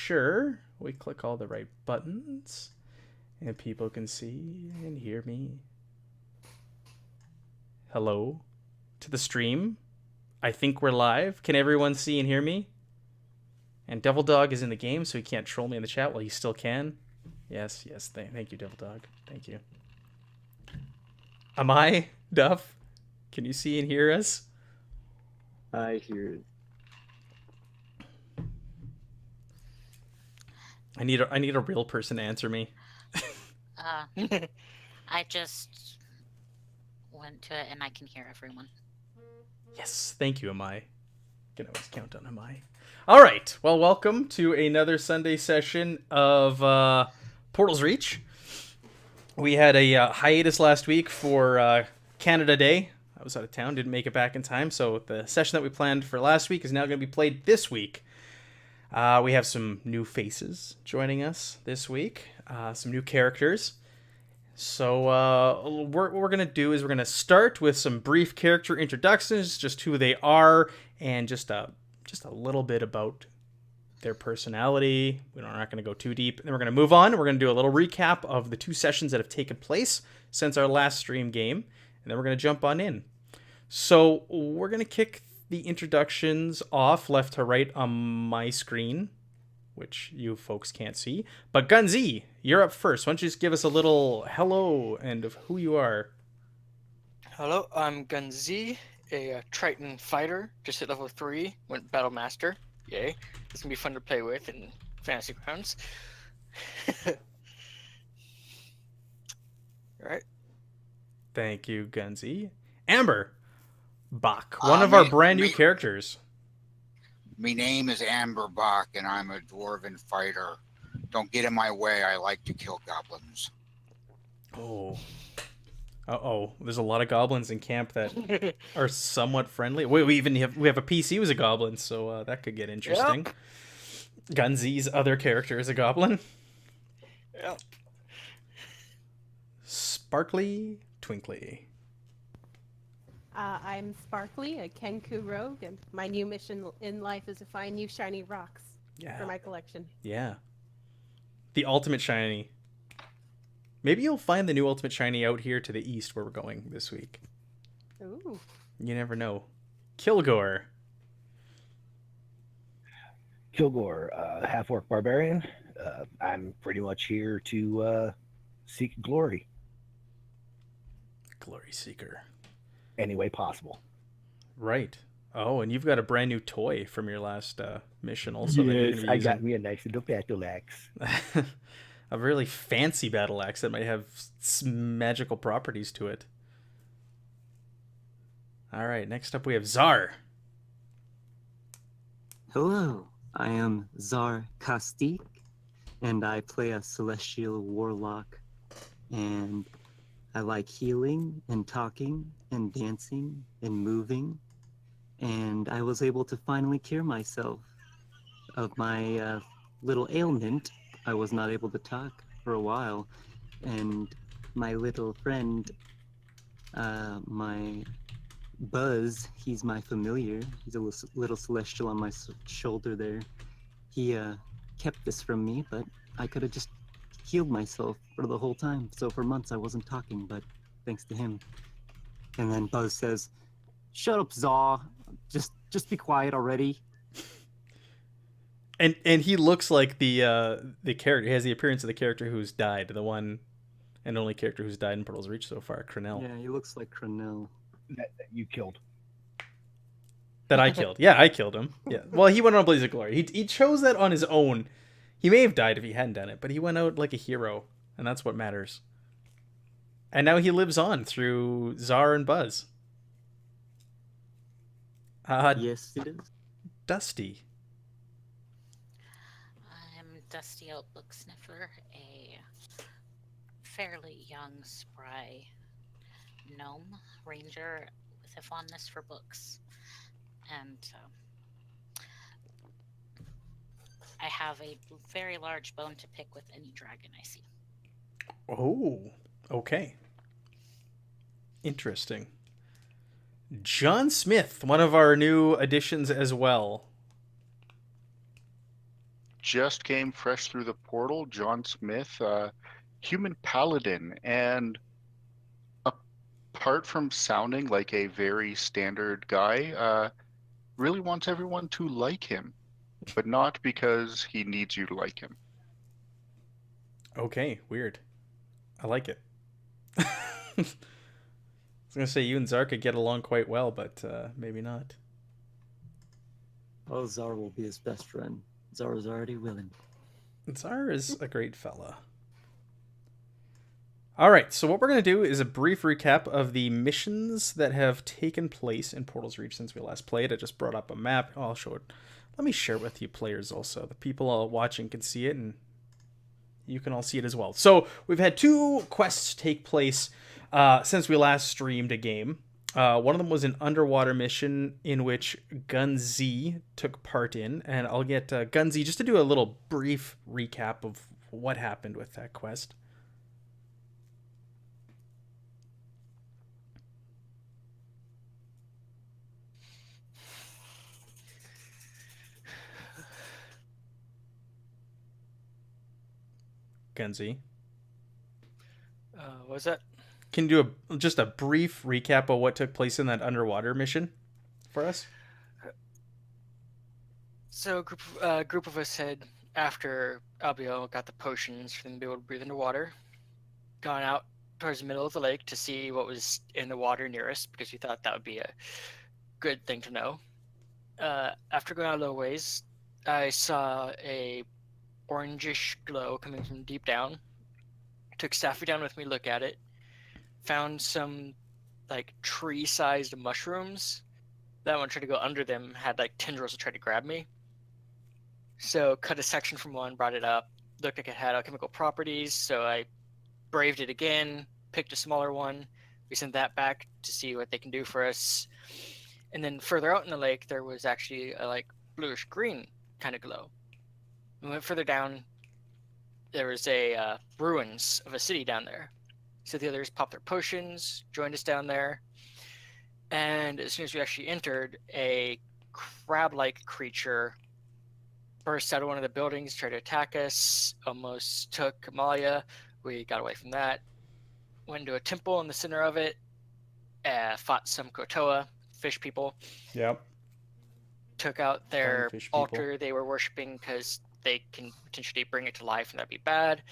sure we click all the right buttons and people can see and hear me. Hello to the stream. I think we're live. Can everyone see and hear me? And Devil Dog is in the game, so he can't troll me in the chat. Well, he still can. Yes. Thank you, Devil Dog. Thank you. Am I, Duff? Can you see and hear us? I hear it. I need a real person to answer me. I just went to it and I can hear everyone. Yes, thank you, Amai. Can always count on Amai. All right, well, welcome to another Sunday session of Portal's Reach. We had a hiatus last week for Canada Day. I was out of town, didn't make it back in time, so the session that we planned for last week is now going to be played this week. We have some new faces joining us this week, some new characters. So what we're going to do is we're going to start with some brief character introductions, just who they are, and just a little bit about their personality. We're not going to go too deep. And then we're going to move on. We're going to do a little recap of the 2 sessions that have taken place since our last stream game. And then we're going to jump on in. So we're going to kick the introductions off left to right on my screen, which you folks can't see. But Gunzi, you're up first. Why don't you just give us a little hello and of who you are? Hello, I'm Gunzi, a Triton fighter. Just hit level 3, went Battle Master. Yay. It's going to be fun to play with in Fantasy Grounds. Alright. Thank you, Gunzi. Amber Bach, one of our brand new characters. My name is Amber Bach, and I'm a dwarven fighter. Don't get in my way. I like to kill goblins. Oh. Uh-oh. There's a lot of goblins in camp that are somewhat friendly. We have a PC who's a goblin, so that could get interesting. Yep. Gunzi's other character is a goblin. Yep. Sparkly Twinkly. I'm Sparkly, a Kenku rogue, and my new mission in life is to find new shiny rocks for my collection. Yeah. The ultimate shiny. Maybe you'll find the new ultimate shiny out here to the east where we're going this week. Ooh. You never know. Kilgore. Kilgore, half-orc barbarian. I'm pretty much here to seek glory. Glory seeker. Any way possible. Right. Oh, and you've got a brand new toy from your last mission also. Yes, I got me a nice little battle axe. A really fancy battle axe that might have magical properties to it. All right, next up we have Zar. Hello, I am Zar Kastik, and I play a celestial warlock, and I like healing and talking and dancing and moving, and I was able to finally cure myself of my little ailment. I was not able to talk for a while, and my little friend, my Buzz, he's my familiar. He's a little celestial on my shoulder there. He kept this from me, but I could have just healed myself for the whole time. So for months I wasn't talking, but thanks to him. And then Buzz says, "Shut up, Zaw. Just be quiet already." And he looks like the character. He has the appearance of the character who's died, the one and only character who's died in Portal's Reach so far, Cronell. Yeah, he looks like Cronell. That you killed. That I killed. Yeah, I killed him. Yeah. Well, he went on a blaze of glory. He chose that on his own. He may have died if he hadn't done it, but he went out like a hero, and that's what matters. And now he lives on through Zar and Buzz. Yes, it is. Dusty. I'm Dusty Outlook Sniffer, a fairly young, spry gnome ranger with a fondness for books. And I have a very large bone to pick with any dragon I see. Oh, okay. Interesting. John Smith, one of our new additions as well. just came fresh through the portal, John Smith, human paladin, and apart from sounding like a very standard guy, really wants everyone to like him, but not because he needs you to like him. Okay, weird. I like it. I was gonna say you and Zar could get along quite well, but maybe not. Oh, Zar will be his best friend. Zar is already willing. Zar is a great fella. All right, so what we're going to do is a brief recap of the missions that have taken place in Portal's Reach since we last played. I just brought up a map. Oh, I'll show it. Let me share it with you players also. The people watching can see it, and you can all see it as well. So we've had 2 quests take place since we last streamed a game. One of them was an underwater mission in which Gunz took part in, and I'll get Gunz just to do a little brief recap of what happened with that quest. Gunz, What was that? can you do just a brief recap of what took place in that underwater mission for us? So group of us had, after Albiel got the potions for them to be able to breathe underwater, gone out towards the middle of the lake to see what was in the water near us because we thought that would be a good thing to know. After going out a little ways, I saw a orangish glow coming from deep down. Took Staffy down with me to look at it. Found some like tree-sized mushrooms. That one tried to go under them, had like tendrils to try to grab me. So cut a section from one, brought it up, looked like it had alchemical properties, so I braved it again, picked a smaller one. We sent that back to see what they can do for us. And then further out in the lake, there was actually a like bluish green kind of glow. We went further down. There was a ruins of a city down there. So the others popped their potions, joined us down there. And as soon as we actually entered, a crab-like creature burst out of one of the buildings, tried to attack us, almost took Amalia. We got away from that. Went into a temple in the center of it, fought some Kotoa, fish people. Yep. Took out their Fish people. altar they were worshiping because they can potentially bring it to life and that'd be bad.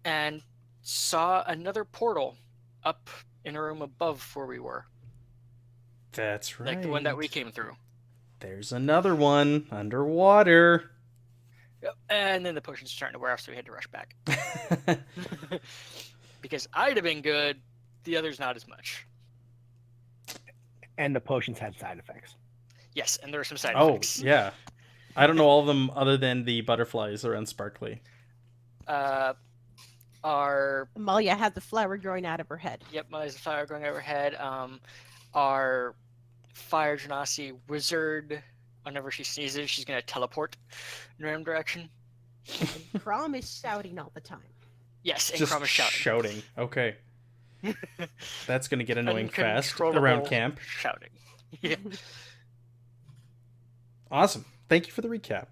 And saw another portal up in a room above where we were. That's right. Like the one that we came through. There's another one underwater. Yep. And then the potions were starting to wear off, so we had to rush back. Because I'd have been good, the others not as much. And the potions had side effects. Yes, and there were some side Oh, effects. yeah. I don't know all of them other than the butterflies around Sparkly. Our Amalia had the flower growing out of her head. Yep, there's a fire going overhead. Our fire genasi wizard, whenever she sneezes, she's gonna teleport in a random direction. Crom is shouting all the time. Yes, and Just Crom is shouting. Okay. That's going to get annoying fast Uncontrollable around camp. Shouting. Yeah. Awesome. Thank you for the recap.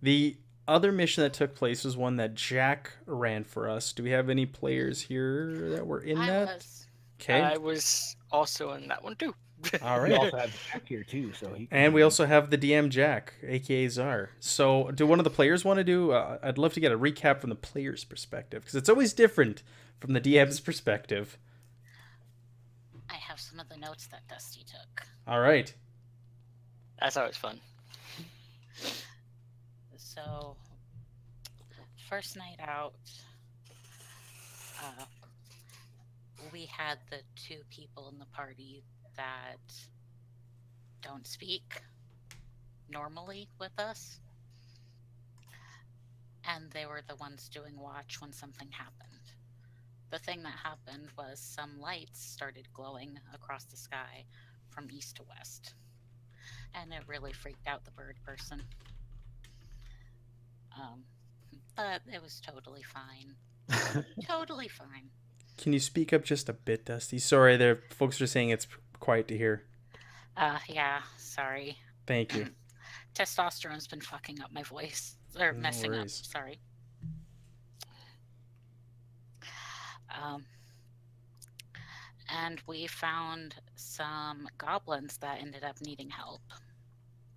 The other mission that took place was one that Jack ran for us. Do we have any players here that were in that? was. Okay. I was also in that one too. All We right. also have Jack here too, so he. And we also have the DM Jack, aka Czar. So, do one of the players want to do? I'd love to get a recap from the player's perspective because it's always different from the DM's perspective. I have some of the notes that Dusty took. All right. That's always fun. So, first night out, we had the 2 people in the party that don't speak normally with us. And they were the ones doing watch when something happened. The thing that happened was some lights started glowing across the sky from east to west. And it really freaked out the bird person. But it was totally fine. Totally fine. Can you speak up just a bit, Dusty? Sorry, there folks are saying it's quiet to hear. Yeah, sorry. Thank you. Testosterone's been fucking up my voice. Or No messing worries. up, sorry. And we found some goblins that ended up needing help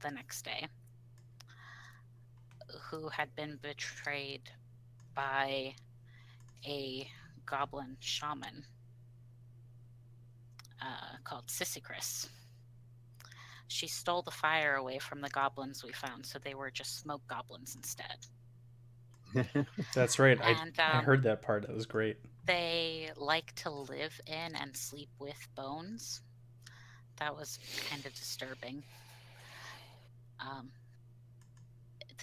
the next day, who had been betrayed by a goblin shaman called Sisychris. She stole the fire away from the goblins we found, so they were just smoke goblins instead. That's right. And I heard that part. That was great. they like to live in and sleep with bones. That was kind of disturbing.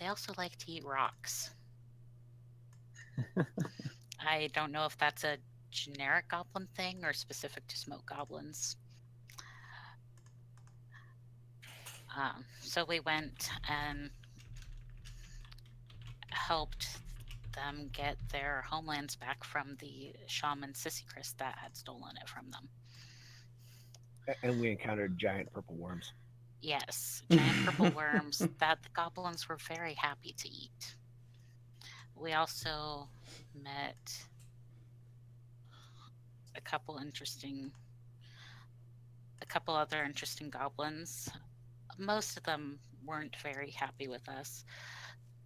They also like to eat rocks. I don't know if that's a generic goblin thing or specific to smoke goblins. So we went and helped them get their homelands back from the shaman Sisychris that had stolen it from them. And we encountered giant purple worms. Yes, giant purple worms that the goblins were very happy to eat. We also met a couple other interesting goblins. Most of them weren't very happy with us,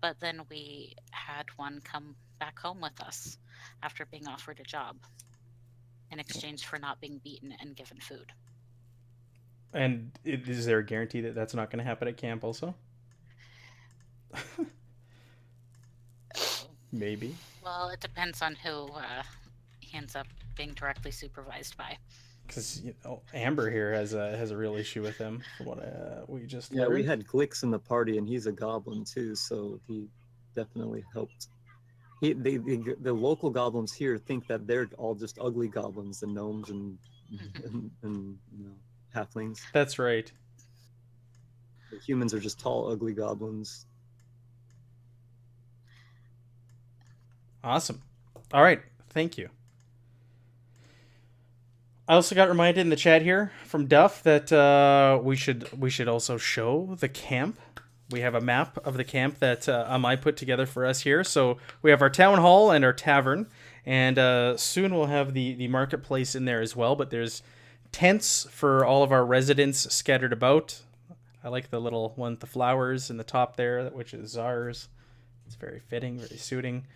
but then we had one come back home with us after being offered a job in exchange for not being beaten and given food. And is there a guarantee that that's not going to happen at camp also? Maybe. Well, it depends on who he ends up being directly supervised by. Because Amber here has a real issue with him. From what we just Yeah, learned. we had Glix in the party, and he's a goblin too, so he definitely helped. The local goblins here think that they're all just ugly goblins, the gnomes and halflings. That's right. The humans are just tall, ugly goblins. Awesome. All right. Thank you. I also got reminded in the chat here from Duff that we should also show the camp. We have a map of the camp that Amai put together for us here. So we have our town hall and our tavern, and soon we'll have the marketplace in there as well. But there's tents for all of our residents scattered about. I like the little one with the flowers in the top there, which is Czar's. It's very fitting, very suiting.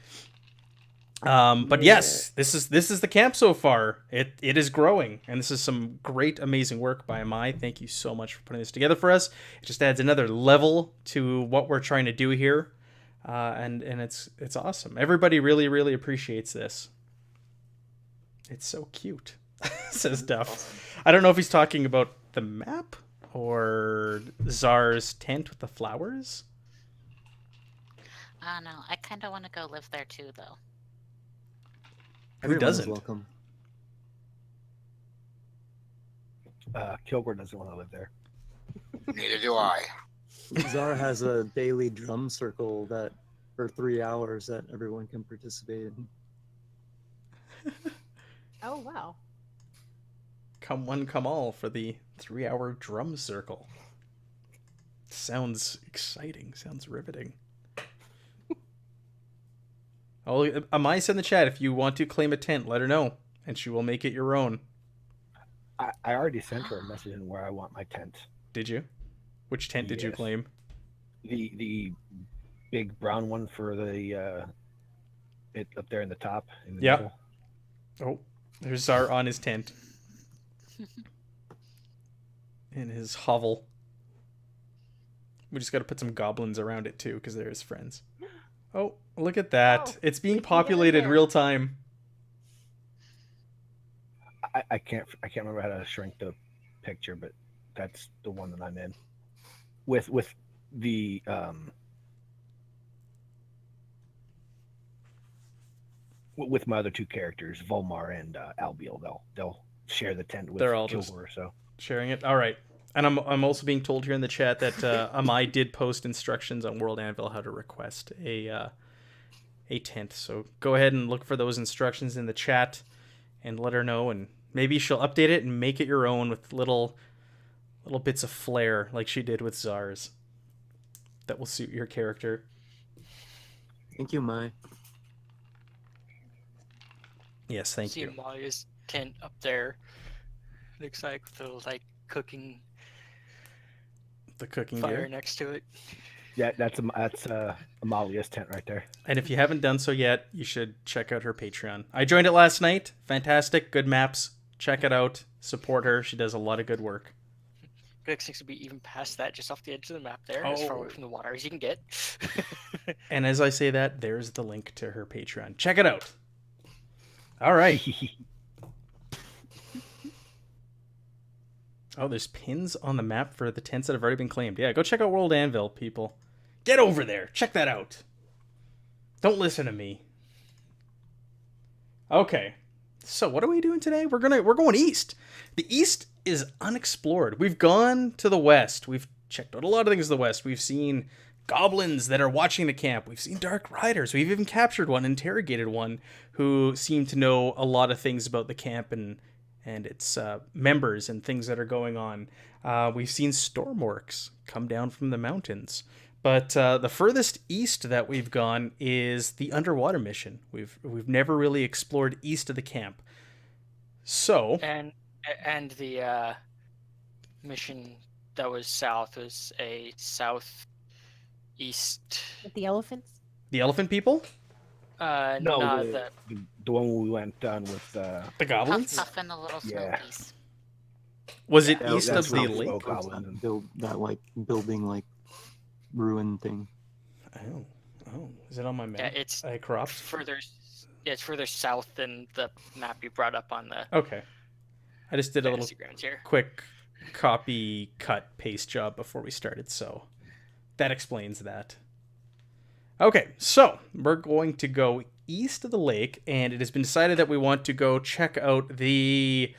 But yes, this is the camp so far. It is growing, and this is some great, amazing work by Amai. Thank you so much for putting this together for us. It just adds another level to what we're trying to do here, and it's awesome. Everybody really, really appreciates this. It's so cute, says Duff. I don't know if he's talking about the map or Czar's tent with the flowers. I don't know. I kind of want to go live there too, though. Who doesn't? Welcome. Kilgore doesn't want to live there. Neither do I. Czar has a daily drum circle that for 3 hours that everyone can participate in. Oh, wow. Come one, come all for the 3-hour drum circle. Sounds exciting. Sounds riveting. Oh, Amai said in the chat, if you want to claim a tent, let her know, and she will make it your own. I already sent her a message on where I want my tent. Did you? Which tent did you Yes. claim? The big brown one for the it up there in the top. In the Yeah. middle. Oh, there's Czar on his tent. In his hovel. We just got to put some goblins around it too, because they're his friends. Oh, look at that. Oh, It's being we can get in populated there. real time. I can't remember how to shrink the picture, but that's the one that I'm in. With the with my other two characters, Volmar and Albiel, they'll share the tent with They're all just- Kilgore. So Sharing it. All right. And I'm also being told here in the chat that Amai did post instructions on World Anvil how to request a tent. So go ahead and look for those instructions in the chat and let her know, and maybe she'll update it and make it your own with little bits of flair like she did with Czar's. that will suit your character. Thank you, Mai. Yes, thank See you. Amalia's tent up there. Looks like with a little like cooking The cooking fire gear. next to it. Yeah, that's Amalia's tent right there. And if you haven't done so yet, you should check out her Patreon. I joined it last night. Fantastic, good maps. Check it out. Support her. She does a lot of good work. Greg seems to be even past that, just off the edge of the map there, as far away from the water as you can get. And as I say that, there's the link to her Patreon. Check it out. All right. Oh, there's pins on the map for the tents that have already been claimed. Yeah, go check out World Anvil, people. Get over there. Check that out. Don't listen to me. Okay. So what are we doing today? We're going east. The east is unexplored. We've gone to the west. We've checked out a lot of things in the west. We've seen goblins that are watching the camp. We've seen dark riders. We've even captured one, interrogated one who seemed to know a lot of things about the camp and its members and things that are going on. We've seen stormorks come down from the mountains. But the furthest east that we've gone is the underwater mission. We've never really explored east of the camp. So and the mission that was south was a southeast. With the elephants? the elephant people, No, the the one we went down with. the Puff goblins. Puff and the Little Yeah. Smokies. Was it Yeah, east of that's the not lake? It's that that like building like ruin thing. Oh, is it on my map? Yeah, it's I cropped. further. Yeah, it's further south than the map you brought up on the Okay. I just did a little fantasy grounds here. quick copy, cut, paste job before we started, so that explains that. Okay, so we're going to go east of the lake, and it has been decided that we want to go check out the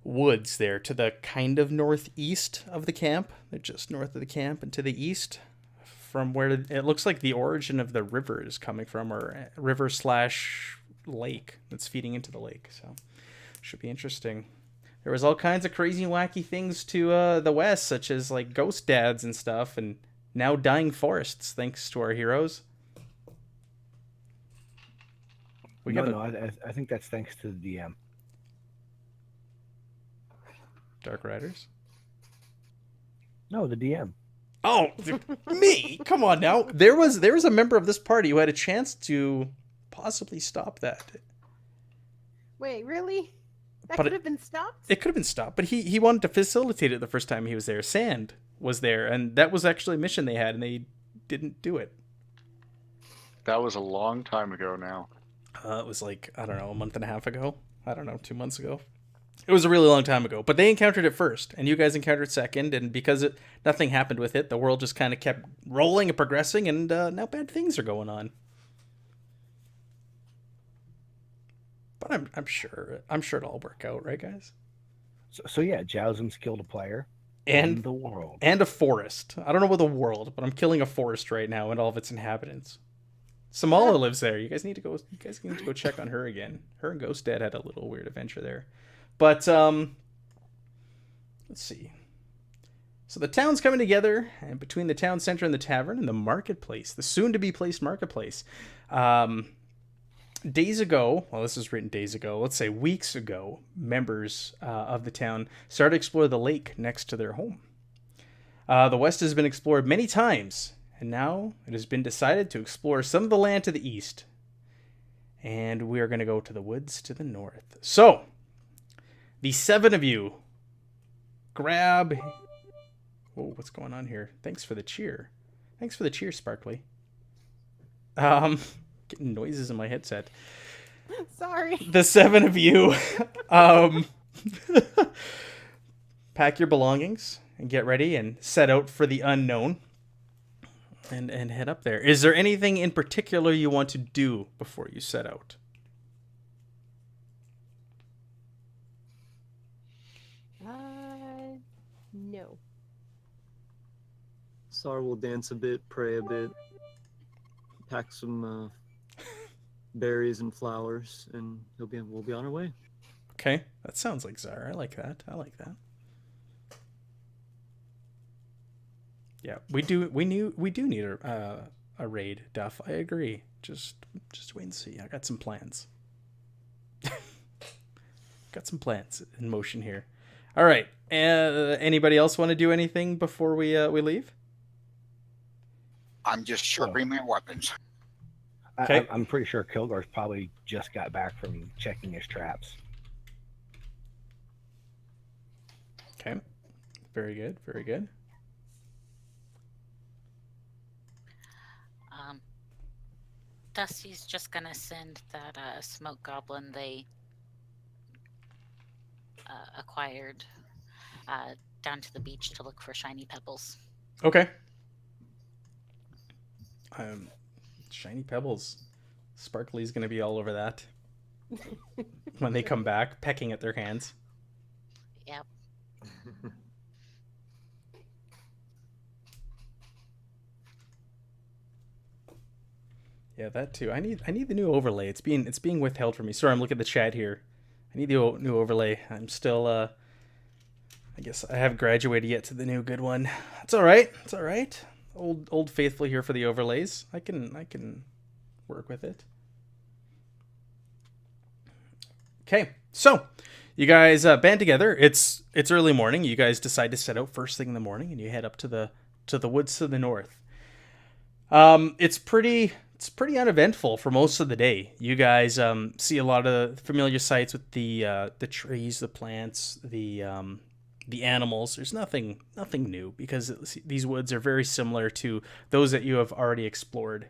woods there to the kind of northeast of the camp. They're just north of the camp and to the east, from where it looks like the origin of the river is coming from, or river / lake that's feeding into the lake. So should be interesting. There was all kinds of crazy wacky things to the west, such as like ghost dads and stuff, and now dying forests thanks to our heroes. I think that's thanks to the DM. Dark Riders. No, the DM. Oh, me! Come on now. There was a member of this party who had a chance to possibly stop that. Wait, really? That But could have been stopped? It could have been stopped, but he wanted to facilitate it the first time he was there. Sand was there, and that was actually a mission they had, and they didn't do it. That was a long time ago now. It was like, I don't know, a month and a half ago. I don't know, 2 months ago. It was a really long time ago, but they encountered it first, and you guys encountered it second, and because nothing happened with it, the world just kind of kept rolling and progressing, and now bad things are going on. But I'm sure it'll all work out, right, guys? So yeah, Jowzam's killed a player And in the world. and a forest. I don't know about the world, but I'm killing a forest right now and all of its inhabitants. Samala lives there. You guys need to go check on her again. Her and Ghost Dad had a little weird adventure there. But let's see. So the town's coming together, and between the town center and the tavern and the marketplace, the soon-to-be placed marketplace. Days ago, well, this is written days ago, let's say weeks ago, members of the town started to explore the lake next to their home. The west has been explored many times, and now it has been decided to explore some of the land to the east. And we are going to go to the woods to the north. So, the 7 of you grab... Whoa, what's going on here? Thanks for the cheer. Thanks for the cheer, Sparkly. Getting noises in my headset. Sorry. The 7 of you pack your belongings and get ready and set out for the unknown and head up there. Is there anything in particular you want to do before you set out? No. Sar will dance a bit, pray a bit, pack some berries and flowers, and we'll be on our way. Okay, that sounds like Zara. I like that. Yeah, we do need a raid, Duff. I agree. Just wait and see. I got some plans. Got some plans in motion here. All right. Anybody else want to do anything before we leave? I'm just sharpening my weapons. Okay. I'm pretty sure Kilgore's probably just got back from checking his traps. Okay. Very good. Very good. Dusty's just gonna send that smoke goblin they acquired down to the beach to look for shiny pebbles. Okay. Shiny pebbles. Sparkly's gonna be all over that when they come back, pecking at their hands. Yep. Yeah, that too. I need the new overlay. It's being withheld from me. Sorry, I'm looking at the chat here. I need the new overlay. I'm still I guess I haven't graduated yet to the new good one. It's all right. It's all right. Old faithful here for the overlays. I can work with it. Okay. So, you guys band together. It's early morning. You guys decide to set out first thing in the morning and you head up to the woods to the north. It's pretty uneventful for most of the day. You guys see a lot of familiar sights with the trees, the plants, the animals. There's nothing new because these woods are very similar to those that you have already explored.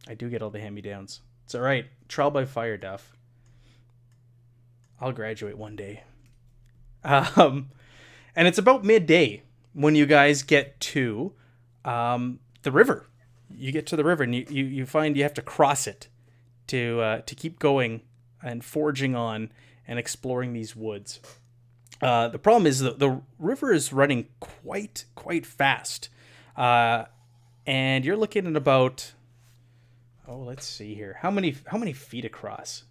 I do get all the hand-me-downs. It's all right. Trial by fire, Duff. I'll graduate one day. And it's about midday when you guys get to the river. You get to the river and you find you have to cross it to keep going and forging on and exploring these woods. The problem is the river is running quite fast, and you're looking at about let's see here, how many feet across?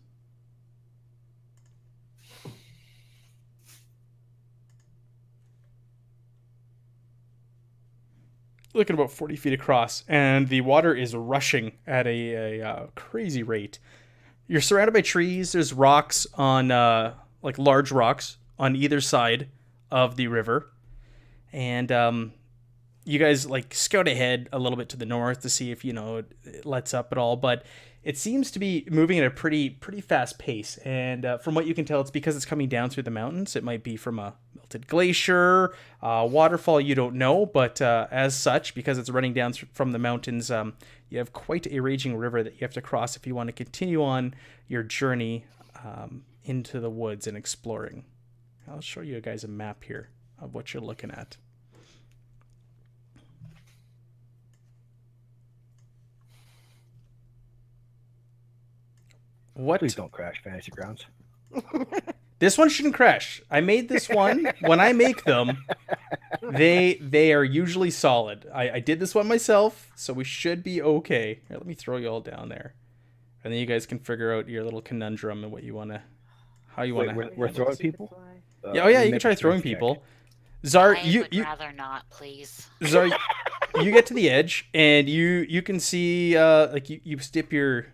Looking about 40 feet across, and the water is rushing at a crazy rate. You're surrounded by trees. There's rocks on like large rocks on either side of the river, and you guys like scout ahead a little bit to the north to see if it lets up at all, but it seems to be moving at a pretty fast pace. And from what you can tell, it's because it's coming down through the mountains. It might be from a melted glacier, waterfall, you don't know, but as such, because it's running down from the mountains, you have quite a raging river that you have to cross if you want to continue on your journey into the woods and exploring. I'll show you guys a map here of what you're looking at. What? Please don't crash Fantasy Grounds. This one shouldn't crash. I made this one. When I make them, they are usually solid. I did this one myself, so we should be okay. Here, let me throw you all down there, and then you guys can figure out your little conundrum and how you want to. We're throwing people. Yeah, you can try throwing people. Zar, I would rather not, please. Zar, you get to the edge and you can see like you step your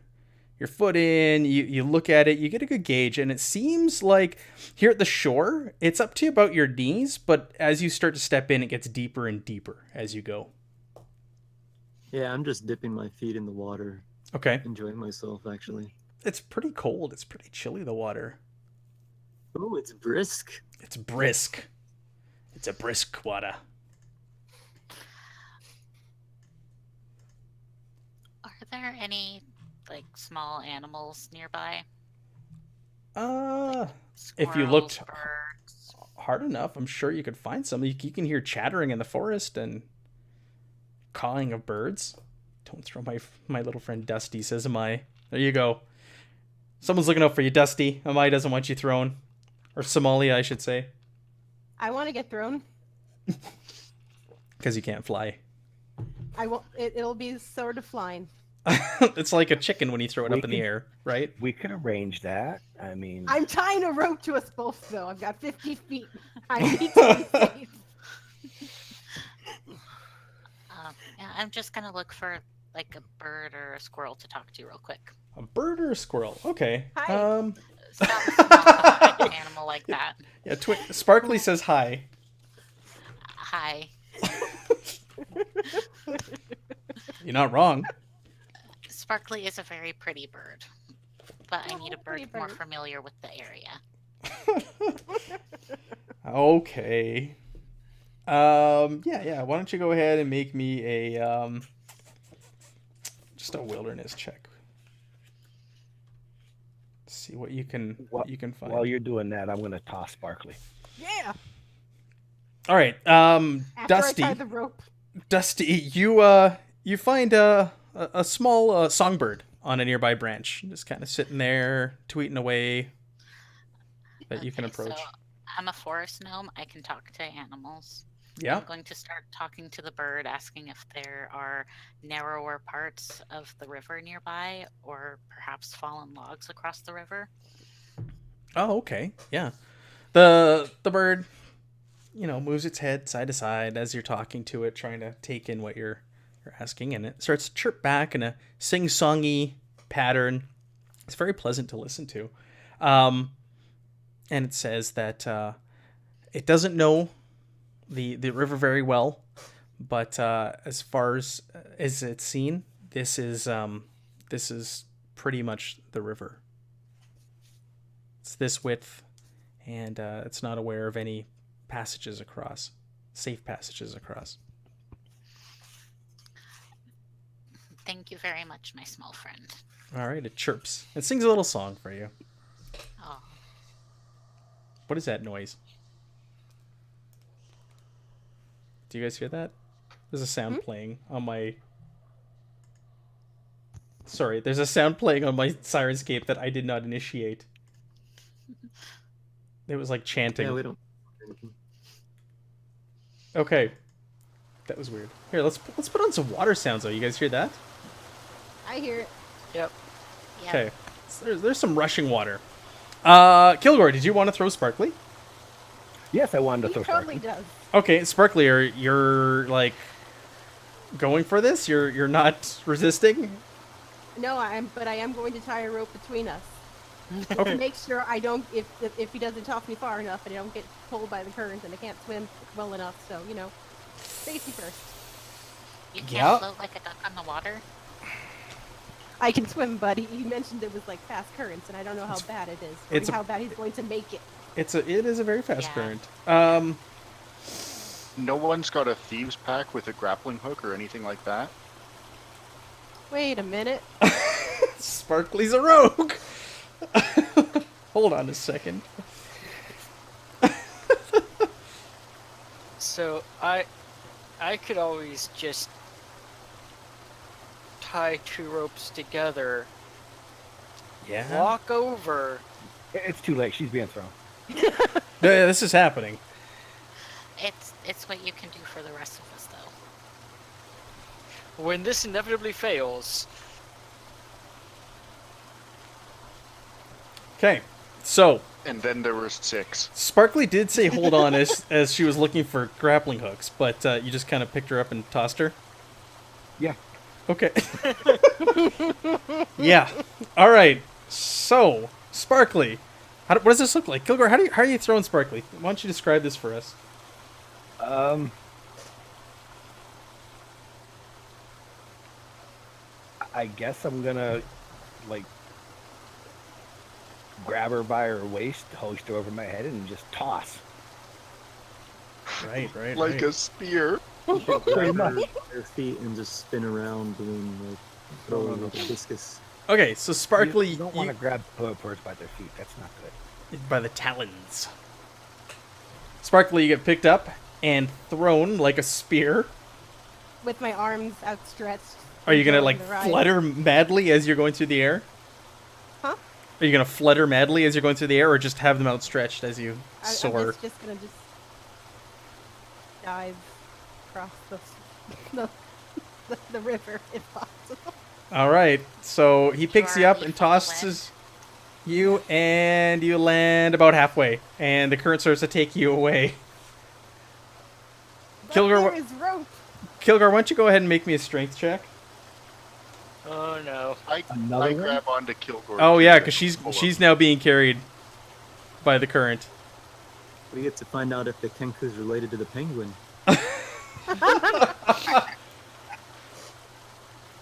foot in, you look at it, you get a good gauge, and it seems like here at the shore, it's up to about your knees, but as you start to step in, it gets deeper and deeper as you go. Yeah, I'm just dipping my feet in the water. Okay. Enjoying myself, actually. It's pretty cold. It's pretty chilly, the water. Oh, it's brisk. It's brisk. It's a brisk water. Are there any small animals nearby? If you looked birds. hard enough, I'm sure you could find some. You can hear chattering in the forest and cawing of birds. Don't throw my little friend Dusty, says Amai. There you go. Someone's looking out for you, Dusty. Amai doesn't want you thrown. Or Somalia, I should say. I want to get thrown. Because you can't fly. I will. It'll be sort of flying. It's like a chicken when you throw it up in the air, right? We could arrange that. I mean, I'm tying a rope to us both, though. I've got 50 feet. I need to be safe. Yeah, I'm just gonna look for like a bird or a squirrel to talk to real quick. A bird or a squirrel? Okay. Hi. Stop talking to an animal like that. Yeah, Sparkly says hi. Hi. You're not wrong. Sparkly is a very pretty bird, but I need a pretty bird more bird. familiar with the area. Okay. Yeah. Why don't you go ahead and make me a just a wilderness check. See what you can find. While you're doing that, I'm gonna toss Sparkly. Yeah. All right. After Dusty. I tie the rope. Dusty, you find a small songbird on a nearby branch, just kind of sitting there, tweeting away. That you can approach. So I'm a forest gnome. I can talk to animals. Yeah. I'm going to start talking to the bird, asking if there are narrower parts of the river nearby, or perhaps fallen logs across the river. Oh, okay. Yeah. The bird, moves its head side to side as you're talking to it, trying to take in what you're asking, and it starts to chirp back in a sing-songy pattern. It's very pleasant to listen to. And it says that it doesn't know the river very well, but as far as it's seen, this is pretty much the river. It's this width, and it's not aware of any safe passages across. Thank you very much, my small friend. All right, it chirps. It sings a little song for you. Oh, What is that noise? Do you guys hear that? There's a sound playing on my... Sorry, there's a sound playing on my Sirenscape that I did not initiate. It was like chanting. Yeah, we don't. Okay. That was weird. Here, let's put on some water sounds though. You guys hear that? I hear it. Yep. yeah. Okay. So there's some rushing water. Kilgore, did you want to throw Sparkly? Yes, I wanted to He throw totally Sparkly. does. Okay, Sparkly, you're like going for this? You're not resisting? No, but I am going to tie a rope between us. Okay. To make sure I don't, if he doesn't toss me far enough and I don't get pulled by the current and I can't swim well enough, so, safety first. You can't Yeah. float like a duck on the water. I can swim, but he mentioned it was like fast currents, and I don't know how bad it is, or how bad he's going to make it. It is a very fast Yeah. current. No one's got a thieves pack with a grappling hook or anything like that. Wait a minute. Sparkly's a rogue. Hold on a second. So I could always just tie two ropes together, Yeah. walk over. It's too late. She's being thrown. Yeah, this is happening. It's what you can do for the rest of us, though. When this inevitably fails, Okay. So, And then there were 6. Sparkly did say hold on as she was looking for grappling hooks, but you just kind of picked her up and tossed her? Yeah. Okay. Yeah. All right. So, Sparkly, what does this look like? Kilgore, how are you throwing Sparkly? Why don't you describe this for us? I guess I'm gonna grab her by her waist, hoist her over my head, and just toss. Right. Like a spear. Grab her feet and just spin around doing like throwing like a discus. Okay, so Sparkly, You don't want to grab birds by their feet. That's not good. by the talons. Sparkly, you get picked up and thrown like a spear. With my arms outstretched. Are you gonna enjoying like the ride. flutter madly as you're going through the air? Huh? Are you gonna flutter madly as you're going through the air, or just have them outstretched as you I'm soar? just gonna dive across the river if possible. All right. So he picks you are up and leaf on the tosses you, and you land about halfway, and the current starts to take you away. But Kilgore, there is rope. Kilgar, why don't you go ahead and make me a strength check? Oh no. Another I one? grab onto Kilgore. Oh too, yeah, and because pull up. she's now being carried by the current. We get to find out if the Kenku's related to the penguin.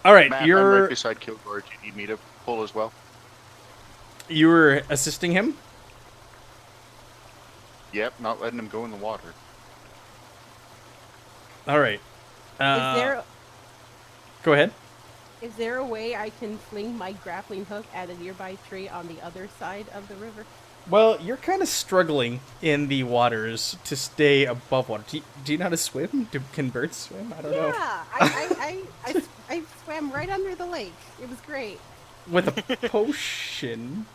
All right, Matt, I'm you're right beside Kilgore. Do you need me to pull as well? you were assisting him. Yep, not letting him go in the water. All right. Go ahead. Is there a way I can fling my grappling hook at a nearby tree on the other side of the river? Well, you're kind of struggling in the waters to stay above water. Do you know how to swim? Can birds swim? I don't know. Yeah, I swam right under the lake. It was great. With a potion.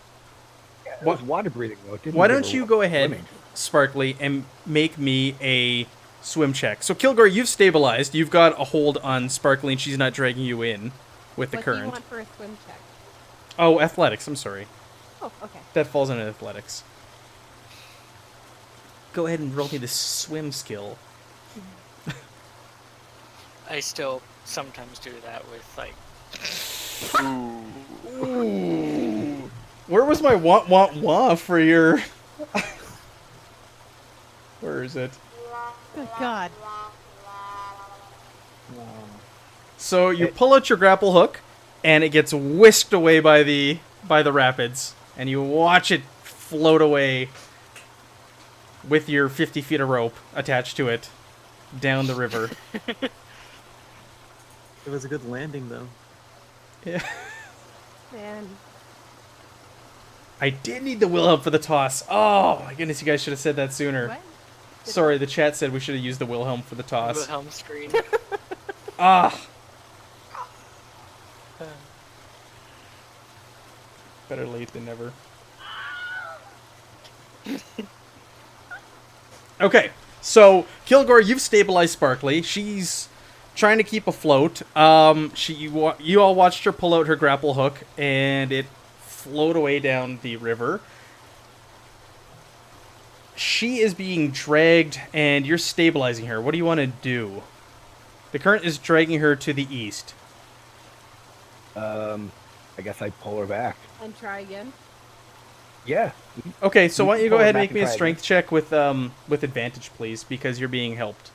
Yeah, it What- was water breathing though. It didn't Why give don't her you go ahead, swimming. Sparkly, and make me a swim check? So, Kilgore, you've stabilized. You've got a hold on Sparkly, and she's not dragging you in with the What do you current. want for a swim check? Oh, athletics. I'm sorry. Oh, okay. That falls under athletics. Go ahead and roll me the swim skill. I still sometimes do that with like. Ooh. Where was my want for your... Where is it? Good God. So you pull out your grapple hook, and it gets whisked away by the rapids, and you watch it float away with your 50 feet of rope attached to it down the river. It was a good landing, though. Yeah. Man. I did need the will help for the toss. Oh my goodness, you guys should have said that sooner. What? Sorry, the chat said we should have used the Wilhelm for the toss. Wilhelm screen. Ah. Better late than never. Okay, so Kilgore, you've stabilized Sparkly. She's trying to keep afloat. You all watched her pull out her grapple hook, and it float away down the river. She is being dragged, and you're stabilizing her. What do you want to do? The current is dragging her to the east. I guess I pull her back. And try again. Yeah. Okay, so You why don't can you go pull her ahead and back make me a and try strength check with advantage, please, because you're being helped.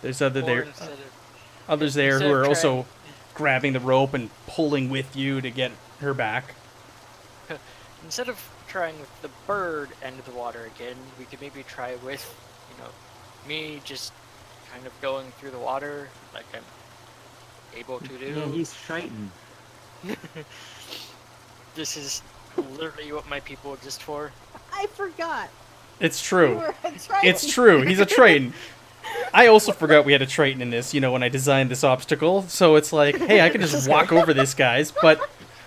There's Or others instead there instead who of are also trying- grabbing the rope and pulling with you to get her back. Instead of trying with the bird end of the water again, we could maybe try with, me just kind of going through the water like I'm able to do. Yeah, he's Triton. This is literally what my people exist for. I forgot. It's You true. were a Triton. It's true. He's a Triton. I also forgot we had a Triton in this, when I designed this obstacle. So it's like, hey, I can just walk over this, guys. But,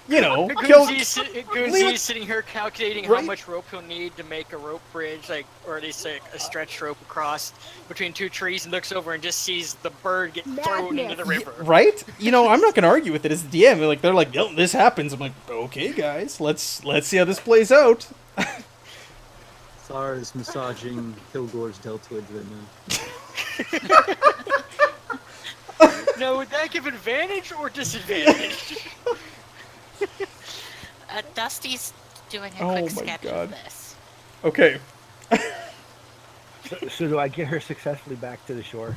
kill... Goonzy's sitting here calculating how Right? much rope he'll need to make a rope bridge, or at least a stretched rope across between two trees, and looks over and just sees the bird get thrown into the river. Right? I'm not going to argue with it as the DM. They're like, "Yo, this happens." I'm like, okay, guys, let's see how this plays out. Sar is massaging Kilgore's deltoids right now. Now, would that give advantage or disadvantage? Dusty's doing a Oh quick my sketch God. of this. Okay. So do I get her successfully back to the shore?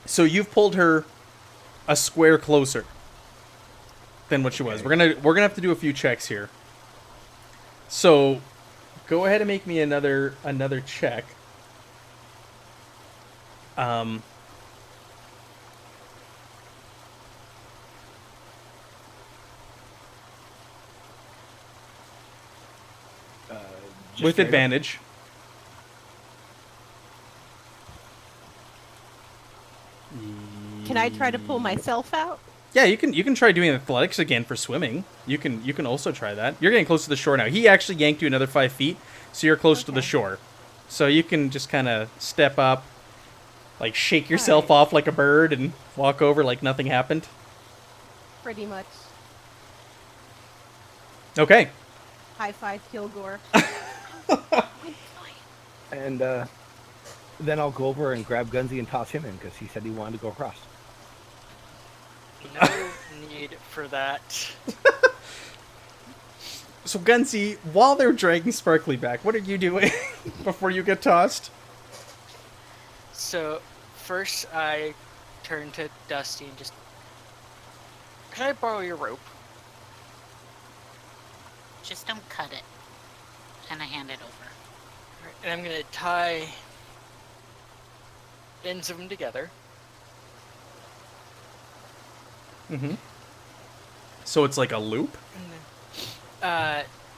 So you've pulled her a square closer than what she was. We're gonna have to do a few checks here. So go ahead and make me another check. Just With straight up? advantage. Can I try to pull myself out? Yeah, you can try doing athletics again for swimming. You can also try that. You're getting close to the shore now. He actually yanked you another 5 feet, so you're close to the Okay. shore. So you can just kind of step up, like shake yourself Alright. off like a bird and walk over like nothing happened. Pretty much. Okay. High five, Kilgore. And Then I'll go over and grab Gunsy and toss him in because he said he wanted to go across. No need for that. So Gunsy, while they're dragging Sparkly back, what are you doing before you get tossed? So first I turn to Dusty and just, can I borrow your rope? Just don't cut it. And I hand it over. And I'm gonna tie ends of them together. Mm-hmm. So it's like a loop?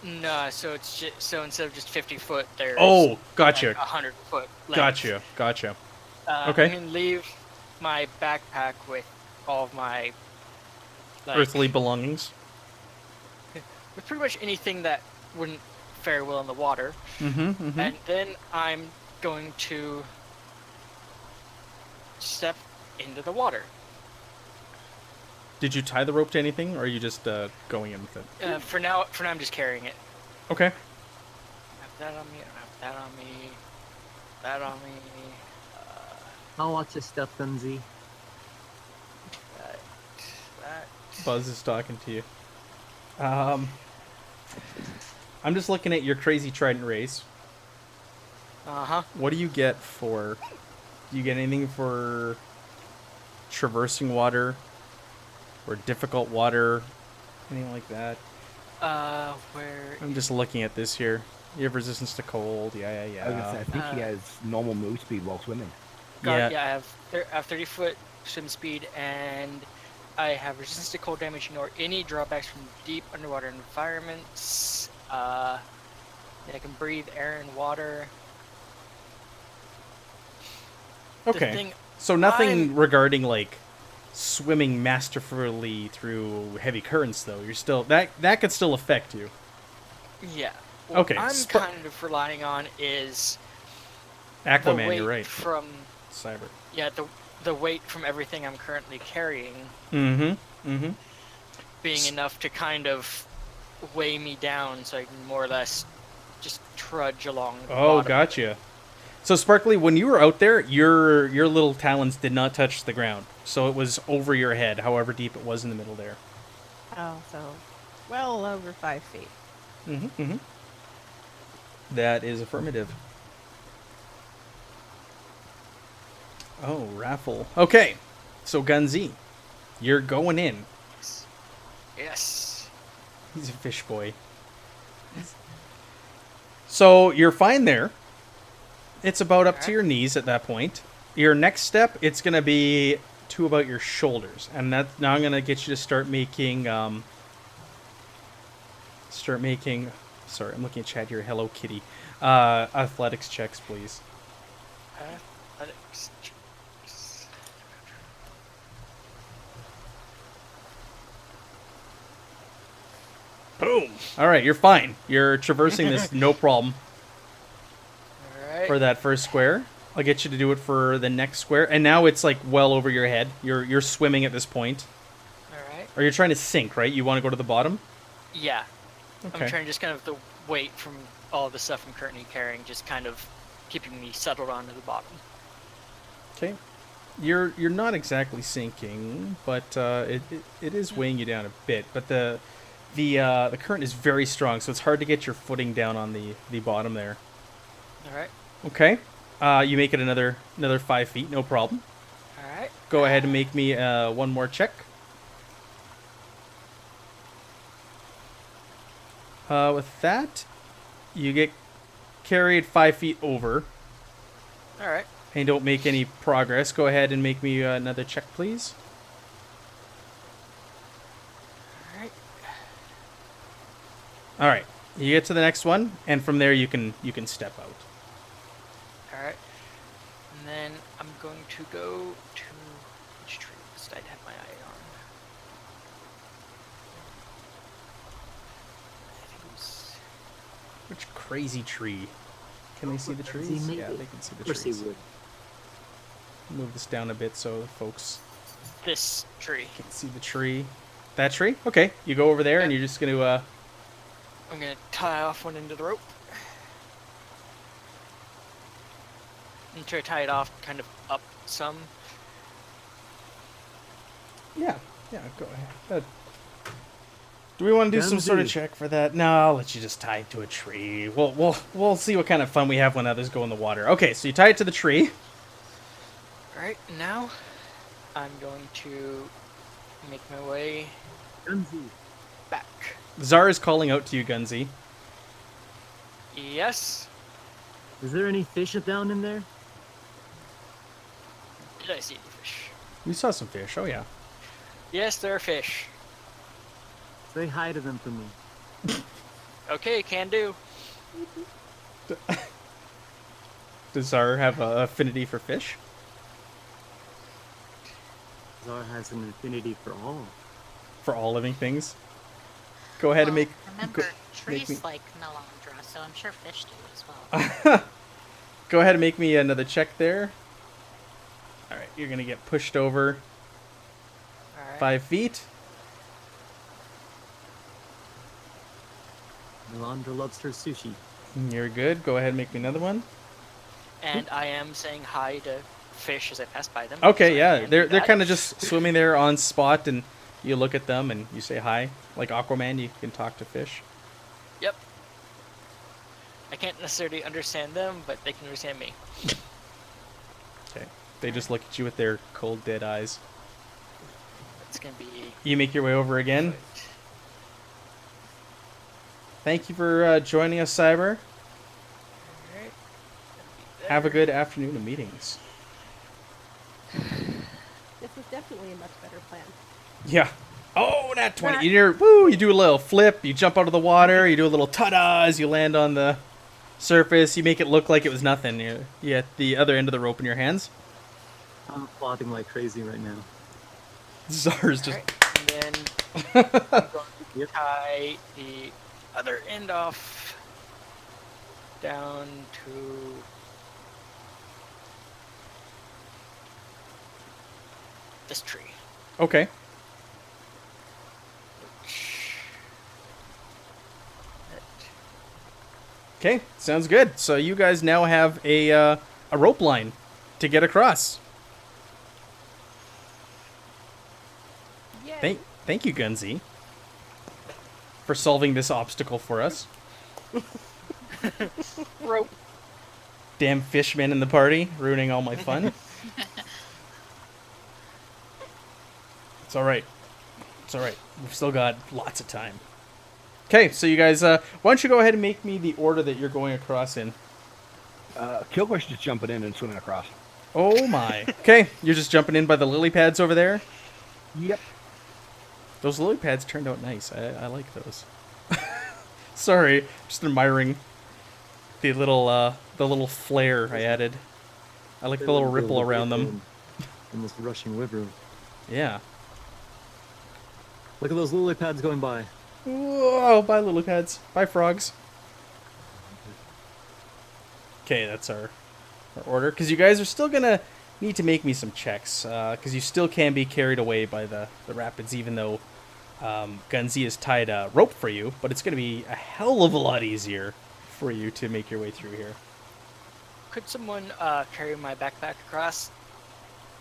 No, so it's just, so instead of just 50 foot, there's Oh, gotcha. like 100 foot length. Gotcha. Okay. I'm gonna leave my backpack with all of my Earthly belongings. with pretty much anything that wouldn't fare well in the water. Mm-hmm. And then I'm going to step into the water. Did you tie the rope to anything, or are you just going in with it? For now, I'm just carrying it. Okay. I have that on me. I have that on me. That on me. I'll watch your step, Gunsy. That. Buzz is talking to you. I'm just looking at your crazy trident race. Uh-huh. What do you get for... Do you get anything for traversing water? Or difficult water? Anything like that? Where... I'm just looking at this here. You have resistance to cold. Yeah. I was gonna say, I think he has normal move speed while swimming. Yeah. Yeah, I have 30 foot swim speed, and I have resistance to cold damage nor any drawbacks from deep underwater environments. I can breathe air and water. Okay. So nothing regarding, like, swimming masterfully through heavy currents, though. You're still... That could still affect you. Yeah. What Okay. I'm kind of relying on is... Aquaman, the weight you're right. From... Cyber. Yeah, the weight from everything I'm currently carrying Mm-hmm. being enough to kind of weigh me down so I can more or less just trudge along the Oh, bottom. gotcha. So, Sparkly, when you were out there, your little talons did not touch the ground. So it was over your head, however deep it was in the middle there. Oh, so well over 5 feet. Mm-hmm. That is affirmative. Oh, raffle. Okay. So, Gunsy, you're going in. Yes. He's a fish boy. So, you're fine there. It's about up to your knees at that point. Your next step, it's going to be to about your shoulders. And that now I'm going to get you to start making... Sorry, I'm looking at chat here. Hello, Kitty. Athletics checks, please. Athletics checks. Boom. All right, you're fine. You're traversing this no problem. All right. For that first square. I'll get you to do it for the next square. And now it's like well over your head. You're swimming at this point. All right. Or you're trying to sink, right? You want to go to the bottom? Yeah. Okay. I'm trying just kind of the weight from all the stuff I'm currently carrying, just kind of keeping me settled onto the bottom. Okay. You're not exactly sinking, but it is weighing you down a bit. But the current is very strong, so it's hard to get your footing down on the bottom there. All right. Okay. You make it another 5 feet, no problem. All right. Go ahead and make me one more check. With that, you get carried 5 feet over. All right. And don't make any progress. Go ahead and make me another check, please. All right. All right. You get to the next one, and from there you can step out. All right. And then I'm going to go to which tree was I had my eye on? I think it was... Which crazy tree? Can they see the trees? Yeah, they can see the Of course he trees. would. Move this down a bit so folks this tree. can see the tree. That tree? Okay. You go over there, and you're just going to... I'm gonna tie off one end of the rope. and try to tie it off kind of up some. Yeah, go ahead. Do we want to do some sort of Gunsy. check for that? No, I'll let you just tie it to a tree. We'll see what kind of fun we have when others go in the water. Okay, so you tie it to the tree. Alright, now I'm going to make my way Gunsy. back. Zara is calling out to you, Gunsy. Yes? Is there any fish down in there? Did I see any fish? We saw some fish. Oh yeah. Yes, there are fish. Say hi to them for me. Okay, can do. Does Zara have an affinity for fish? Zara has an affinity for all. For all living things? Go ahead and Well, make. Remember, go- trees me- like Melandra, so I'm sure fish do as well. Go ahead and make me another check there. All right, you're gonna get pushed over Alright. 5 feet. Melandra loves her sushi. You're good. Go ahead and make me another one. And I am saying hi to fish as I pass by them. Okay, so I yeah, can they're do they're that. kind of just swimming there on spot, and you look at them and you say hi. Like Aquaman, you can talk to fish. Yep. I can't necessarily understand them, but they can understand me. Okay, they just look at you with their cold, dead eyes. It's gonna be. You make your way over again. Thank you for joining us, Cyber. Alright. Have a good afternoon of meetings. This was definitely a much better plan. Yeah. Oh, that 20. That- You do a little flip. You jump out of the water. You do a little ta-da as you land on the surface. You make it look like it was nothing. You get the other end of the rope in your hands. I'm applauding like crazy right now. Zara's just. Alright, and then I'm going to Yep. tie the other end off down to this tree. Okay. Okay, sounds good. So you guys now have a rope line to get across. Yay. Thank you, Gunsy, for solving this obstacle for us. Rope. Damn fishmen in the party, ruining all my fun. It's all right. It's all right. We've still got lots of time. Okay, so you guys, why don't you go ahead and make me the order that you're going across in? Kilgore's just jumping in and swimming across. Oh my. Okay, you're just jumping in by the lily pads over there. Yep. Those lily pads turned out nice. I like those. Sorry, just admiring the little flare I added. I like the little ripple around them. In this rushing river. Yeah. Look at those lily pads going by. Whoa, bye lily pads. Bye frogs. Okay, that's our order. Because you guys are still going to need to make me some checks. Because you still can be carried away by the rapids, even though Gunsy has tied a rope for you. But it's going to be a hell of a lot easier for you to make your way through here. Could someone carry my backpack across?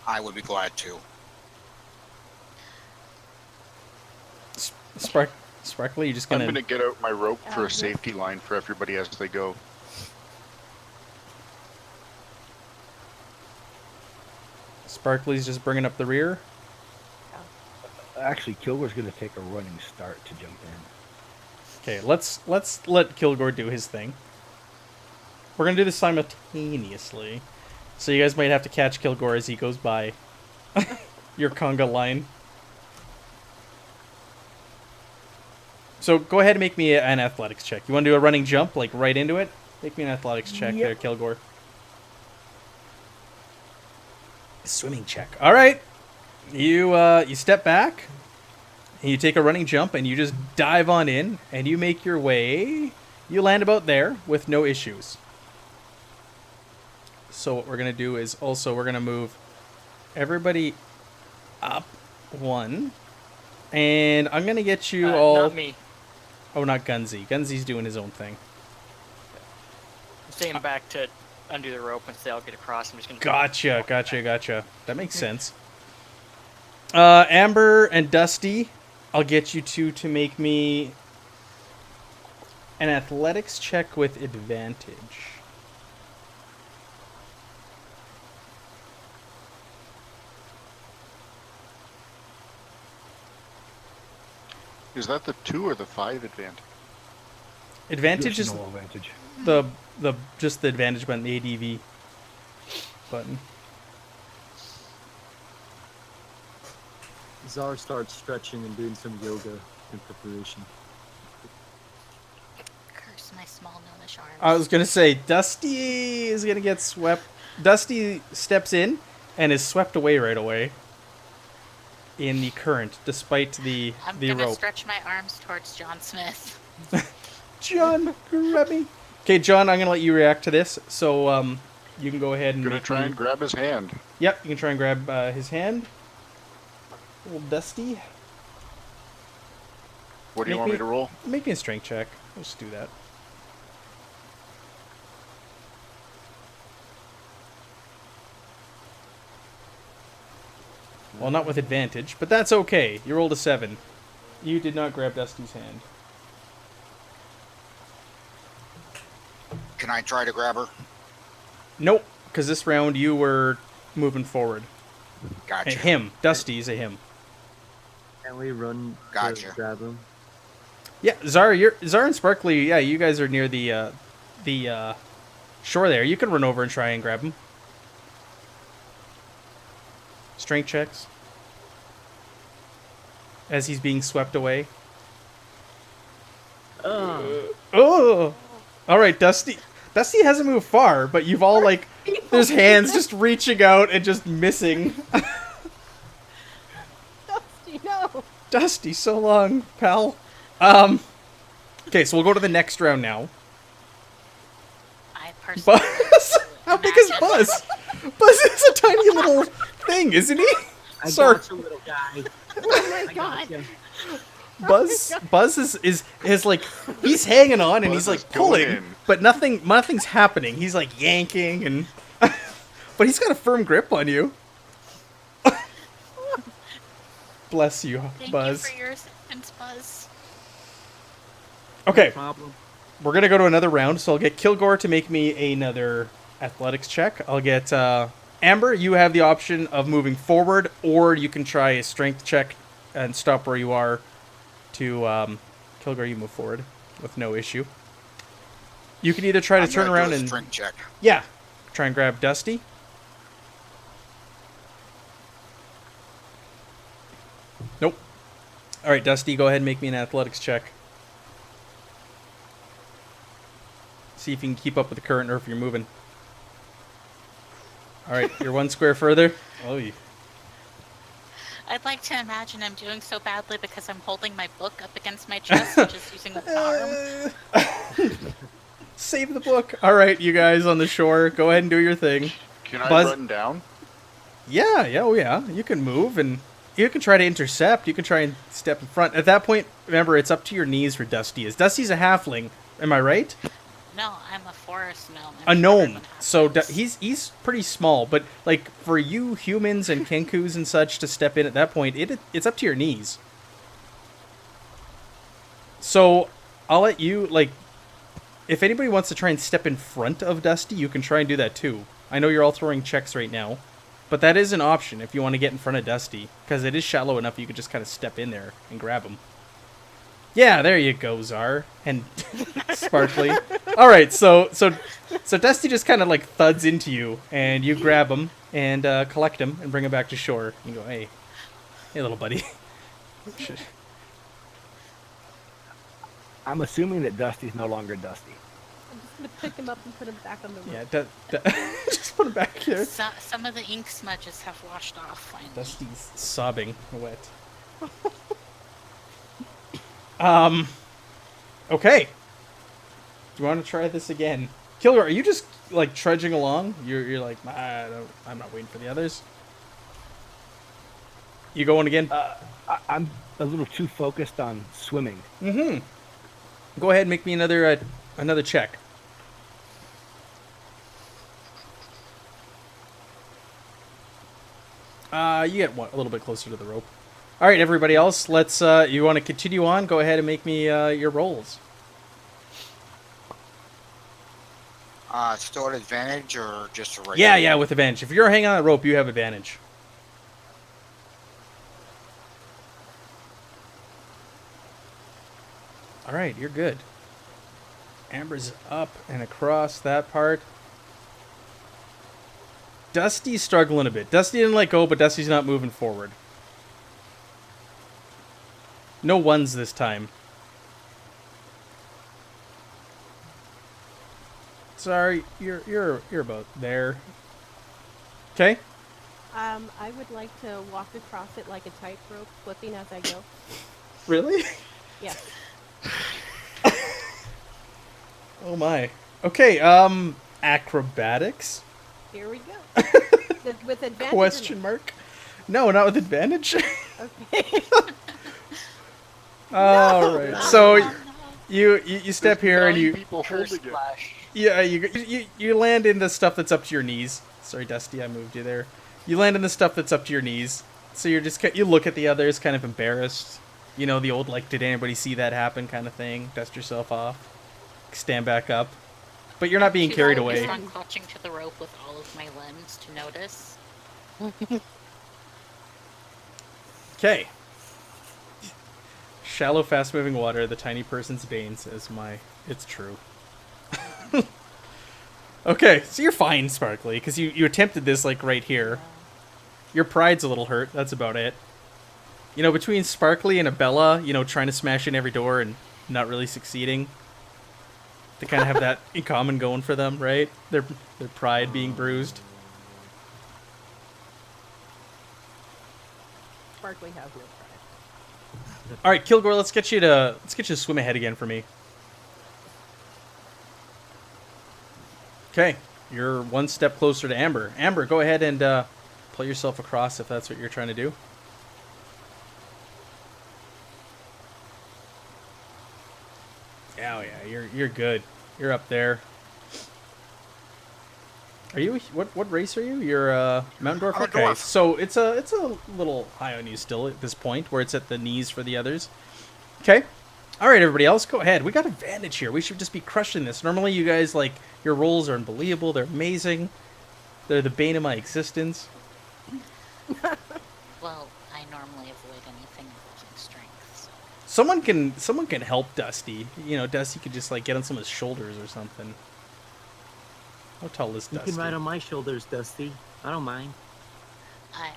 I would be glad to. Sparkly, you just I'm going gonna get out my rope for Yeah. a safety line for everybody as they go. Sparkly's just bringing up the rear. Actually, Kilgore's going to take a running start to jump in. Okay, let's let Kilgore do his thing. We're gonna do this simultaneously, so you guys might have to catch Kilgore as he goes by your conga line. So go ahead and make me an athletics check. You want to do a running jump, like right into it? Make me an athletics check Yep. there, Kilgore. Swimming check. All right. You step back, and you take a running jump, and you just dive on in, and you make your way. You land about there with no issues. So what we're going to do is also we're going to move everybody up one. And I'm going to get you all... Not me. Oh, not Gunsy. Gunsy's doing his own thing. I'm staying back to undo the rope once they all get across. I'm just gonna. Gotcha. That makes sense. Amber and Dusty, I'll get you two to make me an athletics check with advantage. Is that the 2 or the 5 advantage? Advantage There's is no advantage. the just the advantage button, the ADV button. Zar starts stretching and doing some yoga in preparation. Curse my small gnomish arms. I was gonna say Dusty is gonna get swept. Dusty steps in and is swept away right away in the current, despite the I'm the gonna rope. stretch my arms towards John Smith. John, grab me. Okay, John, I'm gonna let you react to this. So you can go ahead and Gonna make try me- and grab his hand. Yep, you can try and grab his hand. Old Dusty. What do you Make want me me- to roll? Make me a strength check. Let's do that. Well, not with advantage, but that's okay. You rolled a 7. You did not grab Dusty's hand. Can I try to grab her? Nope, because this round you were moving forward. Gotcha. And him. Dusty's a him. Can we run Gotcha. to grab him? Yeah, Zara and Sparkly, yeah, you guys are near the shore there. You can run over and try and grab him. Strength checks. As he's being swept away. Oh! Alright, Dusty. Dusty hasn't moved far, but you've all, like, there's hands just reaching out and just missing. Dusty, no. Dusty, so long, pal. Okay, so we'll go to the next round now. I personally. Buzz? How big is imagine- Buzz? Buzz is a tiny little thing, isn't he? I Sorry. got you, little guy. Oh my I god. got you. Buzz is like, he's hanging on and he's Buzz is like going pulling, in. but nothing's happening. He's like yanking and, but he's got a firm grip on you. Bless you, Thank Buzz. you for your assistance, Buzz. Okay, Problem. we're gonna go to another round, so I'll get Kilgore to make me another athletics check. I'll get Amber. You have the option of moving forward, or you can try a strength check and stop where you are. To Kilgore, you move forward with no issue. You can either try to I'm turn gonna around do a and strength check. yeah, try and grab Dusty. Nope. All right, Dusty, go ahead and make me an athletics check. See if you can keep up with the current or if you're moving. All right, you're one square further. Oh, you. I'd like to imagine I'm doing so badly because I'm holding my book up against my chest and just using the arm. Save the book. All right, you guys on the shore, go ahead and do your thing. Can I Buzz- run down? Yeah, oh yeah. You can move and you can try to intercept. You can try and step in front. At that point, remember, it's up to your knees for Dusty. Dusty's a halfling. Am I right? No, I'm a forest gnome. A I'm gnome. shorter than So halflings. he's pretty small, but like for you humans and kenkus and such to step in at that point, it's up to your knees. So I'll let you, like, if anybody wants to try and step in front of Dusty, you can try and do that too. I know you're all throwing checks right now, but that is an option if you want to get in front of Dusty, because it is shallow enough you could just kind of step in there and grab him. Yeah, there you go, Czar and Sparkly. All right, so Dusty just kind of like thuds into you, and you grab him and collect him and bring him back to shore. You go, hey, little buddy. I'm assuming that Dusty's no longer Dusty. I'm just gonna pick him up and put him back on the rope. Yeah, just put him back here. Some of the ink smudges have washed off finally. Dusty's sobbing wet. Okay. Do you want to try this again? Kilgore, are you just like trudging along? You're like, I'm not waiting for the others. You going again? I'm a little too focused on swimming. Mm-hmm. Go ahead and make me another check. You get a little bit closer to the rope. All right, everybody else, let's. You want to continue on? Go ahead and make me your rolls. Still at advantage or just a regular? Yeah, with advantage. If you're hanging on the rope, you have advantage. All right, you're good. Amber's up and across that part. Dusty's struggling a bit. Dusty didn't let go, but Dusty's not moving forward. No ones this time. Sorry, you're about there. Okay. I would like to walk across it like a tightrope, flipping as I go. Really? Yes. Oh my. Okay, acrobatics? Here we go. With advantage. Question mark? No, not with advantage. Okay. All right. So you step here and you people Curse holding it. splash. yeah, you land in the stuff that's up to your knees. Sorry, Dusty, I moved you there. You land in the stuff that's up to your knees. So you're just you look at the others, kind of embarrassed. You know, the old like, did anybody see that happen kind of thing. Dust yourself off. Stand back up. But you're not being Too carried focused away. on clutching to the rope with all of my limbs to notice. Okay. Shallow, fast-moving water, the tiny person's bane, says it's true. Okay, so you're fine, Sparkly, because you attempted this, like, right here. Your pride's a little hurt, that's about it. You know, between Sparkly and Abella, you know, trying to smash in every door and not really succeeding, they kind of have that in common going for them, right? Their pride being bruised. Sparkly has no pride. All right, Kilgore, let's get you to swim ahead again for me. Okay, you're one step closer to Amber. Amber, go ahead and pull yourself across if that's what you're trying to do. Oh yeah, you're good. You're up there. Are you what race are you? You're Mountain Dwarf. I'm a Okay, dwarf. so it's a little high on you still at this point, where it's at the knees for the others. Okay. All right, everybody else, go ahead. We got advantage here. We should just be crushing this. Normally, you guys, like, your rolls are unbelievable. They're amazing. They're the bane of my existence. Well, I normally avoid anything involving strength, so. Someone can help Dusty. You know, Dusty could just, like, get on someone's shoulders or something. How tall is You Dusty? can ride on my shoulders, Dusty. I don't mind.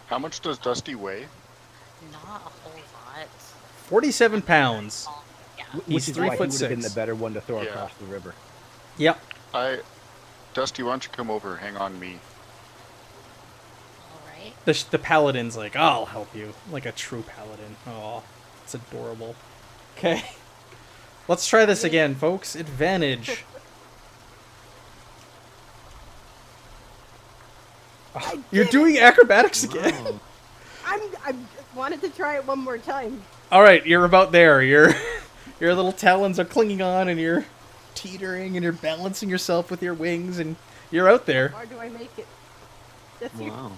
How much does Dusty weigh? Not a whole lot. 47 pounds. Yeah. He's Which is 3 why he foot would have been the 6. better one to throw Yeah. across the river. Yep. Dusty, why don't you come over? Hang on me. Alright. The paladin's like, I'll help you. Like a true paladin. Oh, it's adorable. Okay. Let's try this again, folks. Advantage. Oh, you're doing acrobatics again. Wow. I wanted to try it one more time. All right, you're about there. Your little talons are clinging on, and you're teetering, and you're balancing yourself with your wings, and you're out there. Or do I make it? That's your Wow.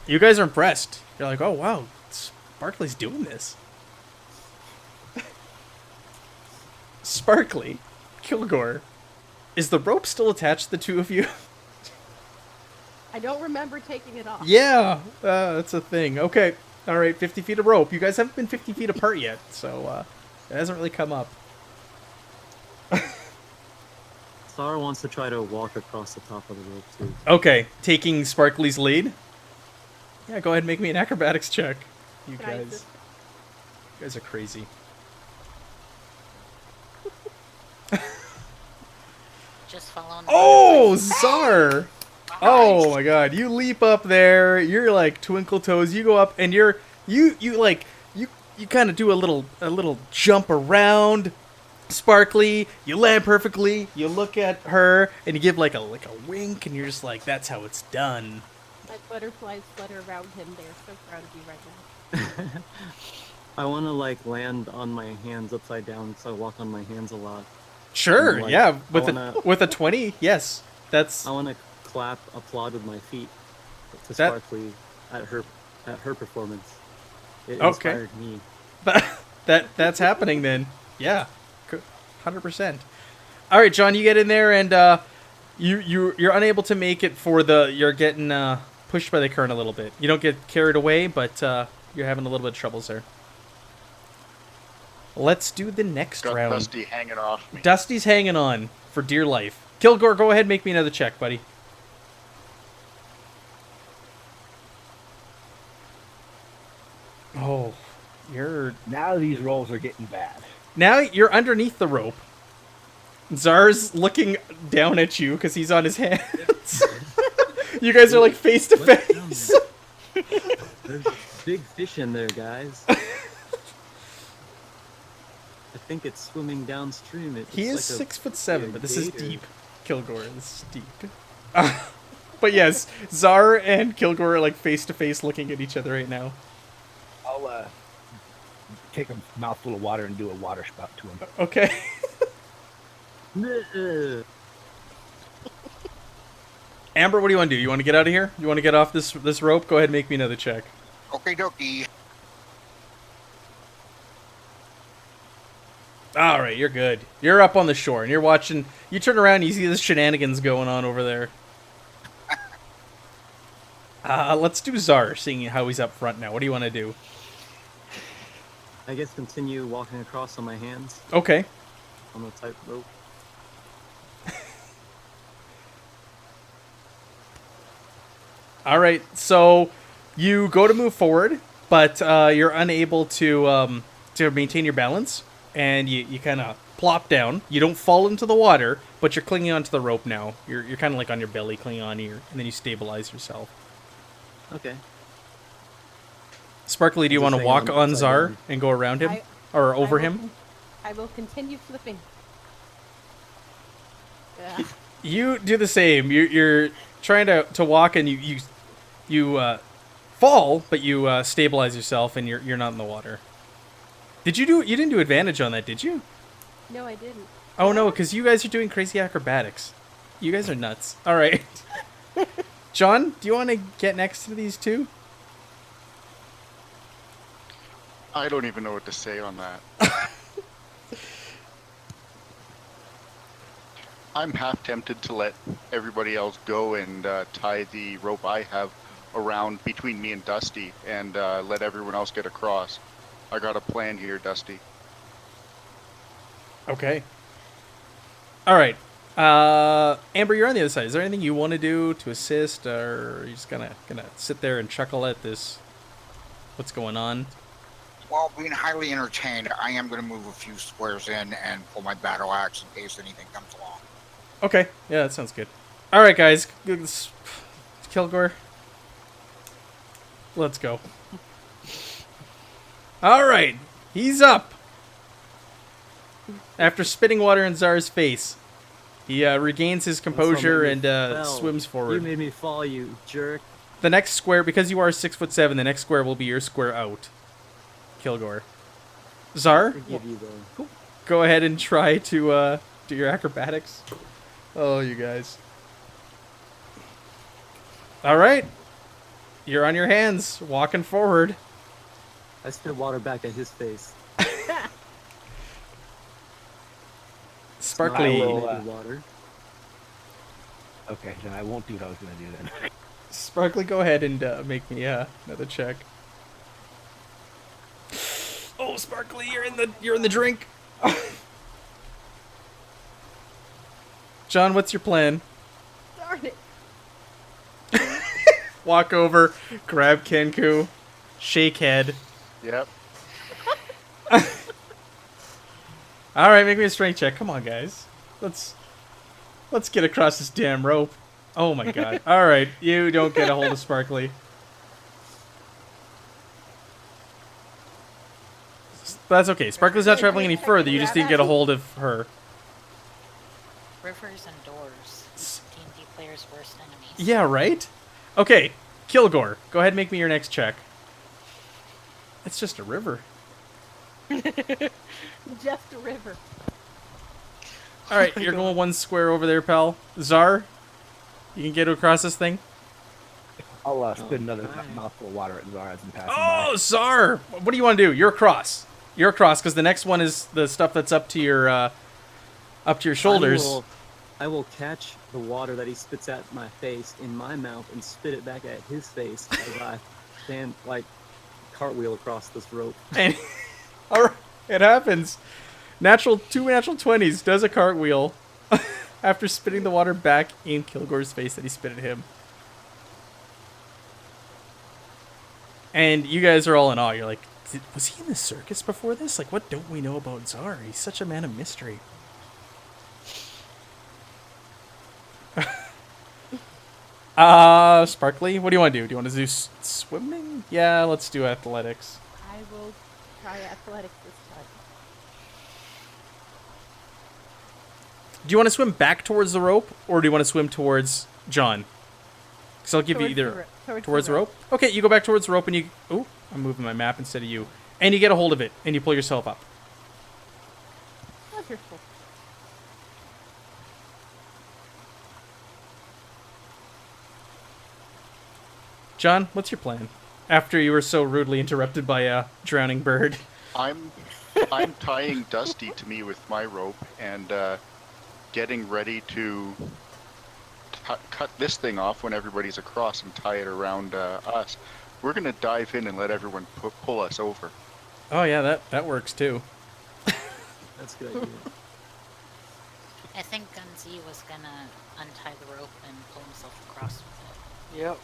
You guys are impressed. You're like, oh wow, Sparkly's doing this. Sparkly, Kilgore, is the rope still attached to the two of you? I don't remember taking it off. Yeah, that's a thing. Okay, all right, 50 feet of rope. You guys haven't been 50 feet apart yet, so it hasn't really come up. Sarah wants to try to walk across the top of the rope too. Okay, taking Sparkly's lead. Yeah, go ahead and make me an acrobatics check. You Can I guys, just- you guys are crazy. Just following the Oh, advice. Czar! Oh my god, you leap up there, you're like twinkle toes, you go up and you kind of do a little jump around Sparkly, you land perfectly, you look at her and you give like a wink and you're just like, that's how it's done. My butterflies flutter around him. They're so proud of you right now. I want to like land on my hands upside down, so I walk on my hands a lot. Sure, Like, yeah, I wanna- with a 20, yes. That's I want to applaud with my feet. to That- Sparkly at her performance. It Okay. inspired me. That's happening then. Yeah, 100%. All right, John, you get in there, and you're unable to make it for the. You're getting pushed by the current a little bit. You don't get carried away, but you're having a little bit of troubles there. Let's do the next Got round. Dusty hanging off me. Dusty's hanging on for dear life. Kilgore, go ahead, make me another check, buddy. Oh, Now these rolls are getting bad. now you're underneath the rope. Zar's looking down at you because he's on his hands. You guys are like face to What's face. There's a big fish in there, guys. I think it's swimming downstream. It He is looks like 6'7", but this is gator. deep. Kilgore, this is deep. But yes, Zar and Kilgore are like face to face looking at each other right now. I'll take a mouthful of water and do a water spout to him. Okay. Nuh-uh. Amber, what do you want to do? You want to get out of here? You want to get off this rope? Go ahead and make me another check. Okay, dokie. All right, you're good. You're up on the shore, and you're watching. You turn around, and you see the shenanigans going on over there. Let's do Zar, seeing how he's up front now. What do you want to do? I guess continue walking across on my hands Okay. on the tightrope. All right, so you go to move forward, but you're unable to maintain your balance, and you kind of plop down. You don't fall into the water, but you're clinging onto the rope now. You're kind of like on your belly, clinging on here, and then you stabilize yourself. Okay. Sparkly, do you Just want to hang walk on on upside Zar down. and go around him? I- Or over I will him? I will continue flipping. You do the same. You're trying to walk, and you fall, but you stabilize yourself, and you're not in the water. You didn't do advantage on that, did you? No, I didn't. Oh no, because you guys are doing crazy acrobatics. You guys are nuts. All right. John, do you want to get next to these two? I don't even know what to say on that. I'm half tempted to let everybody else go and tie the rope I have around between me and Dusty and let everyone else get across. I got a plan here, Dusty. Okay. All right. Amber, you're on the other side. Is there anything you want to do to assist, or are you just gonna sit there and chuckle at this? What's going on? While being highly entertained, I am going to move a few squares in and pull my battle axe in case anything comes along. Okay. Yeah, that sounds good. All right, guys. Kilgore. Let's go. All right. He's up. After spitting water in Zar's face, he regains his composure and swims You forward. made me fall, you jerk. The next square, because you are 6'7", the next square will be your square out. Kilgore. Zar, Forgive you though. go ahead and try to do your acrobatics. Oh, you guys. All right. You're on your hands, walking forward. I spit water back at his face. Sparkly. I will, Maybe water. Okay, then I won't do what I was going to do then. Sparkly, go ahead and make me another check. Oh, Sparkly, you're in the drink. John, what's your plan? Darn it. Walk over, grab Kenku, shake head. Yep. All right, make me a strength check. Come on, guys. Let's get across this damn rope. Oh my god. All right, you don't get a hold of Sparkly. But that's okay. Sparkly's not traveling any further. You just didn't get a hold of her. Rivers and doors. D&D players' worst enemies. Yeah, right? Okay, Kilgore, go ahead and make me your next check. It's just a river. Just a river. All right, you're going one square over there, pal. Zar, you can get across this thing? I'll spit another Okay. mouthful of water at Zara as I'm passing Oh, by. Czar! What do you want to do? You're across. You're across because the next one is the stuff that's up to your shoulders. I will catch the water that he spits at my face in my mouth and spit it back at his face as I stand like cartwheel across this rope. And all right, it happens. Two natural 20s does a cartwheel after spitting the water back in Kilgore's face that he spit at him. And you guys are all in awe. You're like, was he in the circus before this? Like, what don't we know about Czar? He's such a man of mystery. Sparkly, what do you want to do? Do you want to do swimming? Yeah, let's do athletics. I will try athletics this time. Do you want to swim back towards the rope, or do you want to swim towards John? Because I'll give you either towards the rope. Okay, you go back towards the rope, and you. Oh, I'm moving my map instead of you, and you get a hold of it, and you pull yourself up. Wonderful. John, what's your plan? After you were so rudely interrupted by a drowning bird. I'm tying Dusty to me with my rope and getting ready to cut this thing off when everybody's across and tie it around us. We're gonna dive in and let everyone pull us over. Oh yeah, that works too. That's a good idea. I think Gunzi was gonna untie the rope and pull himself across with it. Yep.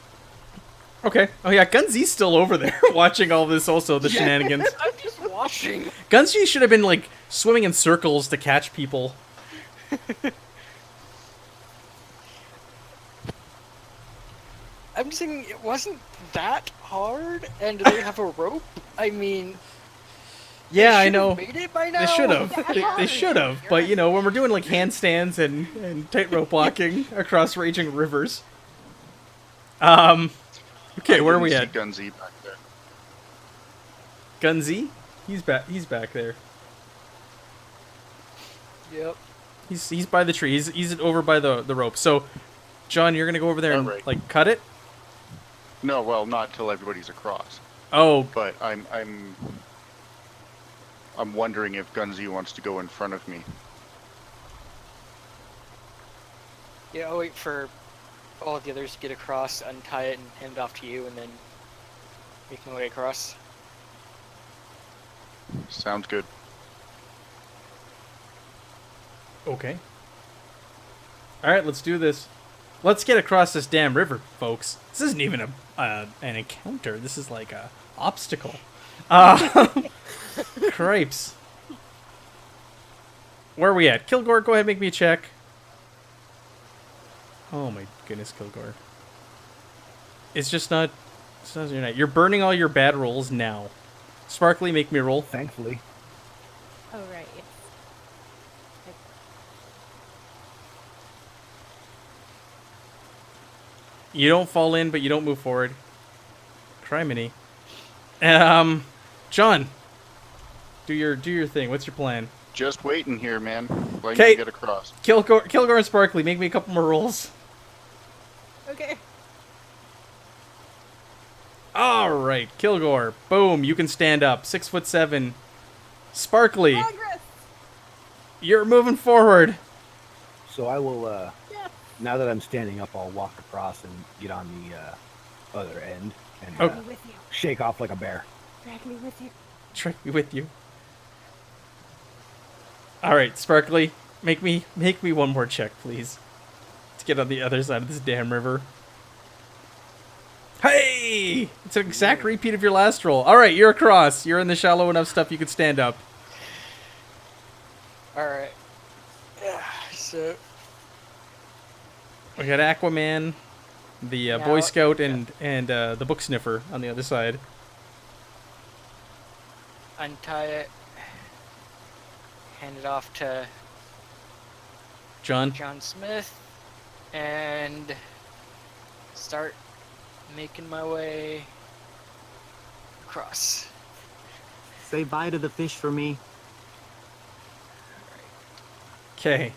Okay. Oh yeah, Gunzi's still over there watching all this. Also, the shenanigans. I'm just watching. Gunzi should have been like swimming in circles to catch people. I'm just saying it wasn't that hard, and do they have a rope? I mean, Yeah, they I should've know. Made it by now. They should have. They should have. But you know, when we're doing like handstands and tightrope walking across raging rivers. Okay, where are we at? Gunzi back there. Gunzi? He's back. He's back there. Yep. He's by the tree. He's over by the rope. So, John, you're gonna go over there and Alright. like cut it. No, well, not till everybody's across. Oh, But I'm wondering if Gunzi wants to go in front of me. Yeah, I'll wait for all of the others to get across, untie it, and hand it off to you, and then make my way across. Sounds good. okay. All right, let's do this. Let's get across this damn river, folks. This isn't even an encounter. This is like a obstacle. Cripes. Where are we at? Kilgore, go ahead, make me a check. Oh my goodness, Kilgore. It's just not. It's not your night. You're burning all your bad rolls now. Sparkly, make me a roll. Thankfully. Oh, right. Yes. You don't fall in, but you don't move forward. Criminy. John, do your thing. What's your plan? Just waiting here, man. Letting Okay. you get across. Kilgore and Sparkly, make me a couple more rolls. Okay. All right, Kilgore. Boom, you can stand up. 6'7". Sparkly, Progress. you're moving forward. So I will, Yes. now that I'm standing up, I'll walk across and get on the other end and Oh. Drag me with you. shake off like a bear. Drag me with you. Drag me with you. All right, Sparkly, make me one more check, please, to get on the other side of this damn river. Hey! It's an exact repeat of your last roll. All right, you're across. You're in the shallow enough stuff you could stand up. Alright. So, We got Aquaman, the Boy Now- Scout, and the Book Sniffer on the other side. untie it, hand it off to John. John Smith, and start making my way across. Say bye to the fish for me. Okay.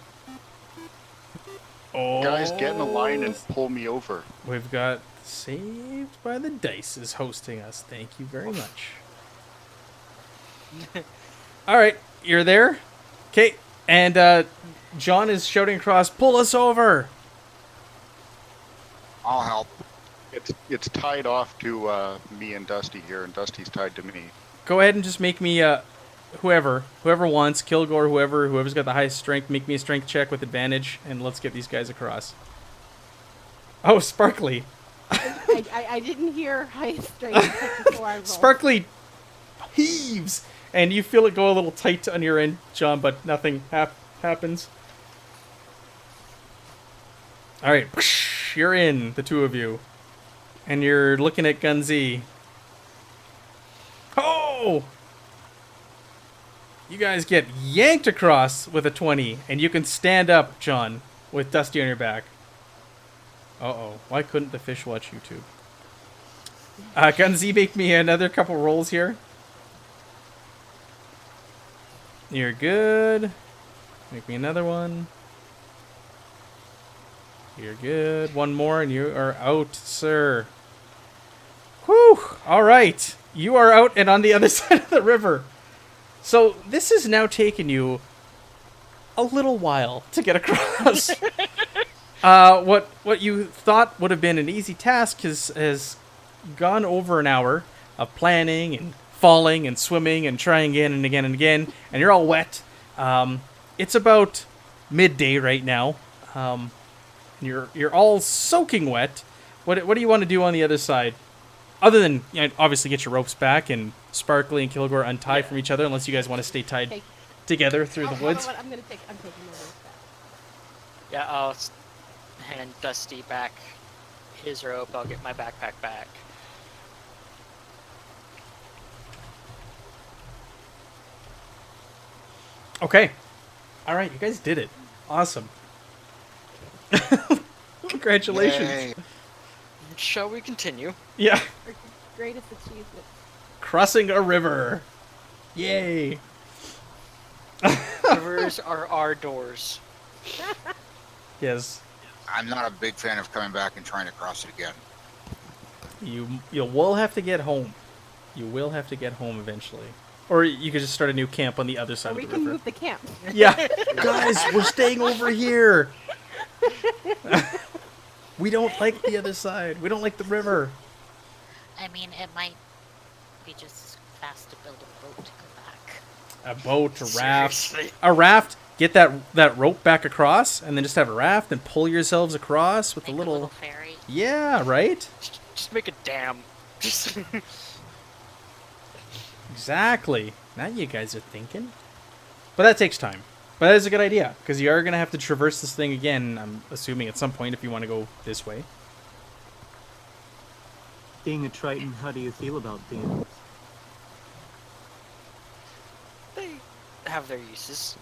Oh. Guys, get in a line and pull me over. We've got Saved by the Dice is hosting us. Thank you very much. All right, you're there. Okay, and John is shouting across, "Pull us over!" I'll help. It's tied off to me and Dusty here, and Dusty's tied to me. Go ahead and just make me whoever wants, Kilgore, whoever's got the highest strength, make me a strength check with advantage, and let's get these guys across. Oh, Sparkly. I didn't hear high strength before I rolled. Sparkly heaves, and you feel it go a little tight on your end, John, but nothing happens. All right, you're in, the two of you, and you're looking at Gunzi. Oh! You guys get yanked across with a 20, and you can stand up, John, with Dusty on your back. Uh-oh. Why couldn't the fish watch YouTube? Gunzi, make me another couple rolls here. You're good. Make me another one. You're good. One more, and you are out, sir. Whew! All right. You are out and on the other side of the river. So this has now taken you a little while to get across. What you thought would have been an easy task has gone over an hour of planning and falling and swimming and trying again and again and again, and you're all wet. It's about midday right now. You're all soaking wet. What do you want to do on the other side? Other than, obviously get your ropes back and Sparkly and Kilgore untie from each other, unless you guys want to stay tied together through the woods. I'm taking my ropes back. Yeah, I'll hand Dusty back his rope. I'll get my backpack back. Okay. All right, you guys did it. Awesome. Congratulations. Yay. Shall we continue? Yeah. Our greatest achievement. Crossing a river. Yay. Rivers are our doors. Yes. I'm not a big fan of coming back and trying to cross it again. You will have to get home. You will have to get home eventually. Or you could just start a new camp on the other side Or we of the can river. move the camp. Yeah. Guys, we're staying over here. We don't like the other side. We don't like the river. I mean, it might be just as fast to build a boat to go back. A boat, a raft. Seriously. A raft. Get that rope back across, and then just have a raft and pull yourselves across with Make a little... ferry. Yeah, right? Just make a dam. Just Exactly. Now you guys are thinking. But that takes time. But that is a good idea, because you are going to have to traverse this thing again, I'm assuming, at some point, if you want to go this way. Being a Triton, how do you feel about dams? they have their uses.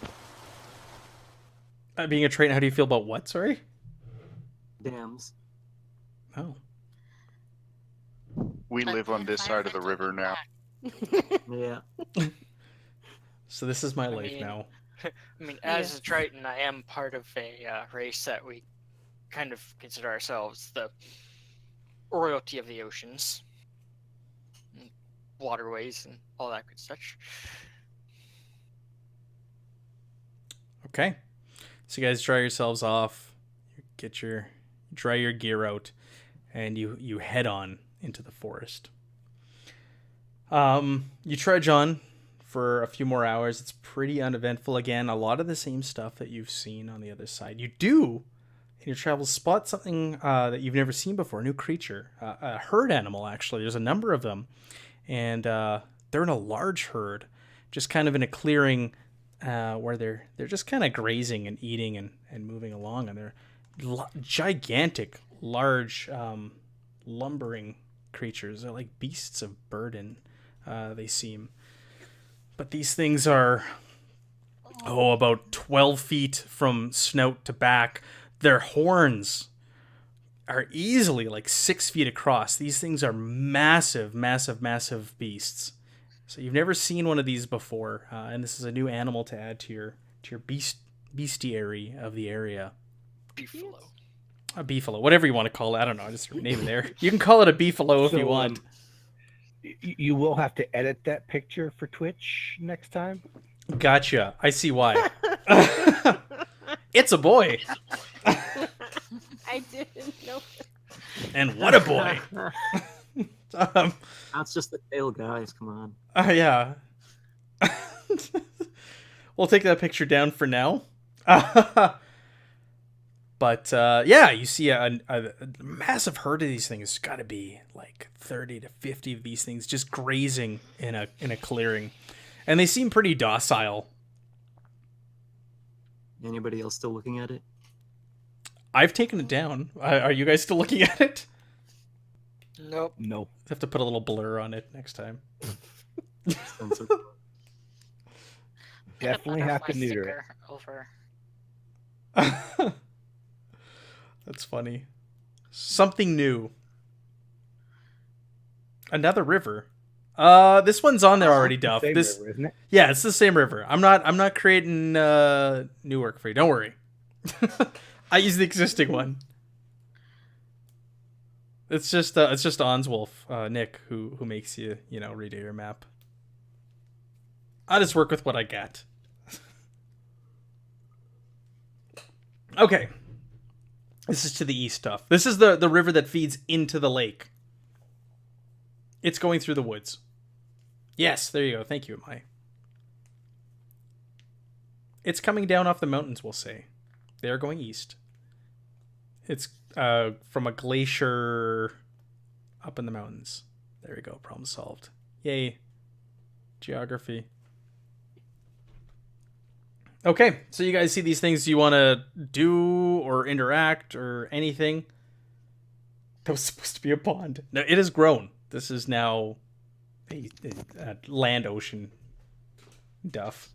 Being a train, how do you feel about what, sorry? Dams. Oh. We But live on this side of the river now. Yeah. So this is my I life mean- now. I mean, as a Triton, I am part of a race that we kind of consider ourselves the royalty of the oceans, and waterways, and all that good such. Okay. So you guys dry yourselves off, dry your gear out, and you head on into the forest. You trudge on for a few more hours. It's pretty uneventful again. A lot of the same stuff that you've seen on the other side. You do, in your travels, spot something that you've never seen before. A new creature, a herd animal. Actually, there's a number of them, and they're in a large herd, just kind of in a clearing. Where they're just kind of grazing and eating and moving along, and they're gigantic, large, lumbering creatures. They're like beasts of burden, they seem. But these things are, about 12 feet from snout to back. Their horns are easily like 6 feet across. These things are massive, massive, massive beasts. So you've never seen one of these before, and this is a new animal to add to your bestiary of the area. Buffalo. A beefalo, whatever you want to call it. I don't know. Just name it there. You can call it a beefalo if you want. You will have to edit that picture for Twitch next time. Gotcha. I see why. It's a boy. I didn't know. And what a boy. That's just the tail, guys. Come on. Yeah. We'll take that picture down for now. But yeah, you see a massive herd of these things. It's got to be like 30 to 50 of these things just grazing in a clearing. And they seem pretty docile. Anybody else still looking at it? I've taken it down. Are you guys still looking at it? Nope. No. I have to put a little blur on it next time. Censor. Put a Definitely have to butterfly neuter it. sticker over. That's funny. Something new. Another river. This one's on there already, Duff. Same This river, isn't it? Yeah, it's the same river. I'm not creating new work for you. Don't worry. I use the existing one. It's just Onswolf, Nick, who makes you redo your map. I just work with what I got. Okay. This is to the east, Duff. This is the river that feeds into the lake. It's going through the woods. Yes, there you go. Thank you, Mai. It's coming down off the mountains, we'll say. They are going east. It's from a glacier up in the mountains. There we go. Problem solved. Yay. Geography. Okay, so you guys see these things you want to do or interact or anything? That was supposed to be a pond. No, it has grown. This is now a land ocean Duff.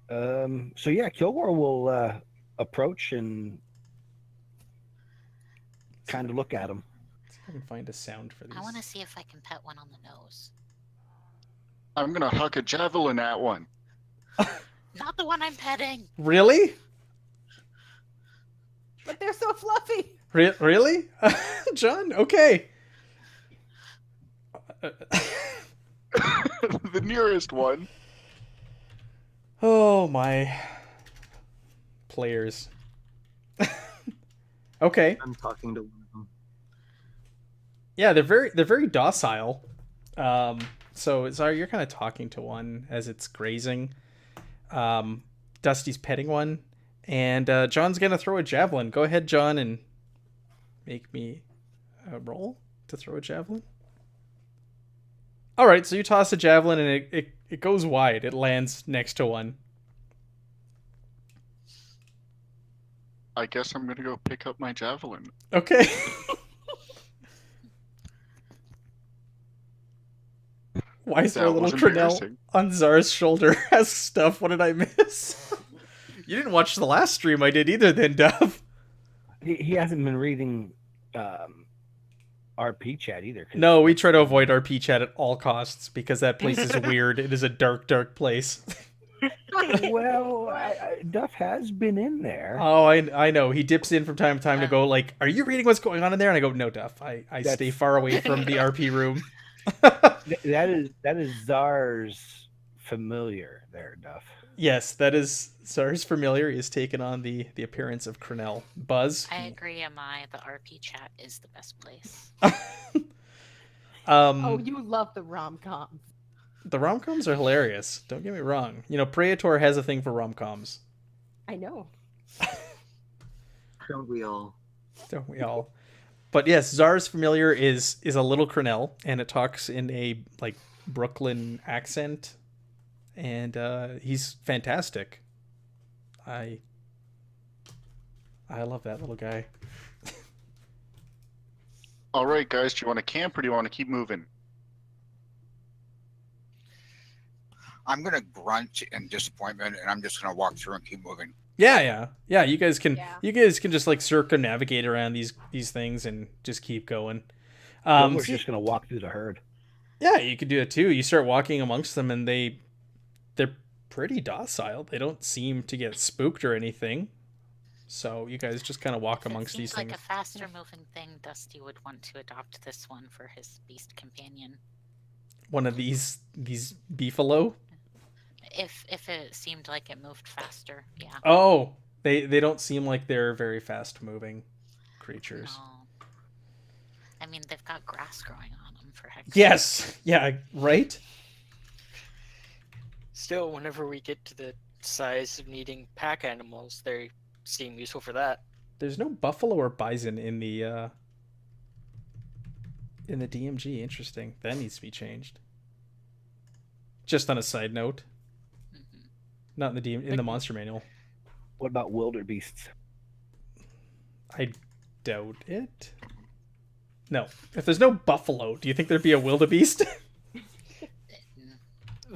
So yeah, Kilgore will approach and kind of look at him. See if I can find a sound for these. I want to see if I can pet one on the nose. I'm gonna huck a javelin at one. Not the one I'm petting. Really? But they're so fluffy. Really? John? Okay. The nearest one. Oh my players. Okay. I'm talking to one of them. Yeah, they're very docile. So sorry, you're kind of talking to one as it's grazing. Dusty's petting one, and John's gonna throw a javelin. Go ahead, John, and make me a roll to throw a javelin. All right, so you toss a javelin, and it goes wide. It lands next to one. I guess I'm gonna go pick up my javelin. Okay. Why is there a That little was Crenell embarrassing. on Zara's shoulder as stuff? What did I miss? You didn't watch the last stream I did either, then, Duff. He hasn't been reading RP chat either. 'cause- No, we try to avoid RP chat at all costs because that place is weird. It is a dark, dark place. Well, Duff has been in there. Oh, I know. He dips in from time to time to go like, "Are you reading what's going on in there?" And I go, "No, Duff. I stay far away from the RP room." That is Czar's familiar there, Duff. Yes, that is Zara's familiar. He has taken on the appearance of Crenell. Buzz. I agree, Amai. The RP chat is the best place. Oh, you love the rom-coms. The rom-coms are hilarious. Don't get me wrong. You know, Praetor has a thing for rom-coms. I know. Don't we all? Don't we all? But yes, Zara's familiar is a little Crenell, and it talks in a like Brooklyn accent, and he's fantastic. I love that little guy. All right, guys, do you want to camp or do you want to keep moving? I'm gonna grunt in disappointment, and I'm just gonna walk through and keep moving. Yeah. You guys can Yeah. just like circumnavigate around these things and just keep going. We're So- just gonna walk through the herd. yeah, you could do it too. You start walking amongst them, and they're pretty docile. They don't seem to get spooked or anything. So you guys just kind of walk If it amongst these seemed like things. a faster moving thing, Dusty would want to adopt this one for his beast companion. One of these beefalo. If it seemed like it moved faster, yeah. Oh, they don't seem like they're very fast moving creatures. No. I mean, they've got grass growing on them, for heck's Yes. sake. Yeah. Right. Still, whenever we get to the size of needing pack animals, they seem useful for that. There's no buffalo or bison in the DMG. Interesting. That needs to be changed. Just on a side note, Mhm. not in in the monster manual. What about wildebeests? I doubt it. No. If there's no buffalo, do you think there'd be a wildebeest?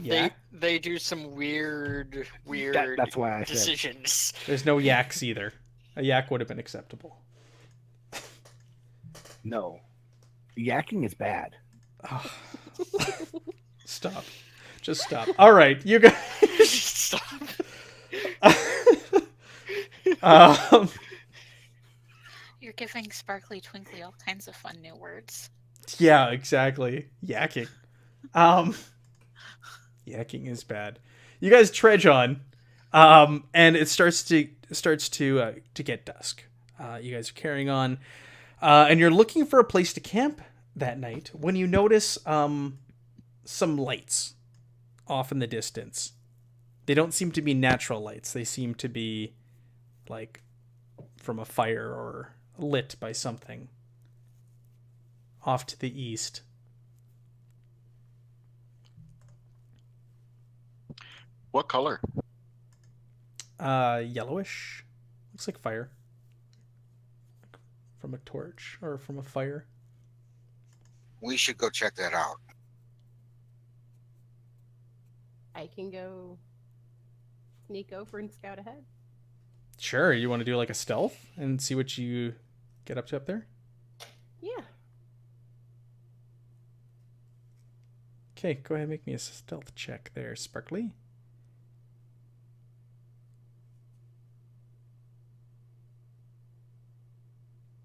Yeah. They do some weird That's why I said. decisions. There's no yaks either. A yak would have been acceptable. No. Yakking is bad. Oh. Stop. Just stop. All right, you guys. Stop. um, You're giving Sparkly Twinkly all kinds of fun new words. yeah, exactly. Yakking. Yakking is bad. You guys trudge on, and it starts to get dusk. You guys are carrying on, and you're looking for a place to camp that night when you notice some lights off in the distance. They don't seem to be natural lights. They seem to be like from a fire or lit by something off to the east. What color? Yellowish. Looks like fire. From a torch or from a fire. We should go check that out. I can go sneak over and scout ahead. Sure, you want to do like a stealth and see what you get up to up there? Yeah. Okay, go ahead and make me a stealth check there, Sparkly.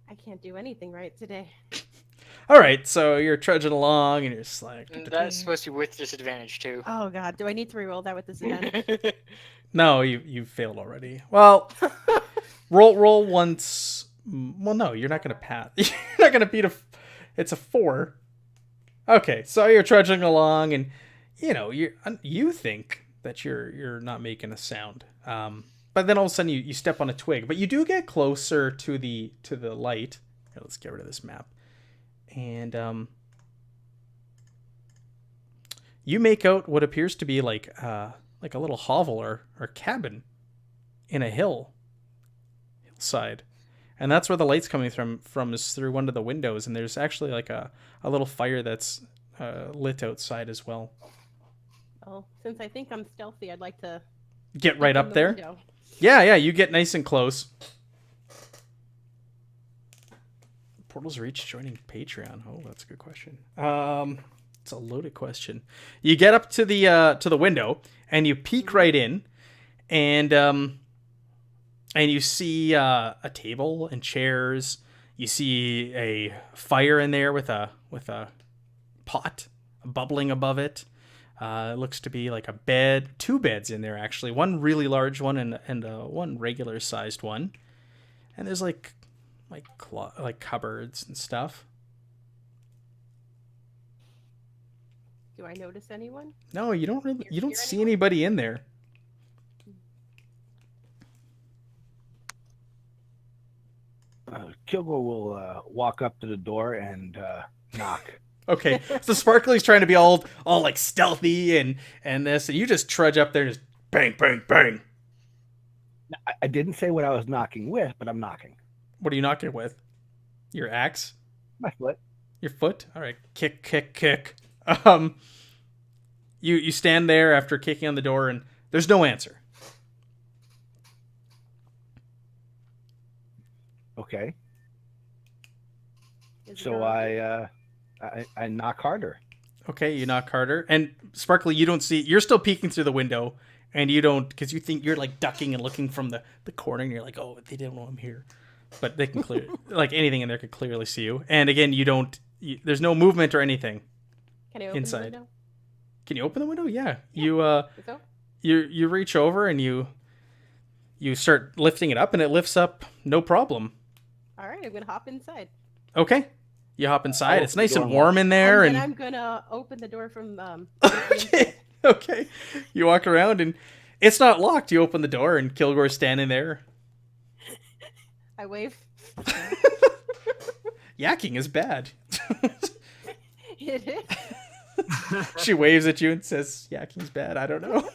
I can't do anything right today. All right, so you're trudging along and you're just like... That's supposed to be with disadvantage too. Oh god, do I need to reroll that with disadvantage? No, you failed already. Well, roll once. Well, no, you're not gonna pass. You're not gonna beat a. It's a 4. Okay, so you're trudging along, and you think that you're not making a sound. But then all of a sudden you step on a twig, but you do get closer to the light. Here, let's get rid of this map, and you make out what appears to be like a little hovel or cabin in a hillside, and that's where the light's coming from is through one of the windows, and there's actually like a little fire that's lit outside as well. Well, since I think I'm stealthy, I'd like to Get right open up the there. window. Yeah, you get nice and close. Portals Reach joining Patreon. Oh, that's a good question. It's a loaded question. You get up to the window and you peek right in, and you see a table and chairs. You see a fire in there with a pot bubbling above it. It looks to be like a bed, 2 beds in there actually, one really large one and one regular sized one, and there's like cupboards and stuff. Do I notice anyone? No, you don't really. You don't Hear see anyone? anybody in there. Kilgore will walk up to the door and knock. Okay, so Sparkly's trying to be all like stealthy and this, and you just trudge up there and just bang, bang, bang. I didn't say what I was knocking with, but I'm knocking. What are you knocking with? Your axe? My foot. Your foot? All right, kick, kick, kick. You stand there after kicking on the door, and there's no answer. Okay. Is the So door open? I knock harder. Okay, you knock harder. And Sparkly, you don't see. You're still peeking through the window, and you don't, because you think you're like ducking and looking from the corner, and you're like, oh, they didn't know I'm here. But they can clear, like anything in there could clearly see you. And again, you don't. There's no movement or anything Can I open inside. the window? Can you open the window? Yeah. So? You reach over and you start lifting it up, and it lifts up no problem. All right, I'm gonna hop inside. Okay. You hop inside. I'll It's open the nice door and and warm in there, and and then I'm gonna open the door from okay. Okay. You walk around and it's not locked. You open the door and Kilgore's standing there. I wave. Yakking is bad. It is. She waves at you and says, "Yacking's bad." I don't know.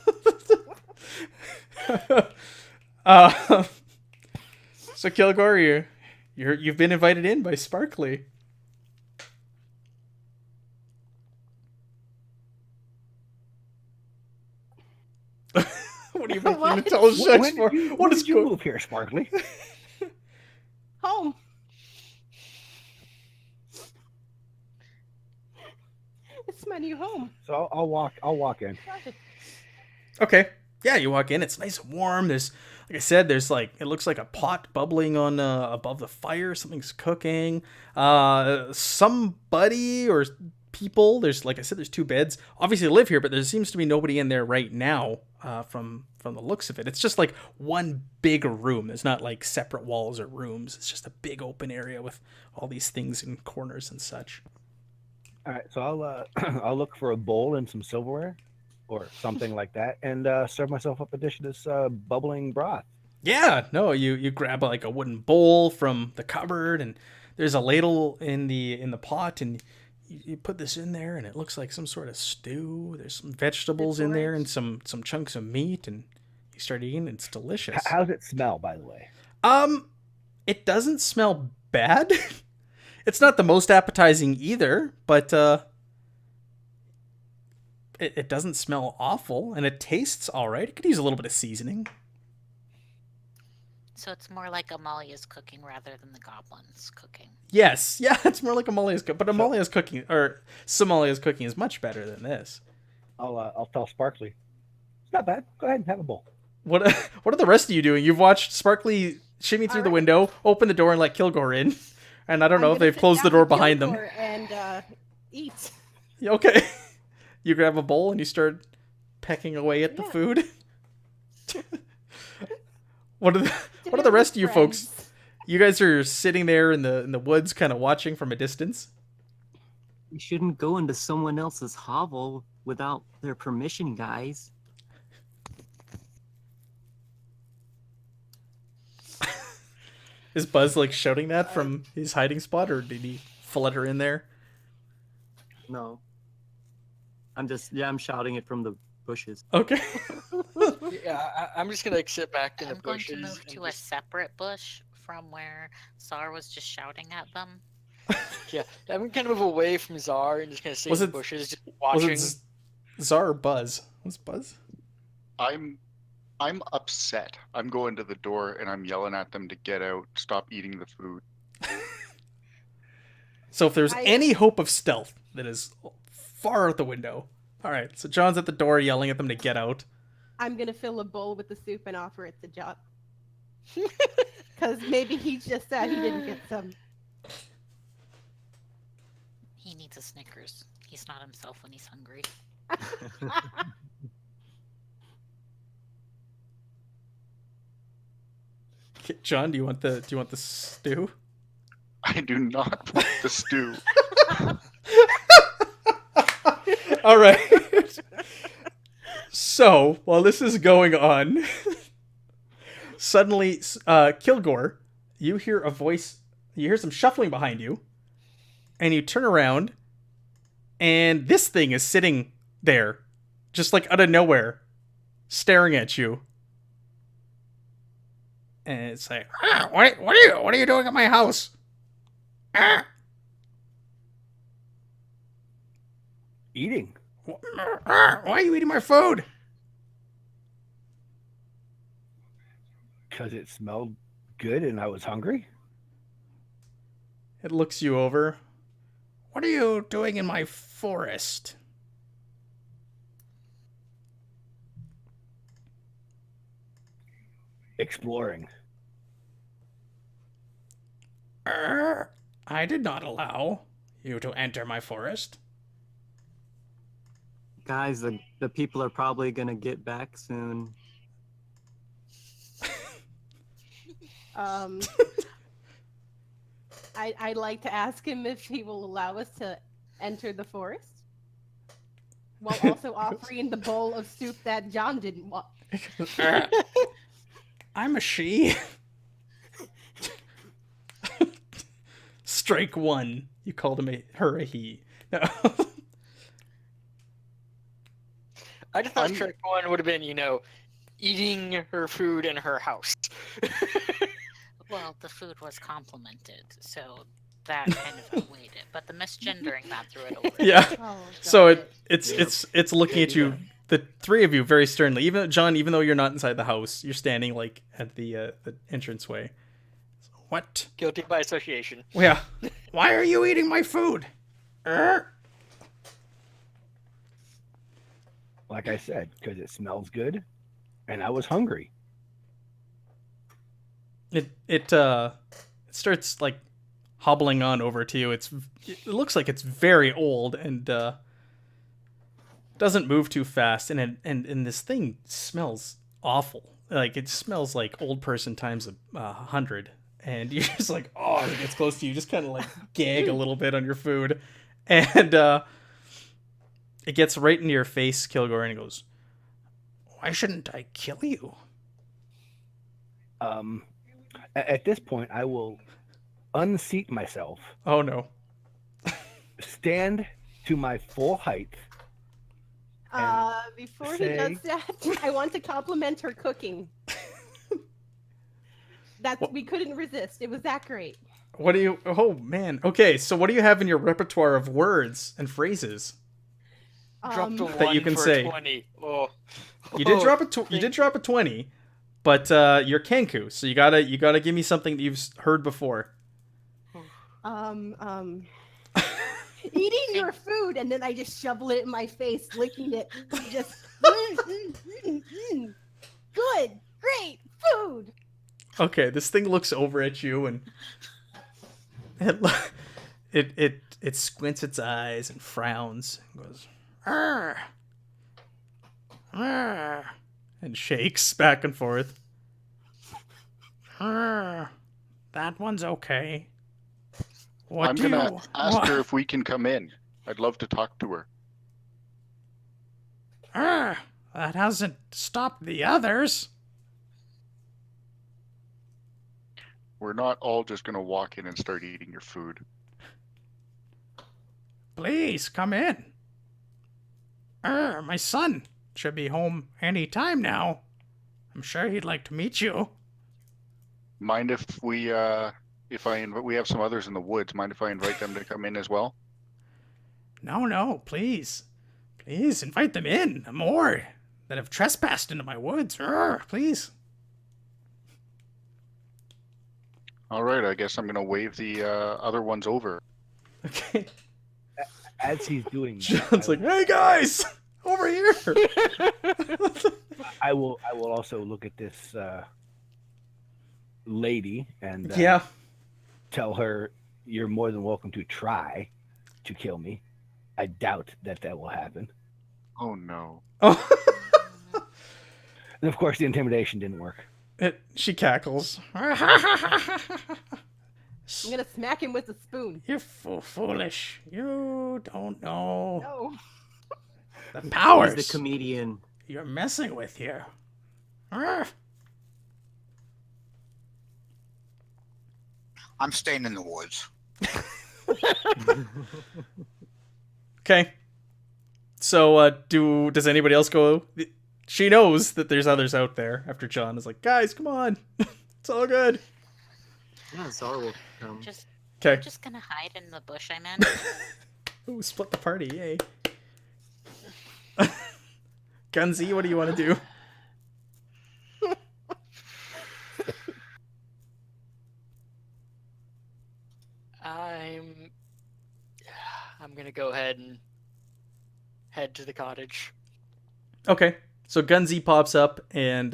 So Kilgore, you've been invited in by Sparkly. What are you making What? intelligence for? When What did is you going? move here, Sparkly? Home. It's my new home. So I'll walk in. Okay. Yeah, you walk in. It's nice and warm. There's, like I said, there's like, it looks like a pot bubbling on above the fire. Something's cooking. Somebody or people. There's, like I said, there's 2 beds. Obviously, they live here, but there seems to be nobody in there right now. From the looks of it, it's just like one big room. There's not like separate walls or rooms. It's just a big open area with all these things in corners and such. All right, so I'll I'll look for a bowl and some silverware, or something like that, and serve myself up a dish of this bubbling broth. Yeah, no, you grab like a wooden bowl from the cupboard, and there's a ladle in the pot, and you put this in there, and it looks like some sort of stew. There's some vegetables in there and some chunks of meat, and you start eating. It's delicious. How's it smell, by the way? It doesn't smell bad. It's not the most appetizing either, but it doesn't smell awful, and it tastes all right. It could use a little bit of seasoning. So it's more like Amalia's cooking rather than the goblins cooking. Yes, yeah, it's more like Amalia's cooking, but Amalia's cooking, or Somalia's cooking, is much better than this. I'll tell Sparkly. It's not bad. Go ahead and have a bowl. What are the rest of you doing? You've watched Sparkly shimmy through the window, open the door, and let Kilgore in. And I don't know if they've closed the door behind them. And eat. Okay. You grab a bowl and you start pecking away at the food. What are the rest of you folks? You guys are sitting there in the woods, kind of watching from a distance. You shouldn't go into someone else's hovel without their permission, guys. Is Buzz like shouting that from his hiding spot, or did he flutter in there? No. I'm shouting it from the bushes. Okay. Yeah, I'm just gonna sit back in the I'm going bushes. to move and to a just- separate bush from where Zar was just shouting at them. Yeah, I'm gonna move away from Zar and just gonna sit Was in it- the bushes, just Was watching. it Zar or Buzz? What's Buzz? I'm upset. I'm going to the door and I'm yelling at them to get out, stop eating the food. So if there's any hope of stealth, that is far out the window. All right, so John's at the door yelling at them to get out. I'm gonna fill a bowl with the soup and offer it to John. Because maybe he just said he didn't get some. He needs a Snickers. He's not himself when he's hungry. Okay, John, do you want the stew? I do not want the stew. All right. So while this is going on, suddenly, Kilgore, you hear a voice. You hear some shuffling behind you, and you turn around, and this thing is sitting there, just like out of nowhere, staring at you. And it's like, what are you doing at my house? Eating. Why are you eating my food? Because it smelled good and I was hungry. It looks you over. What are you doing in my forest? Exploring. I did not allow you to enter my forest. Guys, the people are probably gonna get back soon. I'd like to ask him if he will allow us to enter the forest, while also offering the bowl of soup that John didn't want. I'm a she. Strike one. You called her a he. No. I just thought strike one would have been, eating her food in her house. Well, the food was complimented, so that kind of outweighed it. But the misgendering that threw it over. Yeah. Oh, So got it's looking at you, the three of you, very sternly. Even John, even though you're not inside the house, you're standing like at the entranceway. What? Guilty by association. Yeah. Why are you eating my food? Like I said, because it smells good, and I was hungry. It starts like hobbling on over to you. It looks like it's very old and doesn't move too fast, and this thing smells awful. Like it smells like old person times 100, and you're just like, oh, as it gets close to you, just kind of like gag a little bit on your food, and it gets right into your face, Kilgore, and it goes, "Why shouldn't I kill you?" At this point, I will unseat myself, Oh no. stand to my full height. Before he say- does that, I want to compliment her cooking. We couldn't resist. It was that great. What do you... Oh, man. Okay, so what do you have in your repertoire of words and phrases? Dropped a That you 1 can for say. 20. Oh. You did drop a 20, but you're Kenku, so you gotta give me something that you've heard before. Eating your food, and then I just shovel it in my face, licking it. Just good, great food. Okay, this thing looks over at you and it squints its eyes and frowns and goes, "Arr, arr," and shakes back and forth. "Arr, that one's okay. What I'm do gonna you ask what? her if we can come in. I'd love to talk to her. That hasn't stopped the others." We're not all just gonna walk in and start eating your food. Please come in. My son should be home any time now. I'm sure he'd like to meet you. Mind if we we have some others in the woods, mind if I invite them to come in as well? No, please. Please invite them in. More that have trespassed into my woods. Please. All right, I guess I'm gonna wave the other ones over. Okay. As he's doing that, John's like, hey guys, over here. I will also look at this lady and Yeah. tell her you're more than welcome to try to kill me. I doubt that will happen. Oh no. Oh. And of course, the intimidation didn't work. She cackles. I'm gonna smack him with a spoon. You're foolish. You don't know No. the He's powers the comedian. you're messing with here. I'm staying in the woods. Okay. So, does anybody else go? She knows that there's others out there. After John is like, guys, come on, it's all good. Yeah, Zar will come. Okay. I'm just gonna hide in the bush I'm in. Ooh, split the party, yay. Gunzy, what do you want to do? then head to the cottage. Okay. So Gunzi pops up and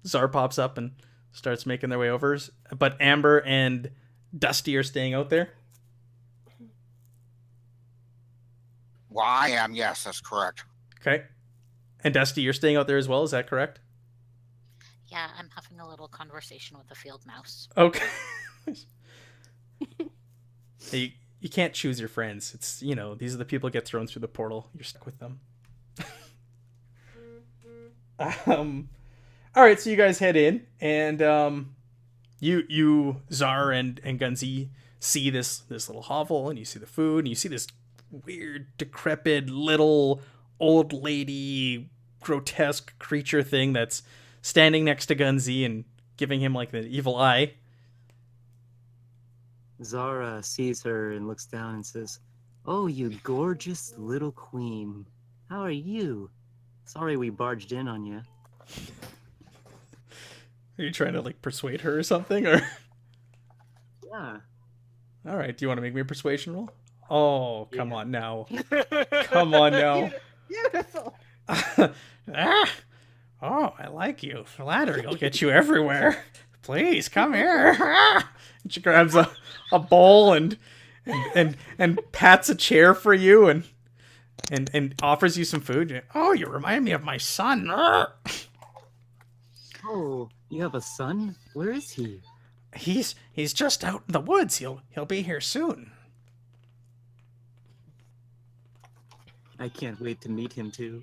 Czar pops up and starts making their way over. But Amber and Dusty are staying out there. Well, I am. Yes, that's correct. Okay. And Dusty, you're staying out there as well. Is that correct? Yeah, I'm having a little conversation with the field mouse. Okay. you can't choose your friends. It's, you know, these are the people that get thrown through the portal. You're stuck with them. All right, so you guys head in, and you Czar and Gunzi see this little hovel, and you see the food, and you see this weird, decrepit little old lady, grotesque creature thing that's standing next to Gunzi and giving him like the evil eye. Zara sees her and looks down and says, "Oh, you gorgeous little queen. How are you? Sorry we barged in on you." Are you trying to like persuade her or something, or? Yeah. All right, do you want to make me a persuasion roll? Oh, come Yeah. on now. Come on now. Beautiful. Ah, oh, I like you. Flattery will get you everywhere. Please come here. And she grabs a bowl and pats a chair for you and offers you some food. Oh, you remind me of my son. Oh, you have a son? Where is he? He's just out in the woods. He'll be here soon. I can't wait to meet him too.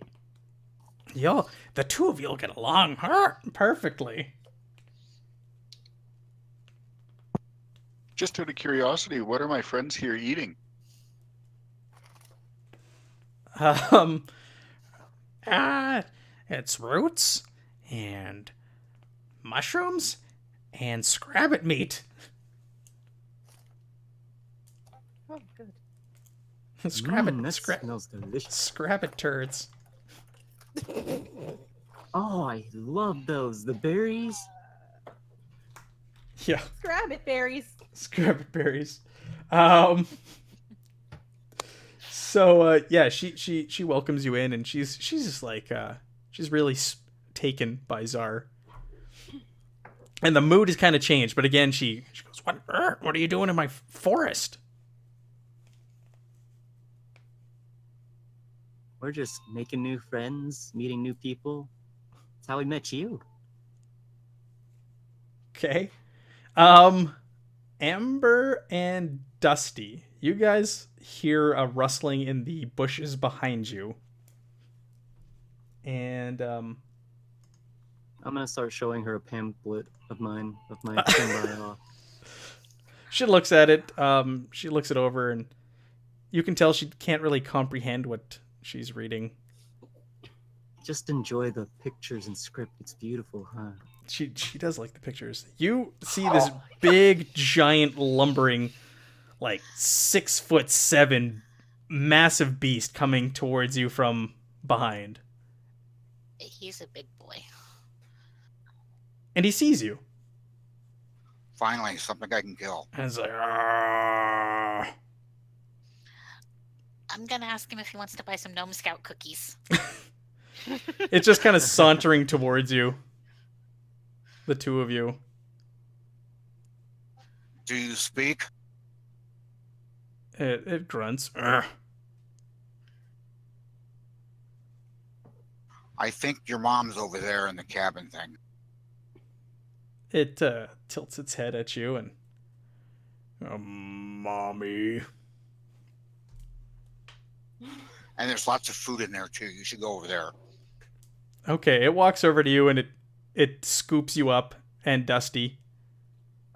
The two of you'll get along perfectly. Just out of curiosity, what are my friends here eating? It's roots and mushrooms and scrabbit meat. Oh, good. Scrabbit, That smells delicious. scrabbit turds. Oh, I love those. The berries. Yeah, Scrabbit berries. scrabbit berries. So yeah, she welcomes you in, and she's just like she's really taken by Czar. And the mood has kind of changed, but again, she goes, "What are you doing in my forest?" We're just making new friends, meeting new people. That's how we met you. Okay. Amber and Dusty, you guys hear a rustling in the bushes behind you. And I'm gonna start showing her a pamphlet of mine, of my symbiote. she looks at it. She looks it over, and you can tell she can't really comprehend what she's reading. Just enjoy the pictures and script. It's beautiful, huh? She does like the pictures. You see this big, giant, lumbering, like 6'7", massive beast coming towards you from behind, He's a big boy. and he sees you. Finally, something I can kill. And it's like, "Arrgh." I'm gonna ask him if he wants to buy some Gnome Scout cookies. It's just kind of sauntering towards you. The two of you. Do you speak? It grunts. "Arrgh." I think your mom's over there in the cabin thing. It tilts its head at you and, "Mommy." And there's lots of food in there too. You should go over there. Okay, it walks over to you and it scoops you up and Dusty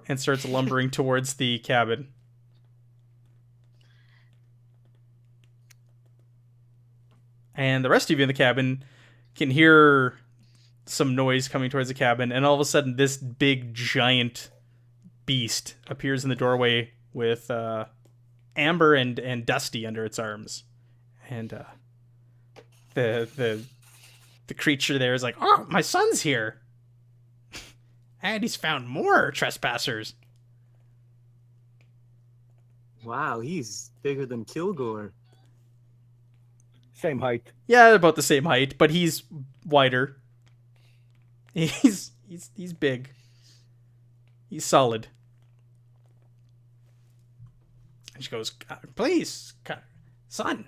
and starts lumbering towards the cabin. And the rest of you in the cabin can hear some noise coming towards the cabin, and all of a sudden this big giant beast appears in the doorway with Amber and Dusty under its arms. And the creature there is like, "Oh, my son's here." And he's found more trespassers. Wow, he's bigger than Kilgore. Same height. Yeah, about the same height, but he's wider. He's big. He's solid. And she goes, "Please, son,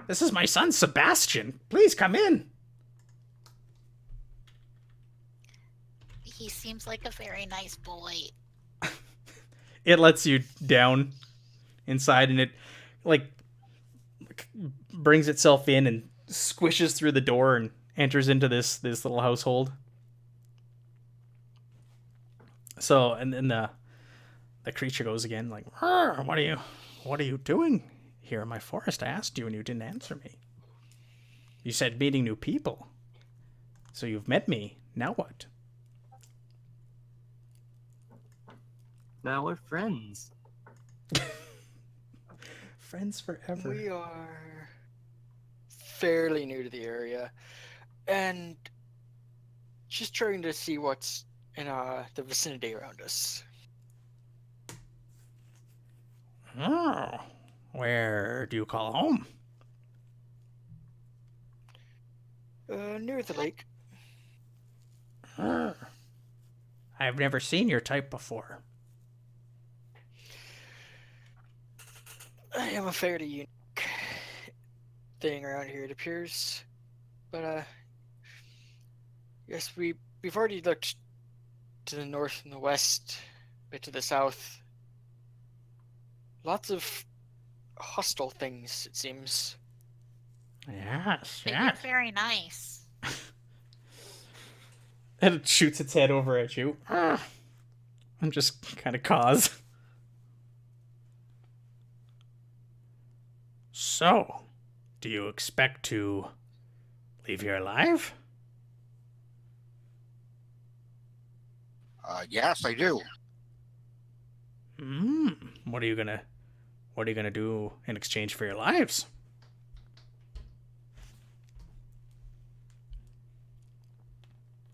this is my son Sebastian. Please come in." He seems like a very nice boy. It lets you down inside, and it like brings itself in and squishes through the door and enters into this little household. So, and then the creature goes again, like, what are you doing here in my forest? I asked you and you didn't answer me. You said meeting new people. So you've met me. Now what? Now we're friends. Friends forever. We are fairly new to the area, and just trying to see what's in the vicinity around us. Oh, where do you call home? Near the lake. I've never seen your type before. I am a fairly unique thing around here, it appears. But yes, we've already looked to the north and the west, a bit to the south. Lots of hostile things, it seems. Yes, But you're very nice. And it shoots its head over at you. And just kind of caws. So, do you expect to leave here alive? Yes, I do. What are you gonna do in exchange for your lives?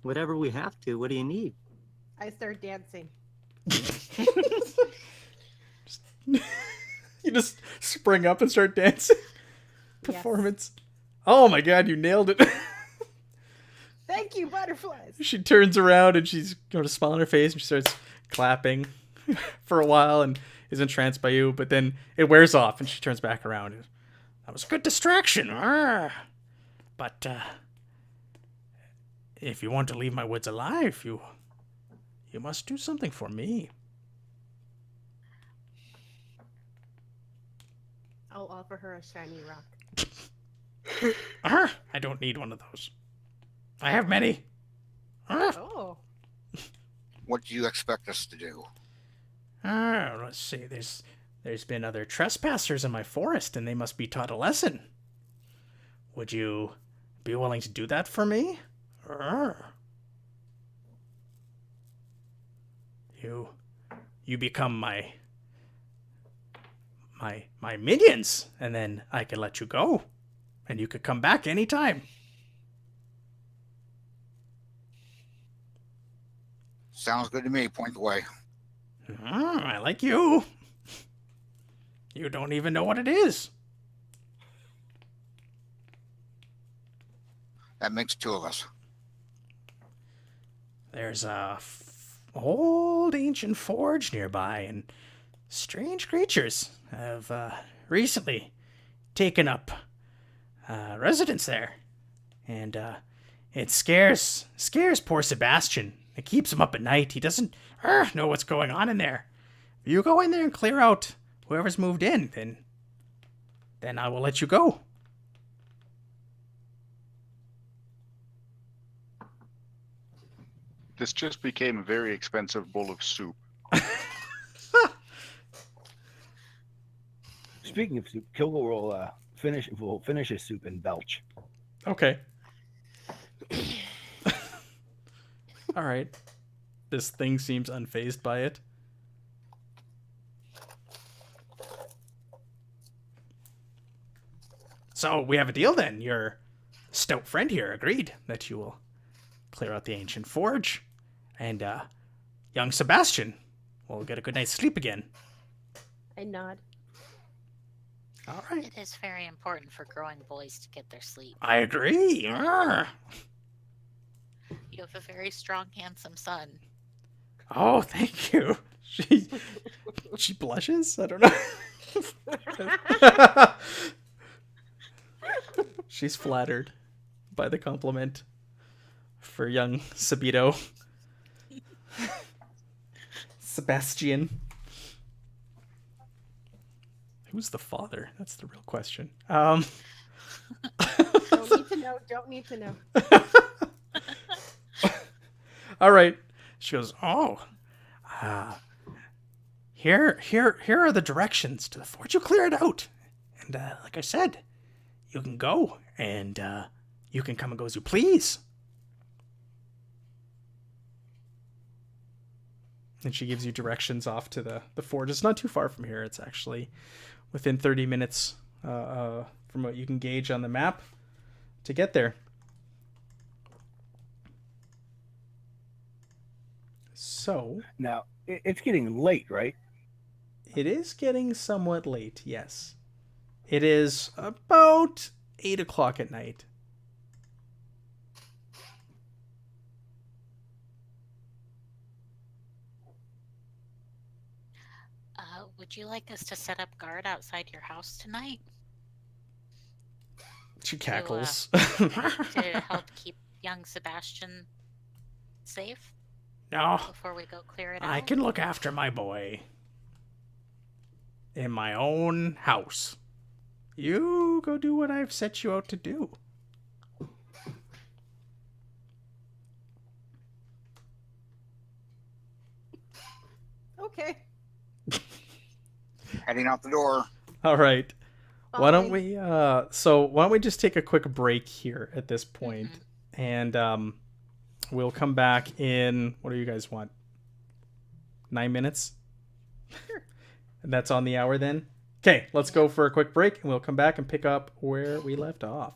Whatever we have to. What do you need? I start dancing. You just spring up and start dancing. Performance. Oh my god, you nailed it. Thank you, butterflies. She turns around and she's got a smile on her face and she starts clapping for a while and is entranced by you, but then it wears off and she turns back around. That was a good distraction. But if you want to leave my woods alive, you must do something for me. I'll offer her a shiny rock. I don't need one of those. I have many. Oh. What do you expect us to do? Let's see. There's been other trespassers in my forest, and they must be taught a lesson. Would you be willing to do that for me? You become my minions, and then I can let you go, and you could come back anytime. Sounds good to me. Point the way. I like you. You don't even know what it is. That makes two of us. There's a old ancient forge nearby, and strange creatures have recently taken up residence there. And it scares poor Sebastian. It keeps him up at night. He doesn't know what's going on in there. If you go in there and clear out whoever's moved in, then I will let you go. This just became a very expensive bowl of soup. Speaking of soup, Kilgore will finish his soup and belch. Okay. All right. This thing seems unfazed by it. So we have a deal then. Your stout friend here agreed that you will clear out the ancient forge, and young Sebastian will get a good night's sleep again. I nod. All right. It is very important for growing boys to get their sleep. I agree. Arr. You have a very strong, handsome son. Oh, thank you. She blushes. I don't know. She's flattered by the compliment for young Sabito. Sebastian. Who's the father? That's the real question. Don't need to know. Don't need to know. All right. She goes, "Oh, here are the directions to the fort. You clear it out, and like I said, you can go, and you can come and go as you please." And she gives you directions off to the fort. It's not too far from here. It's actually within 30 minutes from what you can gauge on the map to get there. So Now it's getting late, right? it is getting somewhat late, yes. It is about 8 o'clock at night. Would you like us to set up guard outside your house tonight She cackles. to help keep young Sebastian safe No, before we go clear it I out? can look after my boy in my own house. You go do what I've set you out to do. Okay. Heading out the door. All right. Why don't Fine. we why don't we just take a quick break here at this point, and we'll come back in, what do you guys want? 9 minutes? Sure. And that's on the hour then? Okay, let's go for a quick break and we'll come back and pick up where we left off.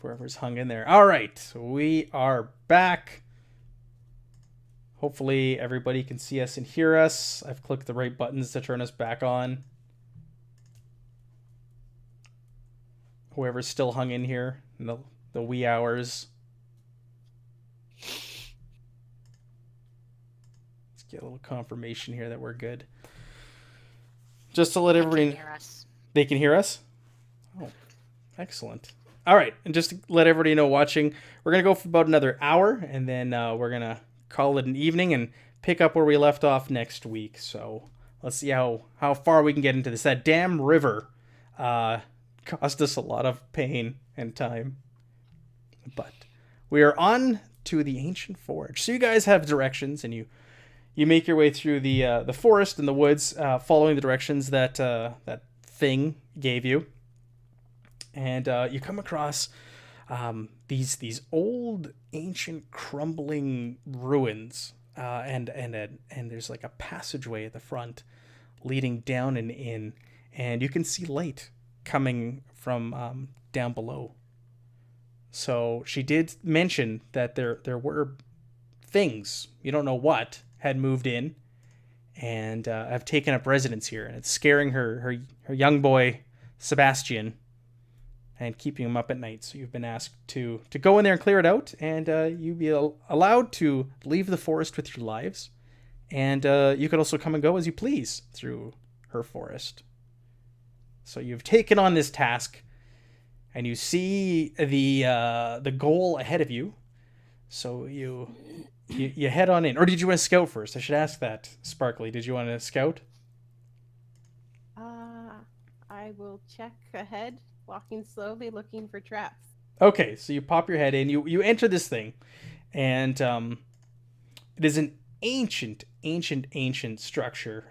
Whoever's hung in there. All right, we are back. Hopefully everybody can see us and hear us. I've clicked the right buttons to turn us back on. Whoever's still hung in here in the wee hours. Let's get a little confirmation here that we're good. Just to let everybody They can hear us. They can hear us? Oh, excellent. All right, and just to let everybody know watching, we're going to go for about another hour, and then we're going to call it an evening and pick up where we left off next week. So let's see how far we can get into this. That damn river caused us a lot of pain and time. But we are on to the ancient forge. So you guys have directions, and you make your way through the forest and the woods, following the directions that that thing gave you. And you come across these old, ancient, crumbling ruins, and there's like a passageway at the front leading down and in, and you can see light coming from down below. So she did mention that there were things, you don't know what, had moved in and have taken up residence here, and it's scaring her young boy Sebastian and keeping him up at night. So you've been asked to go in there and clear it out, and you'd be allowed to leave the forest with your lives, and you could also come and go as you please through her forest. So you've taken on this task, and you see the goal ahead of you. So you head on in. Or did you want to scout first? I should ask that, Sparkly. Did you want to scout? I will check ahead, walking slowly, looking for traps. Okay, so you pop your head in. You enter this thing, and it is an ancient structure.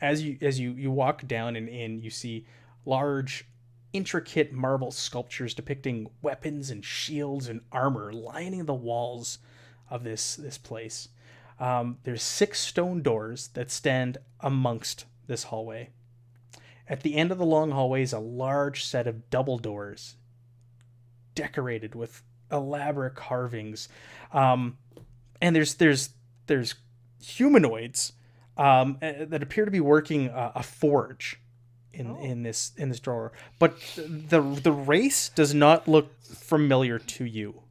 As you walk down and in, you see large, intricate marble sculptures depicting weapons and shields and armor lining the walls of this place. There's 6 stone doors that stand amongst this hallway. At the end of the long hallway is a large set of double doors decorated with elaborate carvings. And there's humanoids that appear to be working a forge in this drawer. But the race does not look familiar to you.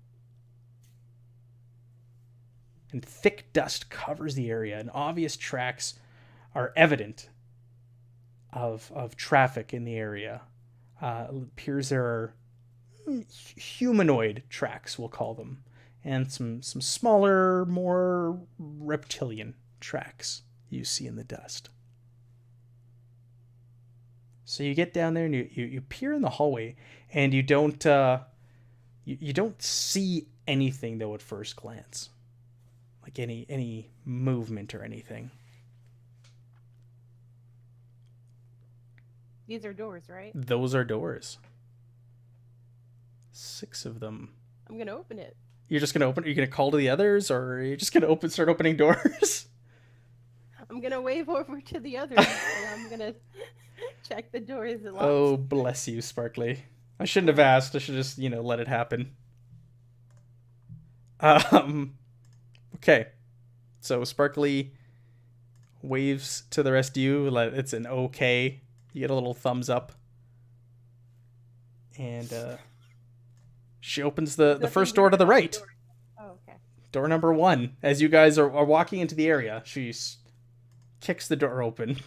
And thick dust covers the area, and obvious tracks are evident of traffic in the area. It appears there are humanoid tracks, we'll call them, and some smaller, more reptilian tracks you see in the dust. So you get down there and you peer in the hallway, and you don't see anything though at first glance, like any movement or anything. These are doors, right? Those are doors. 6 of them. I'm gonna open it. You're just gonna open? Are you gonna call to the others, or are you just gonna start opening doors? I'm gonna wave over to the others, and I'm gonna check the door. Is it locked? Oh, bless you, Sparkly. I shouldn't have asked. I should just, let it happen. Okay. So Sparkly waves to the rest of you. It's an okay. You get a little thumbs up. And she opens the first door to the right. Oh, okay. Door number 1. As you guys are walking into the area, she kicks the door open.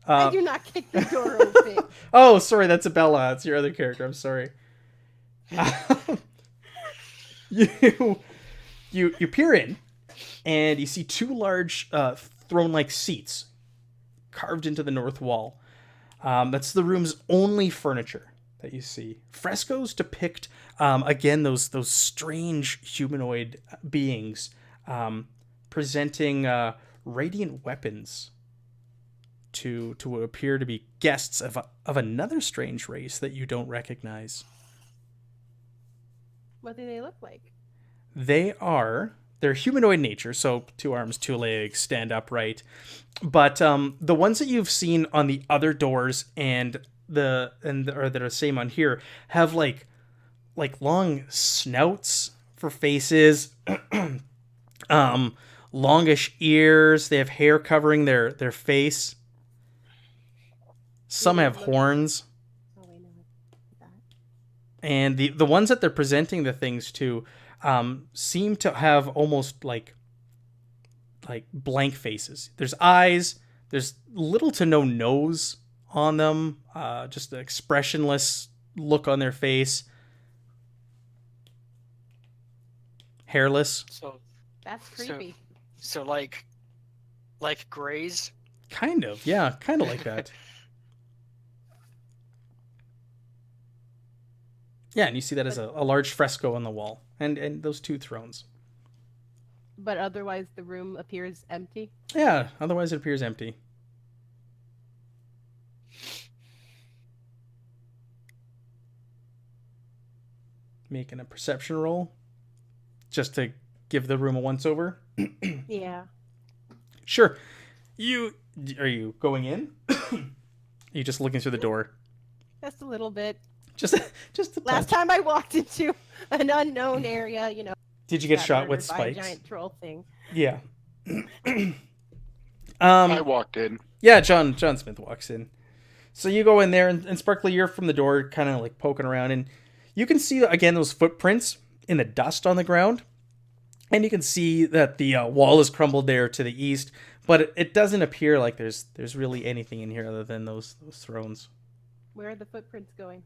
I do not kick the door open. Oh, sorry, that's Abella. It's your other character. I'm sorry. You peer in, and you see 2 large throne-like seats carved into the north wall. That's the room's only furniture that you see. Frescoes depict again those strange humanoid beings presenting radiant weapons to what appear to be guests of another strange race that you don't recognize. What do they look like? They're humanoid nature, so 2 arms, 2 legs, stand upright. But the ones that you've seen on the other doors and that are same on here have like like long snouts for faces, longish ears. They have hair covering their face. Some have horns. Oh, wait, no, that. And the ones that they're presenting the things to seem to have almost like blank faces. There's eyes. There's little to no nose on them. Just an expressionless look on their face. Hairless. So That's creepy. so like Greys. Kind of. Yeah, kind of like that. Yeah, and you see that as a large fresco on the wall. And those two thrones. But otherwise, the room appears empty. Yeah, otherwise it appears empty. Making a perception roll. Just to give the room a once-over. Yeah. Sure. Are you going in? Are you just looking through the door? Just a little bit. Just a Last touch. time I walked into an unknown area, Did you get got shot with murdered by a spikes? giant troll thing. Yeah. I walked in. Yeah, John Smith walks in. So you go in there, and Sparkly, you're from the door, kind of like poking around, and you can see again those footprints in the dust on the ground, and you can see that the wall is crumbled there to the east, but it doesn't appear like there's really anything in here other than those thrones. Where are the footprints going?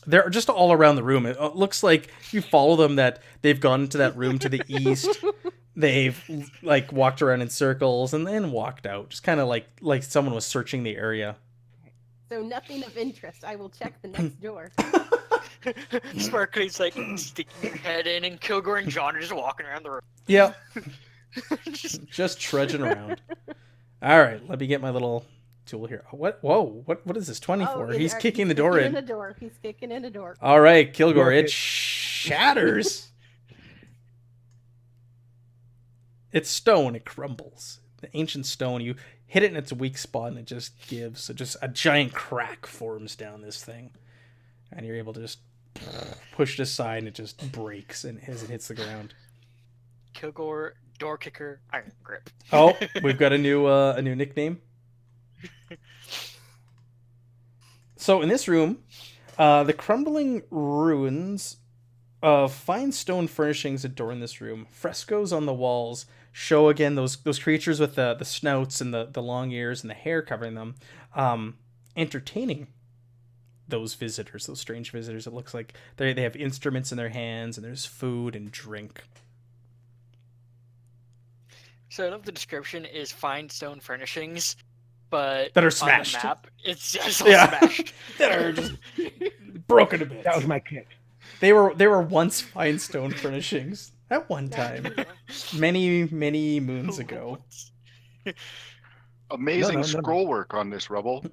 They're just all around the room. It looks like if you follow them that they've gone into that room to the east. They've like walked around in circles and then walked out. Just kind of like someone was searching the area. So nothing of interest. I will check the next door. Sparkly's like sticking your head in, and Kilgore and John are just walking around the room. Yeah. Just trudging around. All right, let me get my little tool here. What? Whoa! What is this? 24. He's kicking the door in. He's kicking in a door. All right, Kilgore. Work It it. shatters. It's stone. It crumbles. The ancient stone. You hit it in its weak spot, and it just gives. So just a giant crack forms down this thing, and you're able to just push it aside, and it just breaks and as it hits the ground. Kilgore, door kicker, iron grip. Oh, we've got a new nickname. So in this room, the crumbling ruins of fine stone furnishings adorn this room. Frescoes on the walls show again those creatures with the snouts and the long ears and the hair covering them, entertaining those visitors, those strange visitors. It looks like they have instruments in their hands, and there's food and drink. So I love the description is fine stone furnishings, but That are on smashed. the map, it's just all Yeah. smashed. That are just broken to bits. That was my kick. They were once fine stone furnishings at one time, many moons ago. Amazing No. scroll work on this rubble.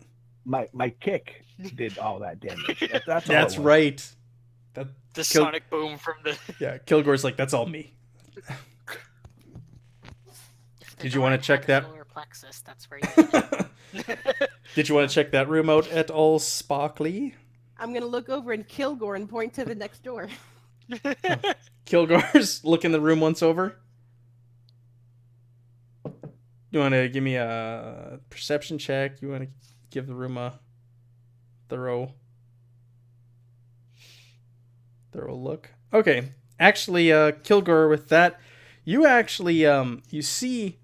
My kick did all that damage. That's all That's it was. right. The Kil- sonic boom from the. Yeah, Kilgore's like, that's all me. If the Did you wanna door check had that? solar plexus, that's where you get it. Did you want to check that room out at all, Sparkly? I'm gonna look over and Kilgore and point to the next door. Kilgore's looking the room once over. You want to give me a perception check? You want to give the room a thorough look? Okay. Actually, Kilgore, with that, you actually you see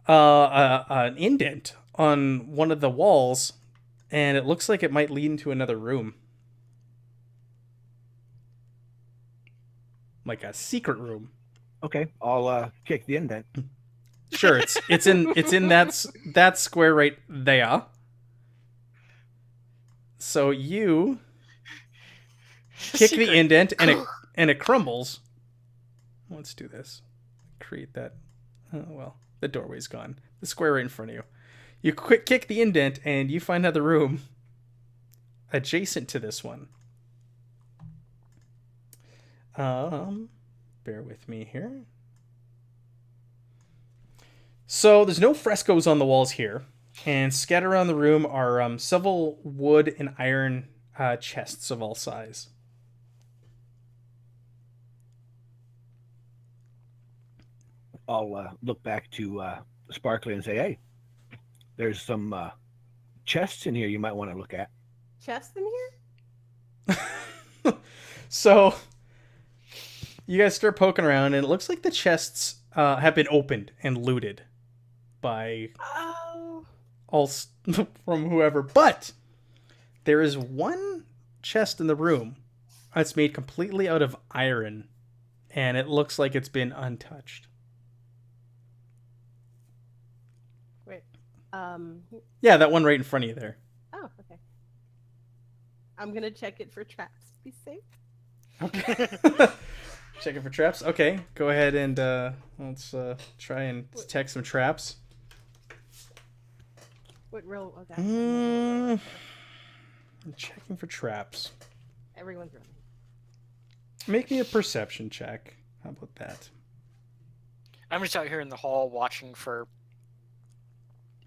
an indent on one of the walls, and it looks like it might lead into another room. Like a secret room. Okay, I'll kick the indent. Sure, it's in that square right there. So you kick the indent and it crumbles. Let's do this. Create that. Oh, well, the doorway's gone. The square right in front of you. You kick the indent and you find another room adjacent to this one. Bear with me here. So there's no frescoes on the walls here, and scattered around the room are several wood and iron chests of all size. I'll look back to Sparkly and say, "Hey, there's some chests in here you might want to look at." Chest in here? So you guys start poking around, and it looks like the chests have been opened and looted by Oh. from whoever. But there is one chest in the room that's made completely out of iron, and it looks like it's been untouched. Wait. Yeah, that one right in front of you there. Oh, okay. I'm gonna check it for traps to be safe. Okay. Checking for traps. Okay, go ahead and let's try and detect some traps. What roll? Okay. I'm checking for traps. Everyone's running. Make me a perception check. How about that? I'm just out here in the hall watching for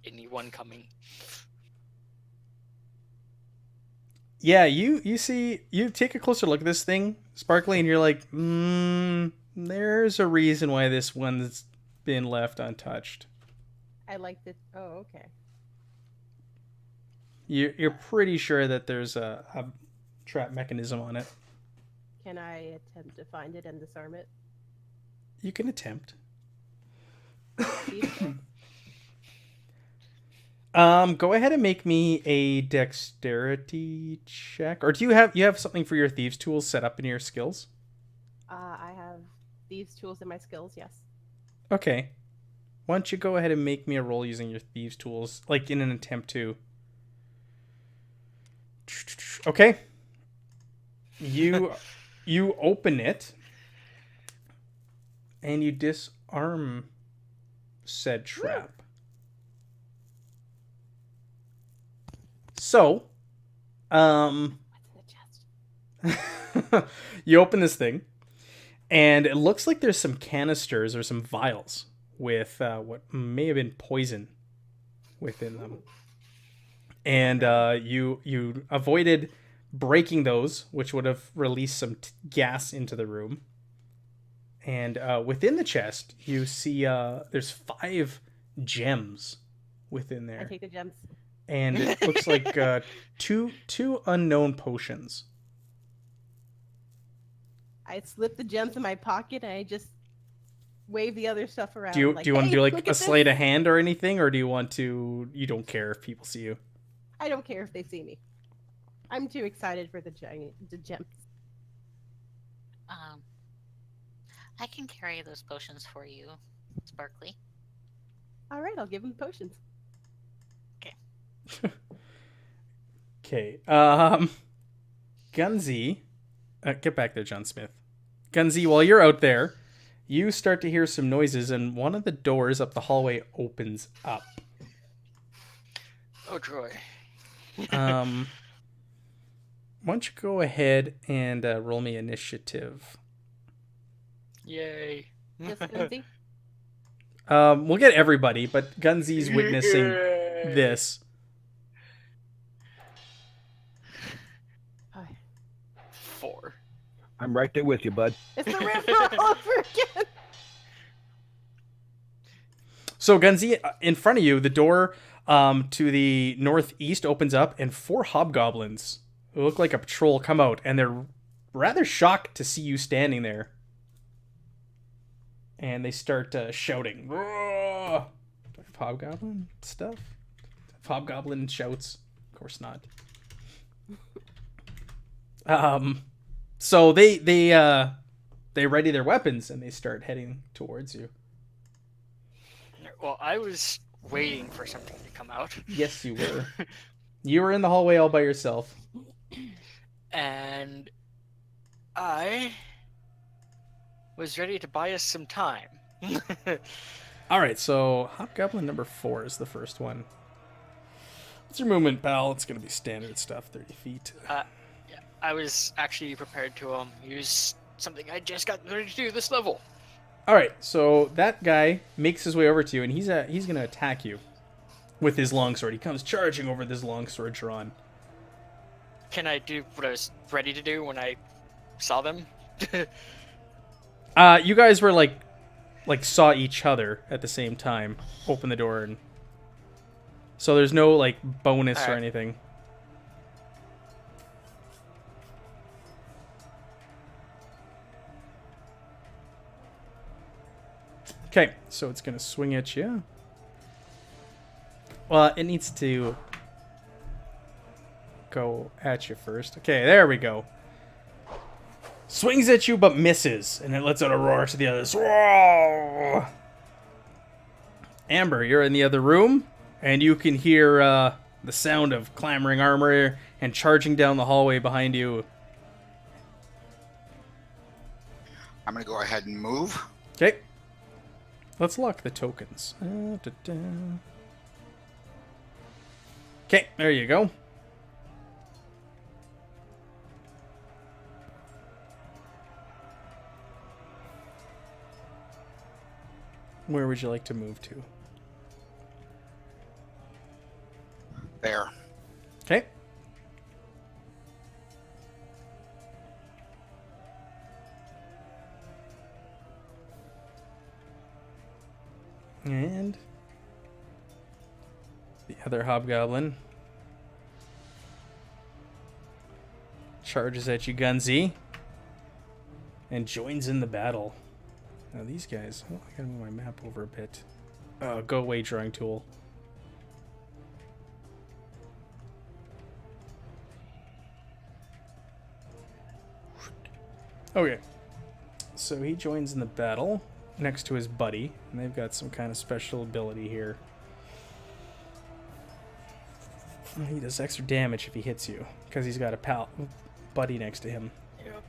anyone coming. Yeah, you take a closer look at this thing, Sparkly, and you're like, there's a reason why this one's been left untouched. I like the. Oh, okay. You're pretty sure that there's a trap mechanism on it. Can I attempt to find it and disarm it? You can attempt. Go ahead and make me a dexterity check. Or do you have something for your thieves tools set up in your skills? I have these tools in my skills. Yes. Okay. Why don't you go ahead and make me a roll using your thieves tools, like in an attempt to. Okay. You open it and you disarm said trap. So, What's in the chest? you open this thing, and it looks like there's some canisters or some vials with what may have been poison within them. And you avoided breaking those, which would have released some gas into the room. And within the chest, you see there's 5 gems within there. I take the gems. And it looks like two unknown potions. I slip the gems in my pocket and I just wave the other stuff around. Do you like, do you want to "Hey, do look like at a sleight this." of hand or anything, or do you want to? You don't care if people see you. I don't care if they see me. I'm too excited for the gems. I can carry those potions for you, Sparkly. All right, I'll give them potions. Okay. Gunzy, get back there, John Smith. Gunzy, while you're out there, you start to hear some noises, and one of the doors up the hallway opens up. Oh, joy. Why don't you go ahead and roll me initiative? Yay. Just Lindsay. We'll get everybody, but Gunzy's witnessing this. Hi. 4. I'm right there with you, bud. It's the river all over again. So Gunzy, in front of you, the door to the northeast opens up, and 4 hobgoblins who look like a patrol come out, and they're rather shocked to see you standing there. And they start shouting. Do I have hobgoblin stuff? Hobgoblin shouts? Of course not. So they ready their weapons and they start heading towards you. Well, I was waiting for something to come out. Yes, you were. You were in the hallway all by yourself. And I was ready to buy us some time. All right, so hobgoblin number 4 is the first one. What's your movement, pal? It's gonna be standard stuff, 30 feet. Yeah, I was actually prepared to use something I just got ready to do this level. All right, so that guy makes his way over to you, and he's gonna attack you with his longsword. He comes charging over with his longsword drawn. Can I do what I was ready to do when I saw them? You guys were like like saw each other at the same time open the door, and so there's no like bonus or Alright. anything. Okay, so it's gonna swing at you. Well, it needs to go at you first. Okay, there we go. Swings at you but misses, and it lets out a roar to the others. Roar! Amber, you're in the other room, and you can hear the sound of clamoring armor and charging down the hallway behind you. I'm gonna go ahead and move. Okay. Let's lock the tokens. Okay, there you go. Where would you like to move to? There. Okay. And the other hobgoblin charges at you, Gunzy, and joins in the battle. Now these guys, oh, I gotta move my map over a bit. Go away, drawing tool. Okay, so he joins in the battle next to his buddy, and they've got some kind of special ability here. He does extra damage if he hits you, because he's got a buddy next to him. Yep.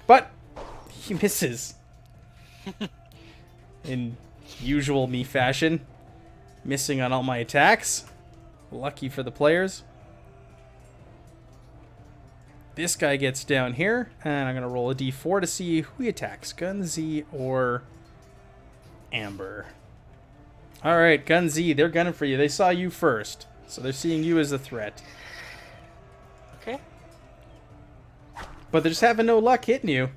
But he misses. In usual me fashion, missing on all my attacks. Lucky for the players. This guy gets down here, and I'm going to roll a d4 to see who he attacks, Gunzy or Amber. Alright, Gunzy, they're gunning for you. They saw you first, so they're seeing you as a threat. Okay. But they're just having no luck hitting you.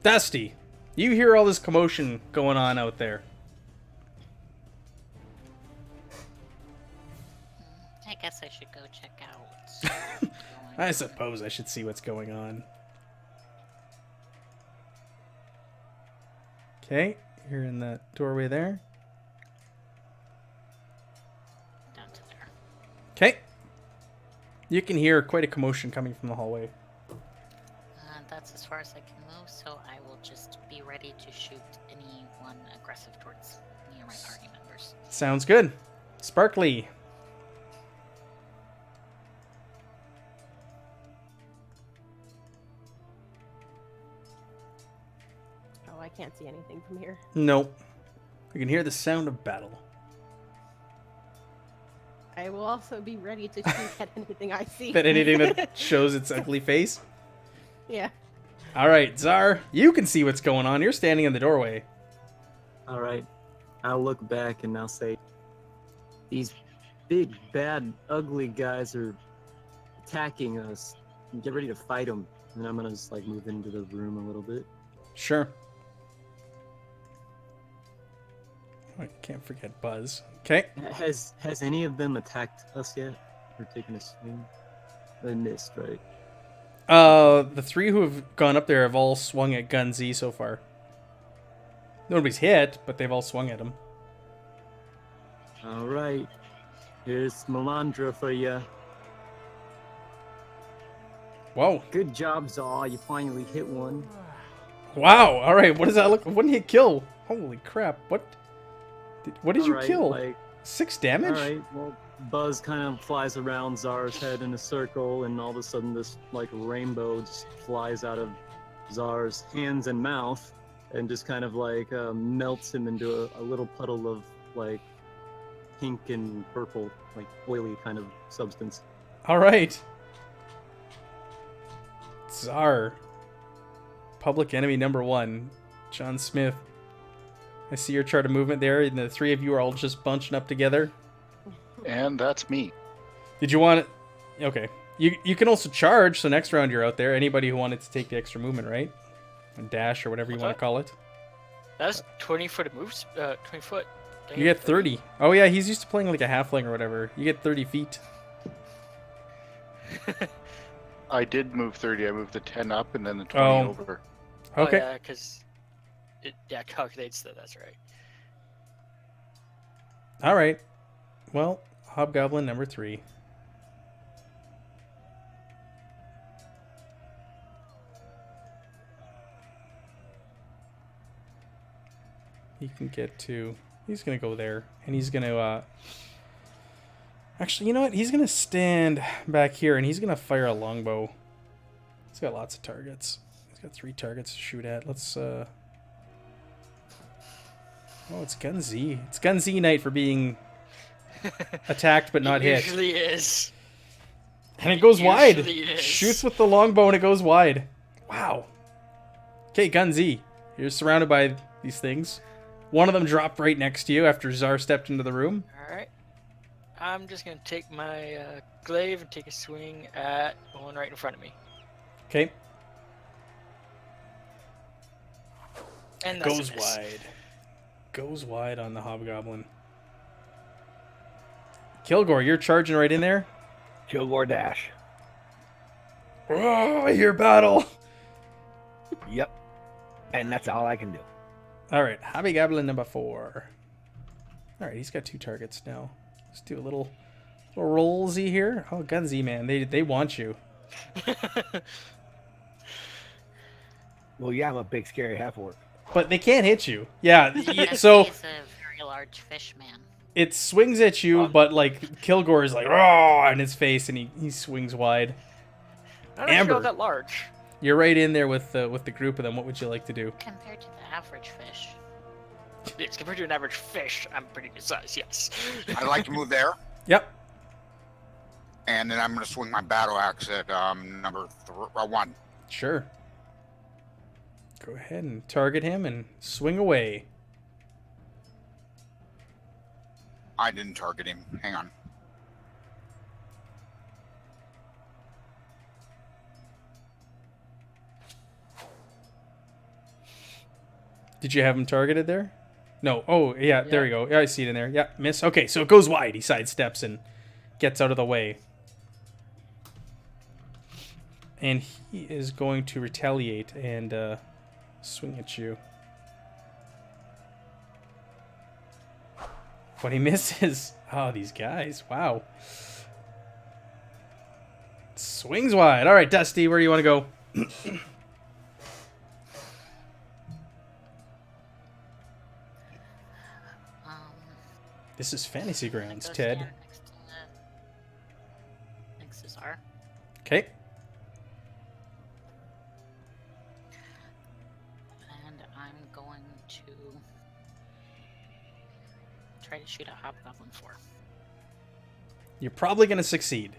Dusty, you hear all this commotion going on out there. I guess I should go check out. what's going I on. suppose I should see what's going on. Okay, you're in that doorway there. Down to there. Okay. You can hear quite a commotion coming from the hallway. That's as far as I can move, so I will just be ready to shoot anyone aggressive towards me or my party members. Sounds good. Sparkly. Oh, I can't see anything from here. Nope. You can hear the sound of battle. I will also be ready to shoot at anything I see. That anything that shows its ugly face. Yeah. All right, Czar, you can see what's going on. You're standing in the doorway. All right. I'll look back and I'll say, these big, bad, ugly guys are attacking us. Get ready to fight them. And I'm gonna just like move into the room a little bit. Sure. I can't forget Buzz. Okay. Has any of them attacked us yet? Or taken a swing? They missed, right? The three who have gone up there have all swung at Gunzy so far. Nobody's hit, but they've all swung at him. All right. Here's Melandra for you. Whoa. Good job, Zaw. You finally hit one. Wow. All right. What does that look? What did he kill? Holy crap! What did you Alright, kill? Like, 6 damage? alright, well, Buzz kind of flies around Zar's head in a circle, and all of a sudden this, like, rainbow just flies out of Zar's hands and mouth, and just kind of, like, melts him into a little puddle of, like, pink and purple, like, oily kind of substance. All right. Czar. Public enemy number 1. John Smith. I see your chart of movement there, and the three of you are all just bunching up together. And that's me. Did you want it? Okay. You can also charge, so next round you're out there. Anybody who wanted to take the extra movement, right? dash or whatever you want to call it. That's 20 foot of moves. 20 foot. You get 30. Oh yeah, he's used to playing like a halfling or whatever. You get 30 feet. I did move 30. I moved the 10 up and then the 20 over. Okay. Oh, yeah, because it calculates that. That's right. All right. Well, Hobgoblin number 3. He can get to... He's going to go there. And he's going to... Actually, you know what? He's going to stand back here and he's going to fire a longbow. He's got lots of targets. He's got 3 targets to shoot at. Let's... Oh, it's Gun Z. It's Gun Z night for being attacked but not hit. It usually is. And it goes wide. Is. Shoots with the longbow and it goes wide. Wow. Okay, Gun Z. You're surrounded by these things. One of them dropped right next to you after Czar stepped into the room. Alright. I'm just going to take my glaive and take a swing at the one right in front of me. Okay. And that's Goes a miss. wide. Goes wide on the Hobgoblin. Kilgore, you're charging right in there. Kilgore dash. Oh, I hear battle. Yep. And that's all I can do. All right, Hobgoblin number 4. All right, he's got 2 targets now. Let's do a little rollsy here. Oh, Gunzy, man, they want you. Well, yeah, I'm a big, scary half-orc. But they can't hit you. Yeah, Because so he's a very large fish man. it swings at you, but like Kilgore is like, "Raw!" in his face, and he swings wide. I don't Amber. feel that large. You're right in there with the group of them. What would you like to do? Compared to the average fish. Yes, compared to an average fish, I'm pretty good size, yes. I'd like to move there, Yep. and then I'm going to swing my battle axe at number 1. Sure. Go ahead and target him and swing away. I didn't target him. Hang on. Did you have him targeted there? No. Oh, yeah, there you go. Yeah, I see it in there. Yeah, miss. Okay, so it goes wide. He sidesteps and gets out of the way. And he is going to retaliate and swing at you. What he misses. Oh, these guys. Wow. Swings wide. All right, Dusty, where do you want to go? This is Fantasy Grounds, Go Ted. stand next to Czar. Okay. And I'm going to try to shoot a Hobgoblin 4. You're probably going to succeed.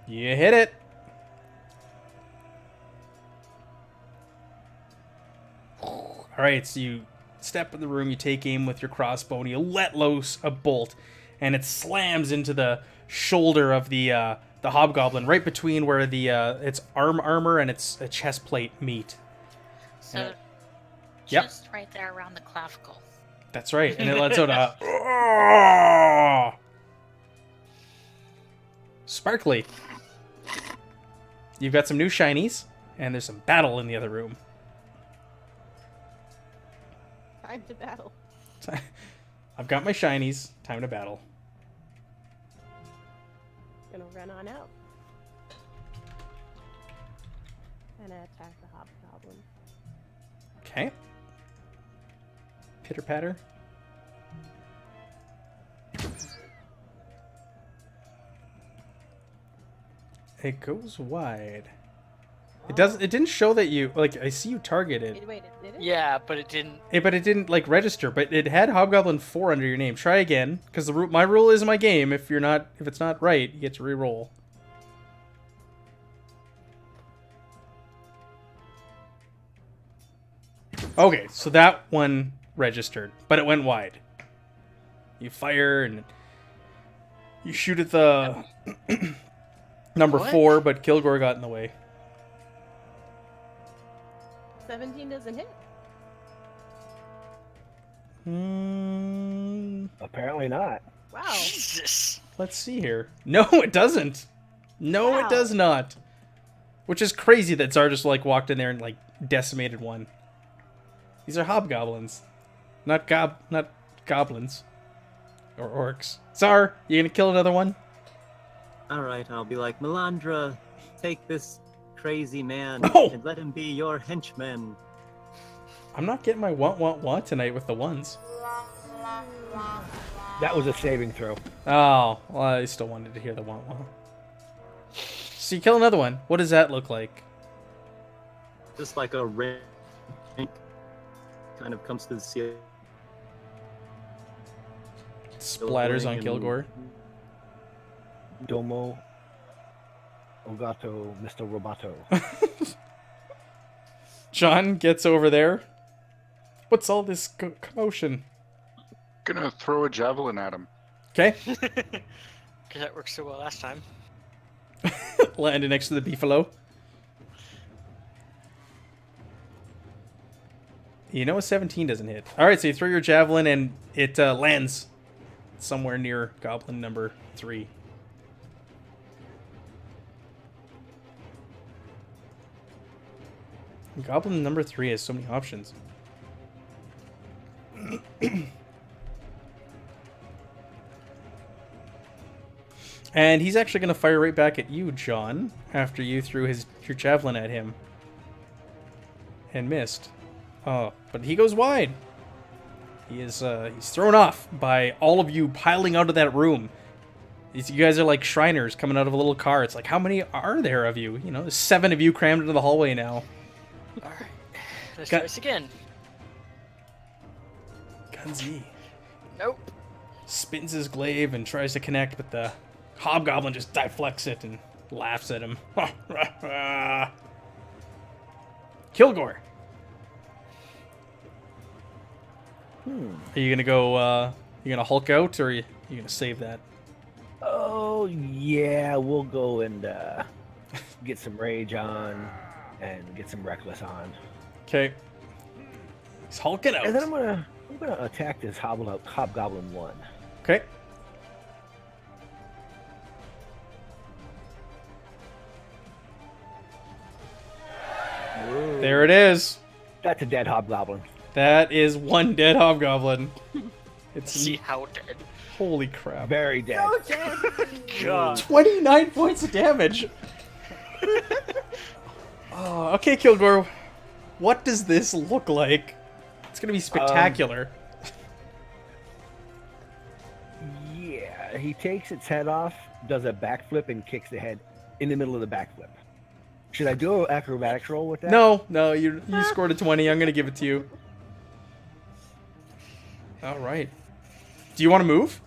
You hit it. All right, so you step in the room, you take aim with your crossbow, and you let loose a bolt, and it slams into the shoulder of the hobgoblin, right between where the its armor and its chest plate meet. So Yep. just right there around the clavicle. That's right, and it lets out a sparkly. You've got some new shinies, and there's some battle in the other room. Time to battle. I've got my shinies. Time to battle. Gonna run on out. And attack the hobgoblin. Okay. Pitter patter. It goes wide. It doesn't. It didn't show that you like. I see you targeted. Wait, did it? Yeah, but it didn't. But it didn't like register. But it had Hobgoblin 4 under your name. Try again, because my rule is my game. If it's not right, you get to re-roll. Okay, so that one registered, but it went wide. You fire and you shoot at the number What? 4, but Kilgore got in the way. 17 doesn't hit. Apparently not. Wow. Jesus. Let's see here. No, it doesn't. No, it Wow. does not. Which is crazy that Zar just like walked in there and like decimated one. These are hobgoblins, not goblins or orcs. Zar, you gonna kill another one? Alright, I'll be like, Melandra, take this crazy man Oh! and let him be your henchman. I'm not getting my want tonight with the ones. That was a saving throw. Oh, well, I still wanted to hear the want. So you kill another one. What does that look like? Just like a ring kind of comes to the ceiling. Splatters on and- Kilgore. Domo. Ogato, Mr. Roboto. John gets over there. What's all this commotion? Gonna throw a javelin at him. Okay. Because that worked so well last time. Landing next to the beefalo. You know a 17 doesn't hit. Alright, so you throw your javelin and it lands somewhere near goblin number 3. Goblin number 3 has so many options. And he's actually going to fire right back at you, John, after you threw your javelin at him. And missed. Oh, but he goes wide. He is he's thrown off by all of you piling out of that room. You guys are like Shriners coming out of a little car. It's like, how many are there of you? You know, there's 7 of you crammed into the hallway now. Alright. Let's Got- try this again. Gunzy Nope. spins his glaive and tries to connect, but the hobgoblin just deflects it and laughs at him. Kilgore. Are you gonna go? You gonna Hulk out, or are you gonna save that? Oh, yeah, we'll go and get some rage on and get some reckless on. Okay. He's hulking And then out. I'm gonna attack this hobgoblin one. Okay. There it is. That's a dead hobgoblin. That is one dead hobgoblin. It's See how dead. holy crap. Very dead. So dead. God. 29 points of damage. Oh, okay, Kilgore. What does this look like? It's gonna be spectacular. Yeah, he takes its head off, does a backflip, and kicks the head in the middle of the backflip. Should I do an acrobatics roll with that? No, you scored a 20. I'm gonna give it to you. All right. Do you want to move?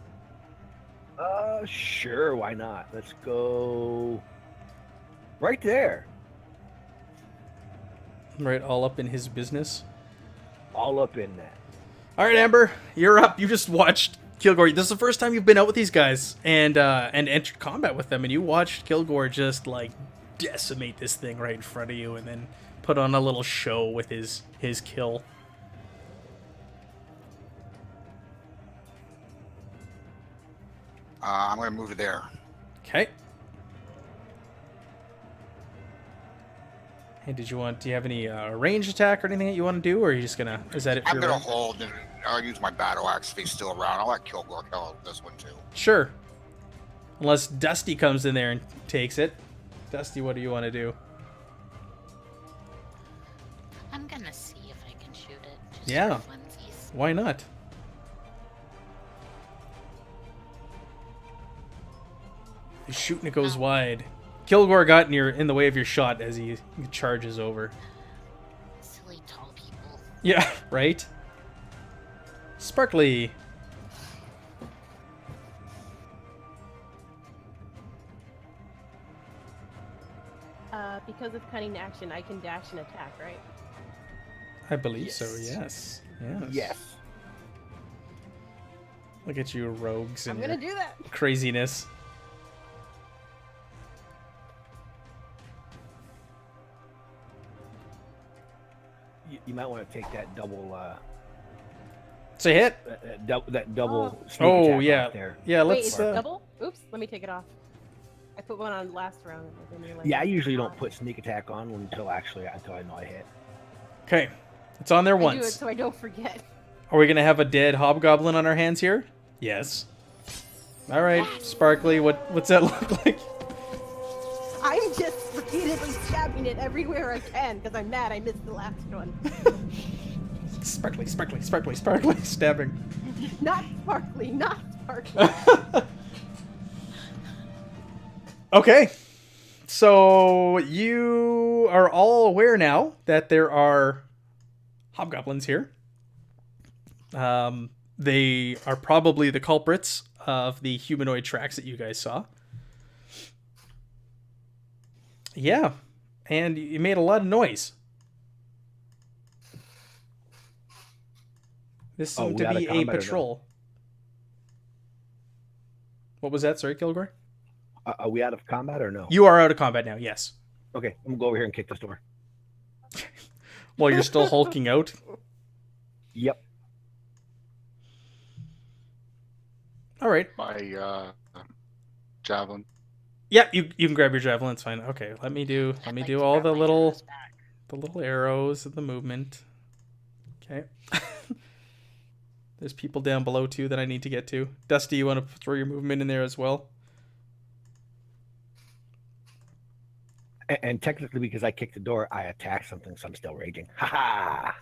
Sure, why not? Let's go right there. Right, all up in his business. All up in that. All right, Amber, you're up. You just watched Kilgore. This is the first time you've been out with these guys and entered combat with them, and you watched Kilgore just like decimate this thing right in front of you, and then put on a little show with his kill. I'm gonna move to there. Okay. Hey, do you have any range attack or anything that you want to do, or are you just gonna? Is that it for I'm your gonna round? hold and I'll use my battle axe if he's still around. I'll let Kilgore kill this one too. Sure. Unless Dusty comes in there and takes it. Dusty, what do you want to do? I'm gonna see if I can shoot it. Just Yeah. for funsies. Why not? He's shooting, it goes wide. Kilgore got in the way of your shot as he charges over. Silly tall people. Yeah, right? Sparkly. Because of cunning action, I can dash and attack, right? I believe so, Yes. yes. Yes. Look at you, rogues, I'm and gonna your do that. craziness. might want to take that double. It's a hit. That double. Oh. Sneak Oh attack yeah, off there. yeah. Wait, Let's. is it double? Oops, let me take it off. I put one on last round. And then you're like, Yeah, I usually don't put sneak attack on until I know I hit. Okay, it's on there I do it once. so I don't forget. Are we gonna have a dead hobgoblin on our hands here? Yes. All right, Sparkly. What's that look like? I'm just repeatedly stabbing it everywhere I can because I'm mad I missed the last one. Sparkly, sparkly, sparkly, sparkly, stabbing. Not sparkly, not sparkly. Okay, so you are all aware now that there are hobgoblins here. They are probably the culprits of the humanoid tracks that you guys saw. Yeah, and you made a lot of noise. This seemed we to out of be a combat or no? patrol. What was that? Sorry, Kilgore? Are we out of combat or no? You are out of combat now, yes. Okay, I'm gonna go over here and kick this door. While you're still hulking out. Yep. All right. My javelin. Yeah, you can grab your javelin. It's fine. Okay, let me do I'd like all to grab the my little arrows back. arrows and the movement. Okay. There's people down below too that I need to get to. Dusty, you want to throw your movement in there as well? And technically, because I kicked the door, I attacked something, so I'm still raging. Ha ha!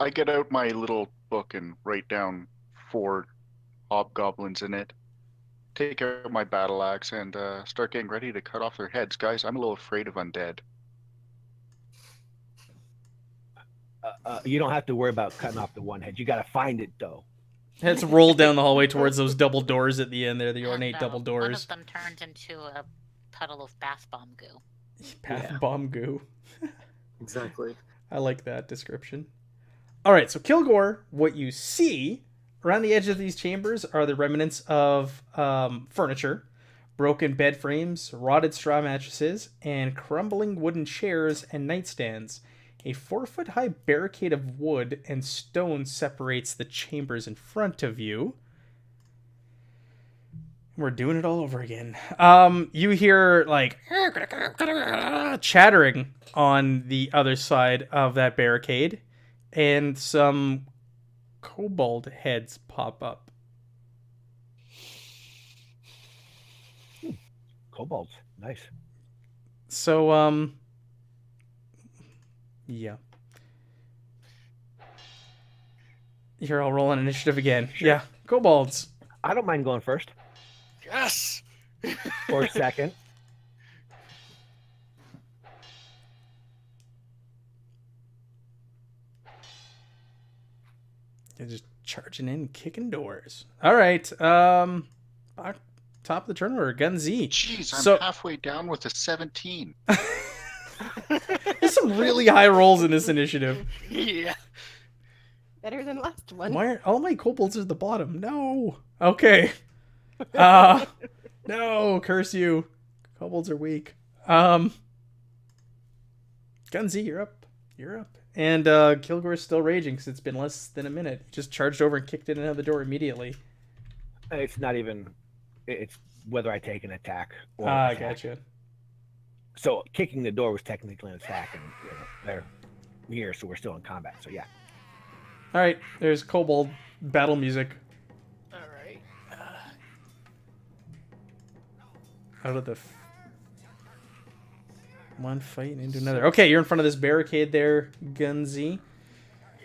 I get out my little book and write down 4 hobgoblins in it. Take out my battle axe and start getting ready to cut off their heads. Guys, I'm a little afraid of undead. You don't have to worry about cutting off the one head. You got to find it though. Let's roll down the hallway towards those double doors at the end there, the And, ornate double One doors. of them turned into a puddle of bath bomb goo. Path Yeah. bomb goo. Exactly. I like that description. All right, so Kilgore, what you see around the edge of these chambers are the remnants of furniture, broken bed frames, rotted straw mattresses, and crumbling wooden chairs and nightstands. A 4-foot-high barricade of wood and stone separates the chambers in front of you. We're doing it all over again. You hear, like, chattering on the other side of that barricade, and some kobold heads pop up. Kobolds, nice. So, yeah. Here, I'll roll an initiative again. Sure. Yeah, kobolds. I don't mind going first Yes. or second. They're just charging in, kicking doors. All right. Top of the turn order, Gun Z. Jeez, I'm So- halfway down with a 17. There's some really high rolls in this initiative. Yeah. Better than last one. Why are all my kobolds at the bottom? No. Okay. No, curse you. Kobolds are weak. Gun Z, you're up. You're up. And Kilgore's still raging because it's been less than a minute. He just charged over and kicked it out of the door immediately. It's not even. It's whether I take an attack or. Ah, attack. gotcha. So kicking the door was technically an attack, and they're here, so we're still in combat. So yeah. All right, there's kobold battle music All right. out of the one fight into another. Okay, you're in front of this barricade there, Gunzy.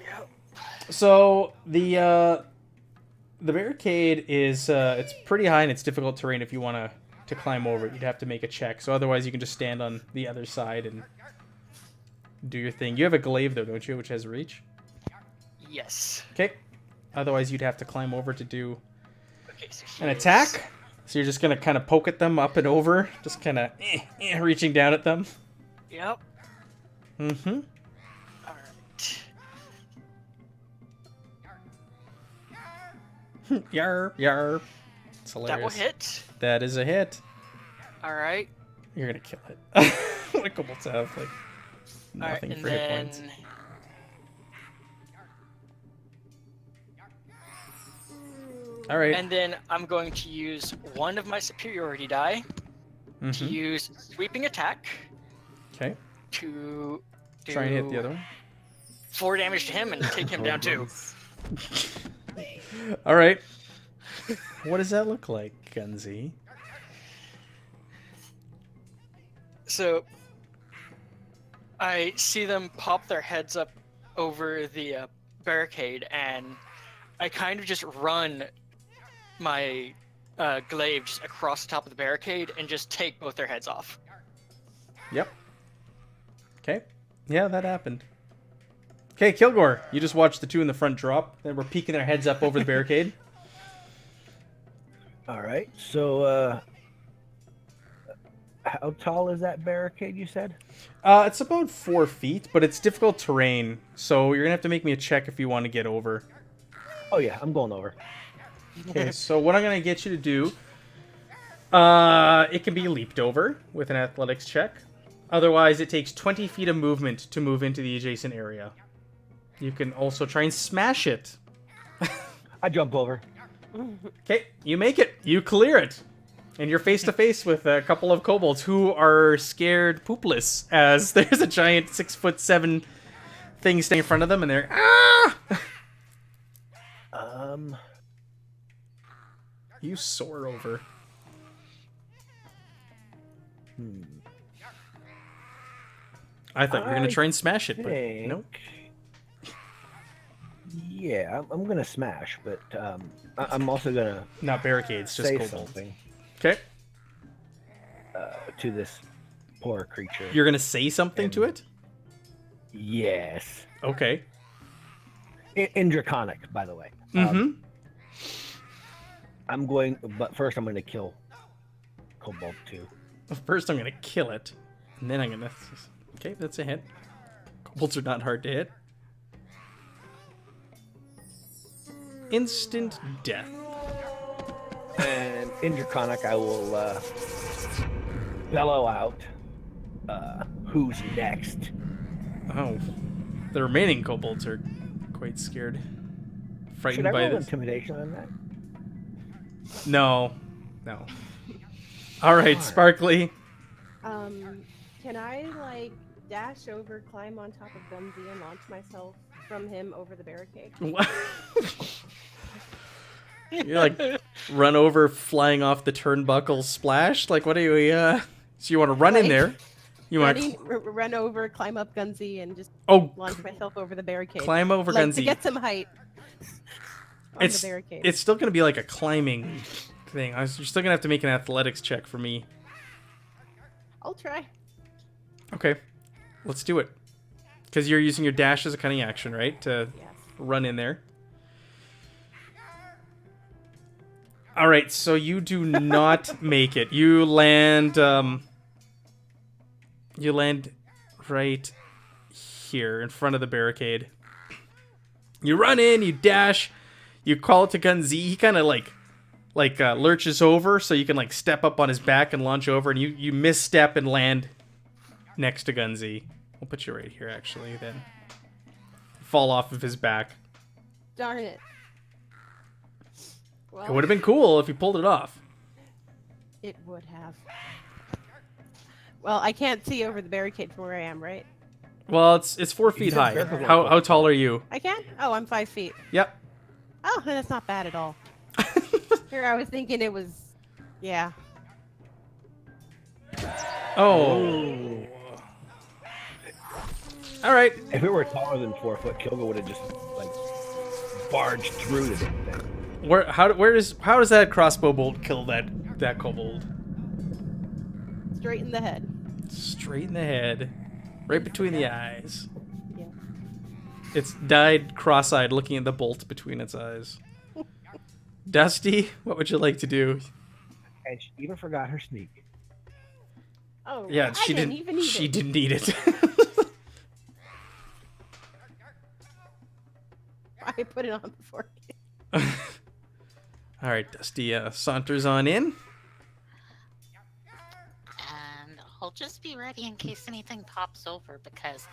Yep. So the barricade is it's pretty high and it's difficult terrain. If you want to climb over it, you'd have to make a check. So otherwise, you can just stand on the other side and do your thing. You have a glaive though, don't you, which has reach? Yes. Okay. Otherwise, you'd have to climb over to do Okay, so an here's- attack. So you're just gonna kind of poke at them up and over, just kind of reaching down at them. Yep. Mm-hmm. All right. Yar, yar. It's hilarious. That will hit. That is a hit. All right. You're gonna kill it. Why kobolds have like All right, nothing and for hit points? then All right. and then I'm going to use one of my superiority die to Mhm. use sweeping attack Okay. to do Try and hit the other one. 4 damage to him and take him down too. All right. What does that look like, Gunzi? So I see them pop their heads up over the barricade, and I kind of just run my glaive just across the top of the barricade and just take both their heads off. Yep. Okay. Yeah, that happened. Okay, Kilgore, you just watched the two in the front drop. They were peeking their heads up over the barricade. All right. So, how tall is that barricade? You said. It's about 4 feet, but it's difficult terrain, so you're gonna have to make me a check if you want to get over. Oh yeah, I'm going over. Okay, so what I'm gonna get you to do, it can be leaped over with an athletics check. Otherwise, it takes 20 feet of movement to move into the adjacent area. You can also try and smash it. I jump over. Okay, you make it. You clear it. And you're face to face with a couple of kobolds who are scared poopless as there's a giant 6'7" thing standing in front of them, and they're You soar over. I thought you were gonna try and smash it, but nope. Yeah, I'm gonna smash, but I'm also gonna Not barricades, just say kobolds. something Okay. to this poor creature. You're gonna say something to it? Yes, Okay. in Draconic, by the way. Mm-hmm. But first I'm going to kill Kobold 2. First, I'm gonna kill it, and then I'm gonna. Okay, that's a hit. Kobolds are not hard to hit. Instant death. And in Draconic, I will bellow out, who's next? Oh, the remaining kobolds are quite scared, frightened Should I by roll this. intimidation on that? No. All right, Sparkly. Can I like dash over, climb on top of Gunzi, and launch myself from him over the barricade? What? You like run over, flying off the turnbuckle, splash? Like, what are you? So you want to run in Like, there? You want run over, climb up Gunzi, and just oh, launch myself over the barricade. climb over like, Gunzi. to get some height on It's the barricade. it's still gonna be like a climbing thing. You're still gonna have to make an athletics check for me. I'll try. Okay, let's do it. Because you're using your dash as a cunning action, right? To Yes. run in there. All right, so you do not make it. You land. You land right here in front of the barricade. You run in. You dash. You call it to Gunzi. He kind of like lurches over, so you can like step up on his back and launch over, and you misstep and land next to Gunzi. We'll put you right here, actually. Then fall off of his back. Darn it. Well, It would have been cool if you pulled it off. It would have. Well, I can't see over the barricade from where I am, right? Well, it's 4 feet high. How tall are you? I can? Oh, I'm 5 feet. Yep. Oh, that's not bad at all. Here, I was thinking it was... Yeah. Oh. All right. If it were taller than 4 foot, Kilga would have just like barged through the damn thing. How does that crossbow bolt kill that kobold? Straight in the head. Straight in the head, right between the eyes. Yeah. It's died cross-eyed, looking at the bolt between its eyes. Dusty, what would you like to do? And she even forgot her sneak. Oh, Yeah, I didn't even need She it. didn't need it. I put it on before. All right, Dusty saunters on in. And I'll just be ready in case anything pops over because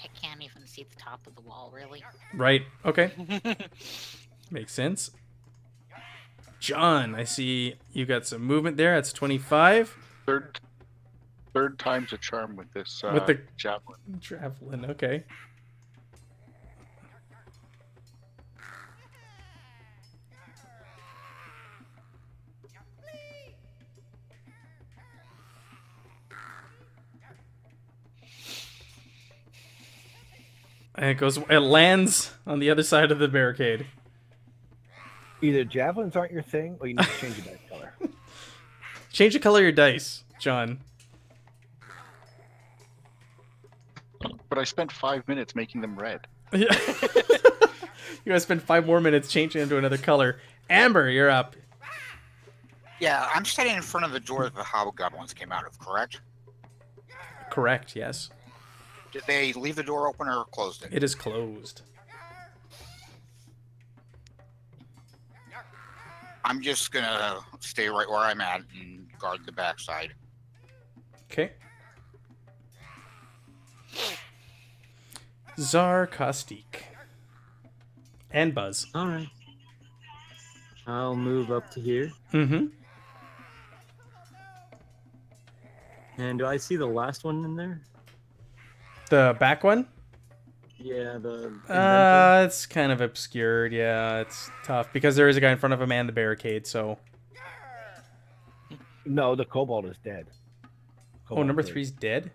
I can't even see the top of the wall, really. Right. Okay. Makes sense. John, I see you got some movement there. That's 25 Third time's a charm with this with the javelin. javelin. Okay. And it lands on the other side of the barricade. Either javelins aren't your thing, or you need to change your dice color. Change the color of your dice, John. But I spent 5 minutes making them red. Yeah. You gotta spend 5 more minutes changing them to another color. Amber, you're up. Yeah, I'm standing in front of the door that the hobgoblins came out of, correct? Correct, yes. Did they leave the door open or closed it? It is closed. I'm just gonna stay right where I'm at and guard the backside. Okay. Czar Caustique. And Buzz. All right. I'll move up to here. Mm-hmm. And do I see the last one in there? The back one? Yeah, the inventor. It's kind of obscured. Yeah, it's tough because there is a guy in front of him and the barricade, so... No, the kobold is dead. Oh, number Kobold 3's dead?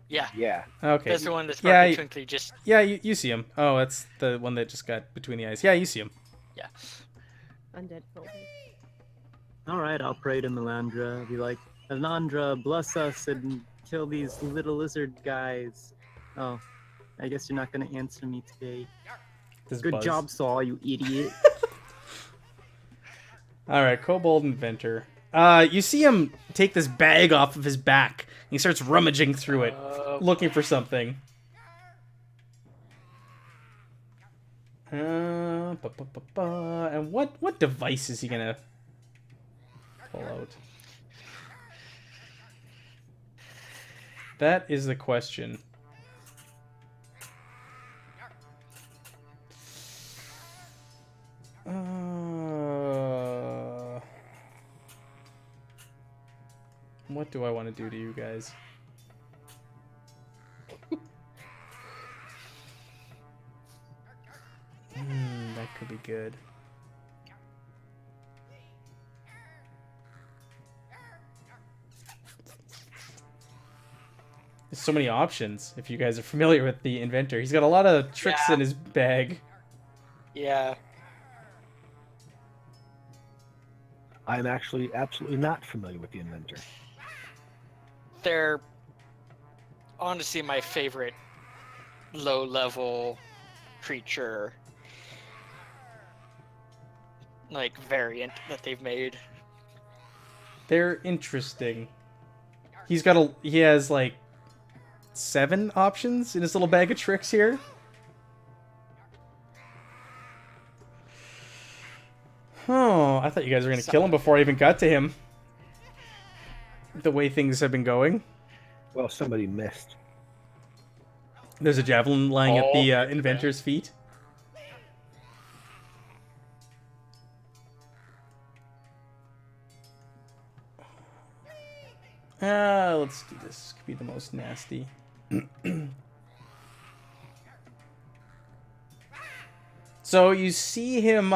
Yeah, Yeah. Okay. that's the one that's Yeah, marked twinkly. Just Yeah, you see him. Oh, that's the one that just got between the eyes. Yeah, you see him. yeah. Undead kobold. All right, I'll pray to Melandra. Be like, Melandra, bless us and kill these little lizard guys. Oh, I guess you're not gonna answer me today. This Good Buzz. job, Saul, you idiot. All right, Kobold Inventor. You see him take this bag off of his back. And he starts rummaging through it, looking for something. And what device is he gonna pull out? That is the question. What do I want to do to you guys? That could be good. There's so many options if you guys are familiar with the inventor. He's got a lot of tricks Yeah. in his bag. Yeah. I'm actually absolutely not familiar with the inventor. They're honestly my favorite low-level creature like variant that they've made. They're interesting. He has like 7 options in his little bag of tricks here. Oh, I thought you guys were gonna kill him before I even got to him. The way things have been going. Well, somebody missed. There's a javelin lying at the Oh, inventor's feet. Let's do this. Could be the most nasty. So you see him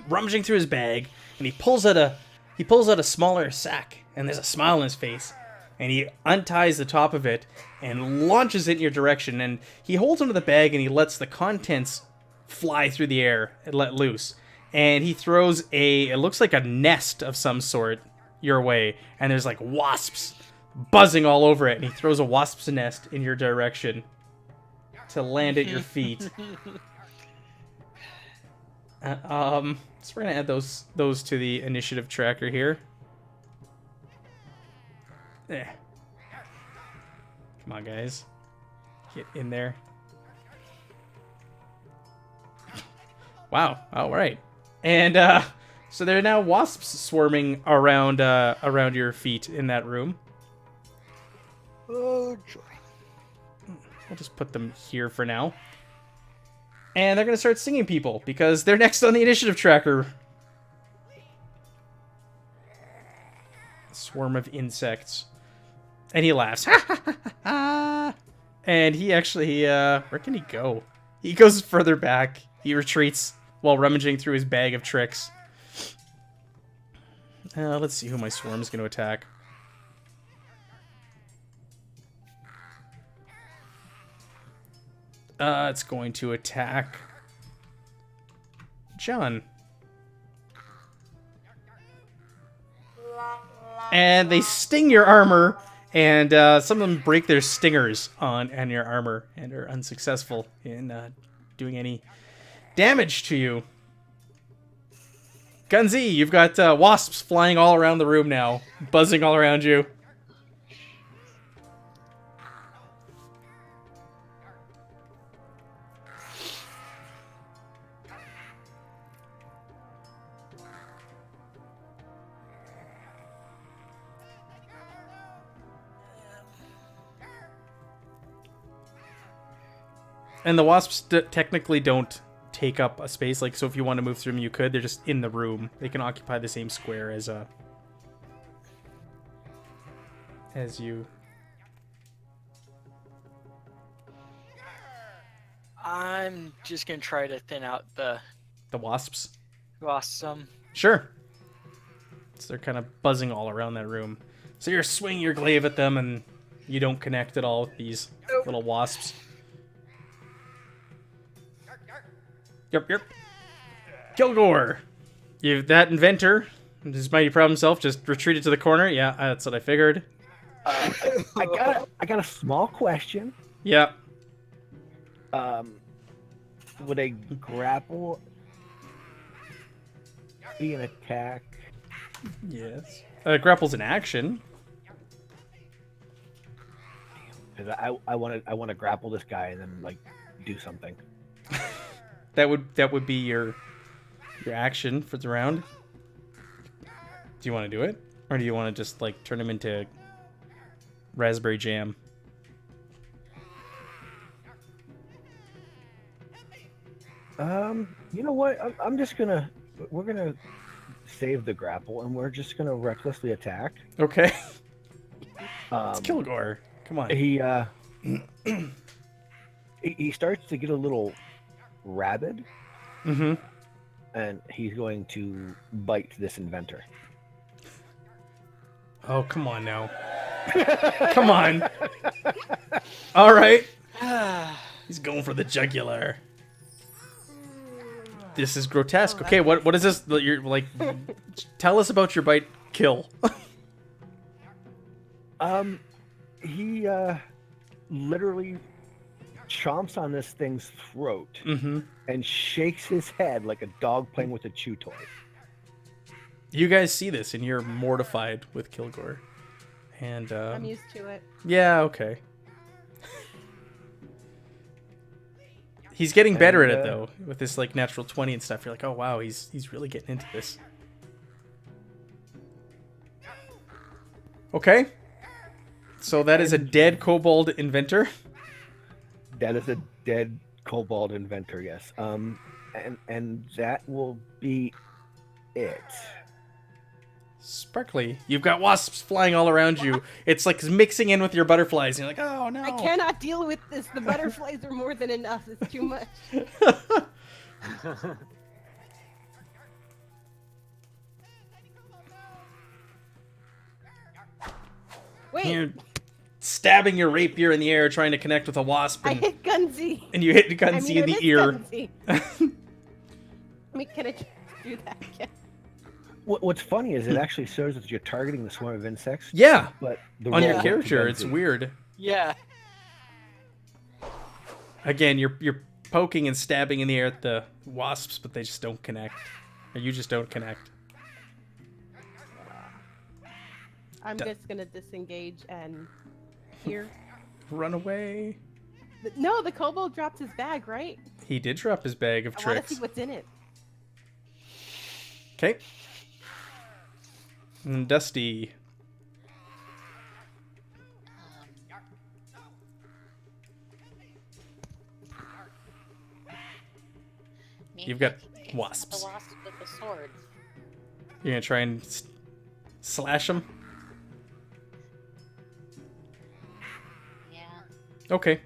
rummaging through his bag, and he pulls out a smaller sack, and there's a smile on his face, and he unties the top of it and launches it in your direction, and he holds onto the bag and he lets the contents fly through the air and let loose, and he throws it looks like a nest of some sort your way, and there's like wasps buzzing all over it, and he throws a wasp's nest in your direction to land at your feet. So we're gonna add those to the initiative tracker here. There. Come on, guys, get in there. Wow. All right. And So there are now wasps swarming around around your feet in that room. Oh, joy. I'll just put them here for now. And they're going to start stinging people because they're next on the initiative tracker. Swarm of insects. And he laughs. And he actually, where can he go? He goes further back. He retreats while rummaging through his bag of tricks. Let's see who my swarm is going to attack. It's going to attack John. And they sting your armor, and some of them break their stingers on your armor and are unsuccessful in doing any damage to you. Gunzi, you've got wasps flying all around the room now, buzzing all around you. And the wasps technically don't take up a space. Like, so if you want to move through them, you could. They're just in the room. They can occupy the same square as you. I'm just gonna try to thin out the wasps. Awesome. Sure. So they're kind of buzzing all around that room. So you're swinging your glaive at them, and you don't connect at all with these little wasps. Yep. Kilgore! That inventor, his mighty proud himself, just retreated to the corner. Yeah, that's what I figured. I got a small question. Yeah. Would a grapple be an attack? Yes. Grapple's an action. Because I want to grapple this guy and then like do something. That would be your action for the round. Do you want to do it, or do you want to just like turn him into raspberry jam? You know what? We're gonna save the grapple, and we're just gonna recklessly attack. Okay. It's Kilgore. Come on. He starts to get a little rabid. Mm-hmm. And he's going to bite this inventor. Oh, come on now. Come on. All right. He's going for the jugular. This is grotesque. Okay, what is this? You're like, tell us about your bite kill. He literally chomps on this thing's throat and shakes his head like a dog playing with a chew toy. You guys see this, and you're mortified with Kilgore. And I'm used to it. Yeah, okay. He's getting better at it though, with this like natural 20 and stuff. You're like, oh wow, he's really getting into this. Okay. So that is a dead kobold inventor. That is a dead kobold inventor, yes. And that will be it. Sparkly, you've got wasps flying all around you. It's like mixing in with your butterflies. And you're like, oh no. I cannot deal with this. The butterflies are more than enough. It's too much. Wait. You're stabbing your rapier in the air, trying to connect with a wasp. I hit Gunzi. And you hit Gunzi in the ear. Can I just do that again? What's funny is it actually shows that you're targeting the swarm of insects. Yeah, but on your character, it's weird. Yeah. Again, you're poking and stabbing in the air at the wasps, but they just don't connect. Or you just don't connect. I'm just gonna disengage and here. Run away. No, the kobold dropped his bag, right? He did drop his bag of I tricks. want to see what's in it. Okay. And Dusty. You've got wasps. The wasp with the sword. You're gonna try and slash them? Yeah. Okay.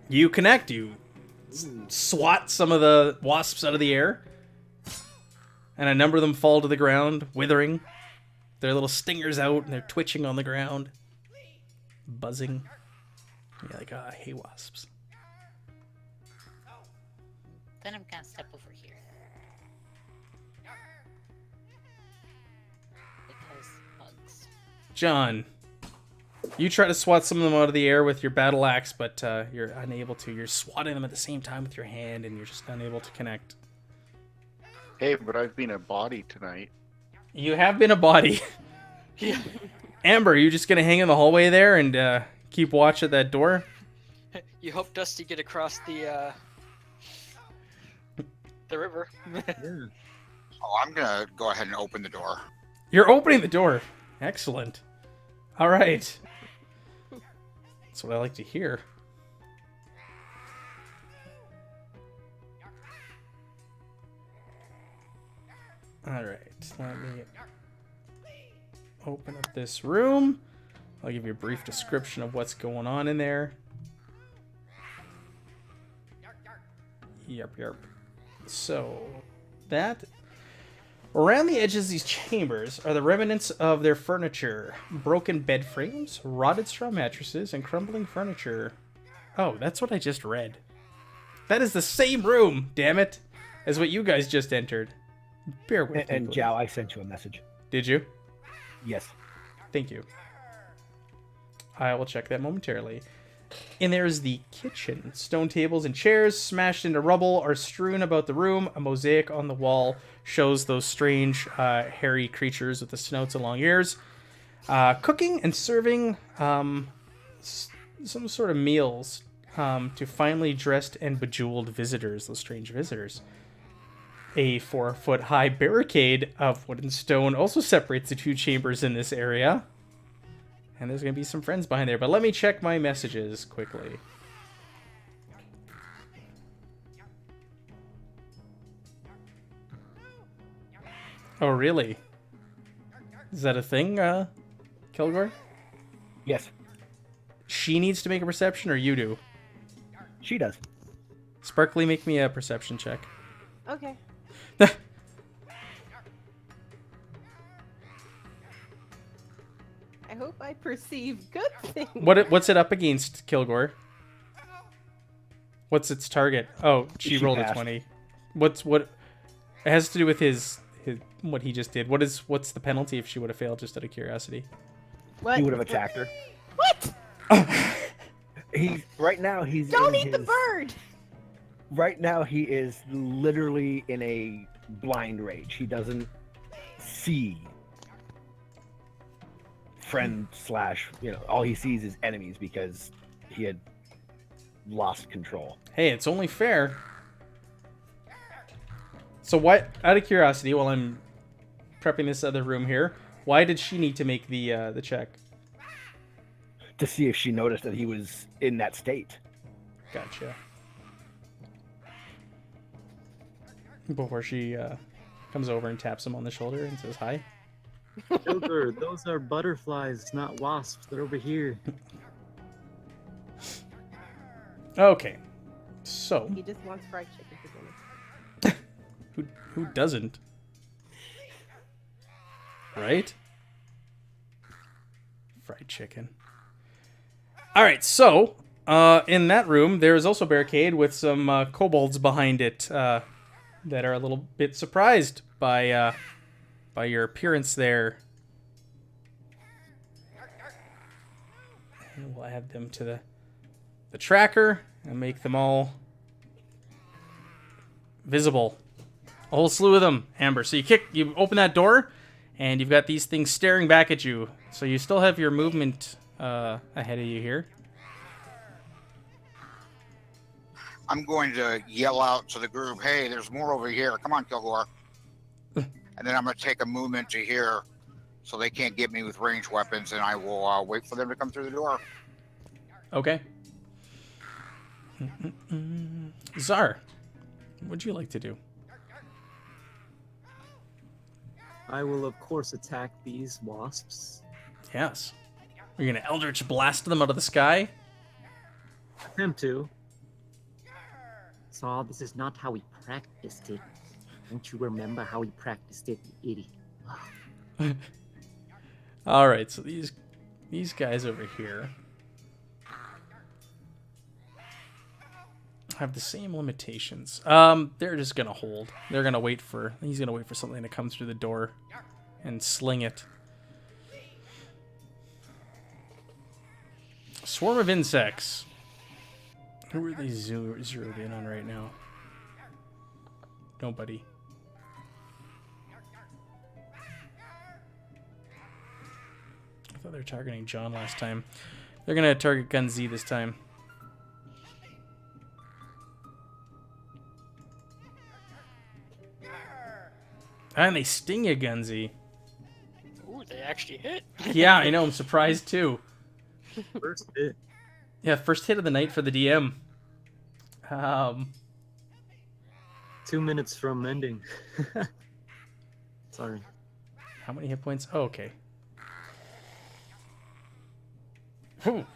You connect. You swat some of the wasps out of the air. And a number of them fall to the ground, withering. Their little stingers out, and they're twitching on the ground. Buzzing. Yeah, like, I hate wasps. Then I'm gonna step over here. Because bugs. John, you try to swat some of them out of the air with your battle axe, but you're unable to. You're swatting them at the same time with your hand, and you're just unable to connect. Hey, but I've been a body tonight. You have been a body. Yeah. Amber, you just gonna hang in the hallway there and keep watch at that door? You hope Dusty get across the river. Yeah. Oh, I'm gonna go ahead and open the door. You're opening the door. Excellent. All right. That's what I like to hear. All right. Let me open up this room. I'll give you a brief description of what's going on in there. Yep. So, that... Around the edges of these chambers are the remnants of their furniture. Broken bed frames, rotted straw mattresses, and crumbling furniture. Oh, that's what I just read. That is the same room, damn it, as what you guys just entered. Bear with me, And please. Jow, I sent you a message. Did you? Yes. Thank you. I will check that momentarily. And there is the kitchen. Stone tables and chairs smashed into rubble are strewn about the room. A mosaic on the wall shows those strange, hairy creatures with the snouts and long ears. Cooking and serving some sort of meals to finely dressed and bejeweled visitors, those strange visitors. A 4-foot-high barricade of wood and stone also separates the two chambers in this area. And there's going to be some friends behind there. But let me check my messages quickly. Oh, really? Is that a thing, Kilgore? Yes, She needs to make a perception, or you do? she does. Sparkly, make me a perception check. Okay. I hope I perceive good things. What's it up against, Kilgore? What's its target? Oh, she She rolled passed. a 20. What? It has to do with his what he just did. What's the penalty if she would have failed? Just out of curiosity. What? He would have attacked her. What? He's right now. He's Don't in eat the his- bird. Right now, he is literally in a blind rage. He doesn't see friend slash. All he sees is enemies because he had lost control. Hey, it's only fair. So what? Out of curiosity, while I'm prepping this other room here, why did she need to make the check? To see if she noticed that he was in that state. Gotcha. Before she comes over and taps him on the shoulder and says hi. Joker, those are butterflies, not wasps. They're over here. Okay. So, He just wants fried chicken for dinner. who doesn't? Right? Fried chicken. All right, so in that room, there is also a barricade with some kobolds behind it that are a little bit surprised by your appearance there. And we'll add them to the tracker and make them all visible. A whole slew of them, Amber. So you open that door, and you've got these things staring back at you. So you still have your movement ahead of you here. I'm going to yell out to the group, "Hey, there's more over here! Come on, Kilgore!" And then I'm going to take a movement to here, so they can't get me with ranged weapons, and I will wait for them to come through the door. Okay. Czar, what'd you like to do? I will, of course, attack these wasps. Yes. Are you gonna Eldritch blast them out of the sky? Attempt to. So this is not how we practiced it. Don't you remember how we practiced it, you idiot? All right, so these guys over here have the same limitations. They're just gonna hold. They're gonna wait for. He's gonna wait for something to come through the door, and sling it. Swarm of insects. Who are they zeroed in on right now? Nobody. I thought they were targeting John last time. They're gonna target Gun Z this time. And they sting you, Gun Z. Ooh, they actually hit. Yeah, I know. I'm surprised too. First hit. Yeah, first hit of the night for the DM. 2 minutes from ending. Sorry. How many hit points? Oh, okay. Whew.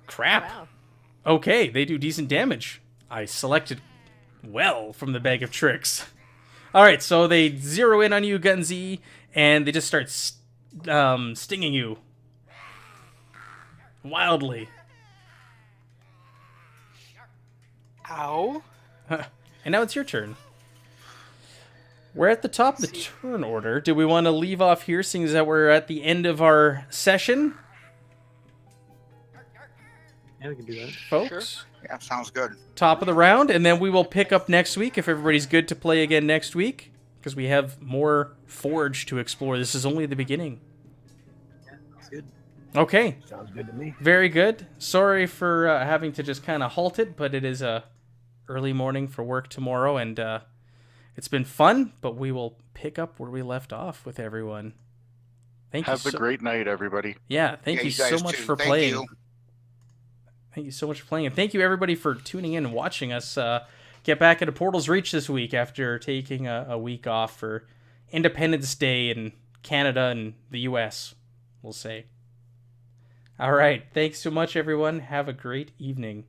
Crap. Wow. Okay, they do decent damage. I selected well from the bag of tricks. All right, so they zero in on you, Gun Z, and they just start stinging you wildly. Ow. And now it's your turn. We're at the top of the turn order. Do we want to leave off here, seeing as that we're at the end of our session? Yeah, we can do that. Folks? Yeah, sounds good. Top of the round, and then we will pick up next week if everybody's good to play again next week, because we have more Forge to explore. This is only the beginning. Yeah, that's good. Okay, Sounds good to me. very good. Sorry for having to just kind of halt it, but it is a early morning for work tomorrow, and it's been fun, but we will pick up where we left off with everyone. Thank Have you a great night, everybody. Yeah, thank Yeah, you you guys so much too. for Thank playing. you. Thank you so much for playing, and thank you everybody for tuning in and watching us get back into Portal's Reach this week after taking a week off for Independence Day in Canada and the US, we'll say. All right, thanks so much, everyone. Have a great evening.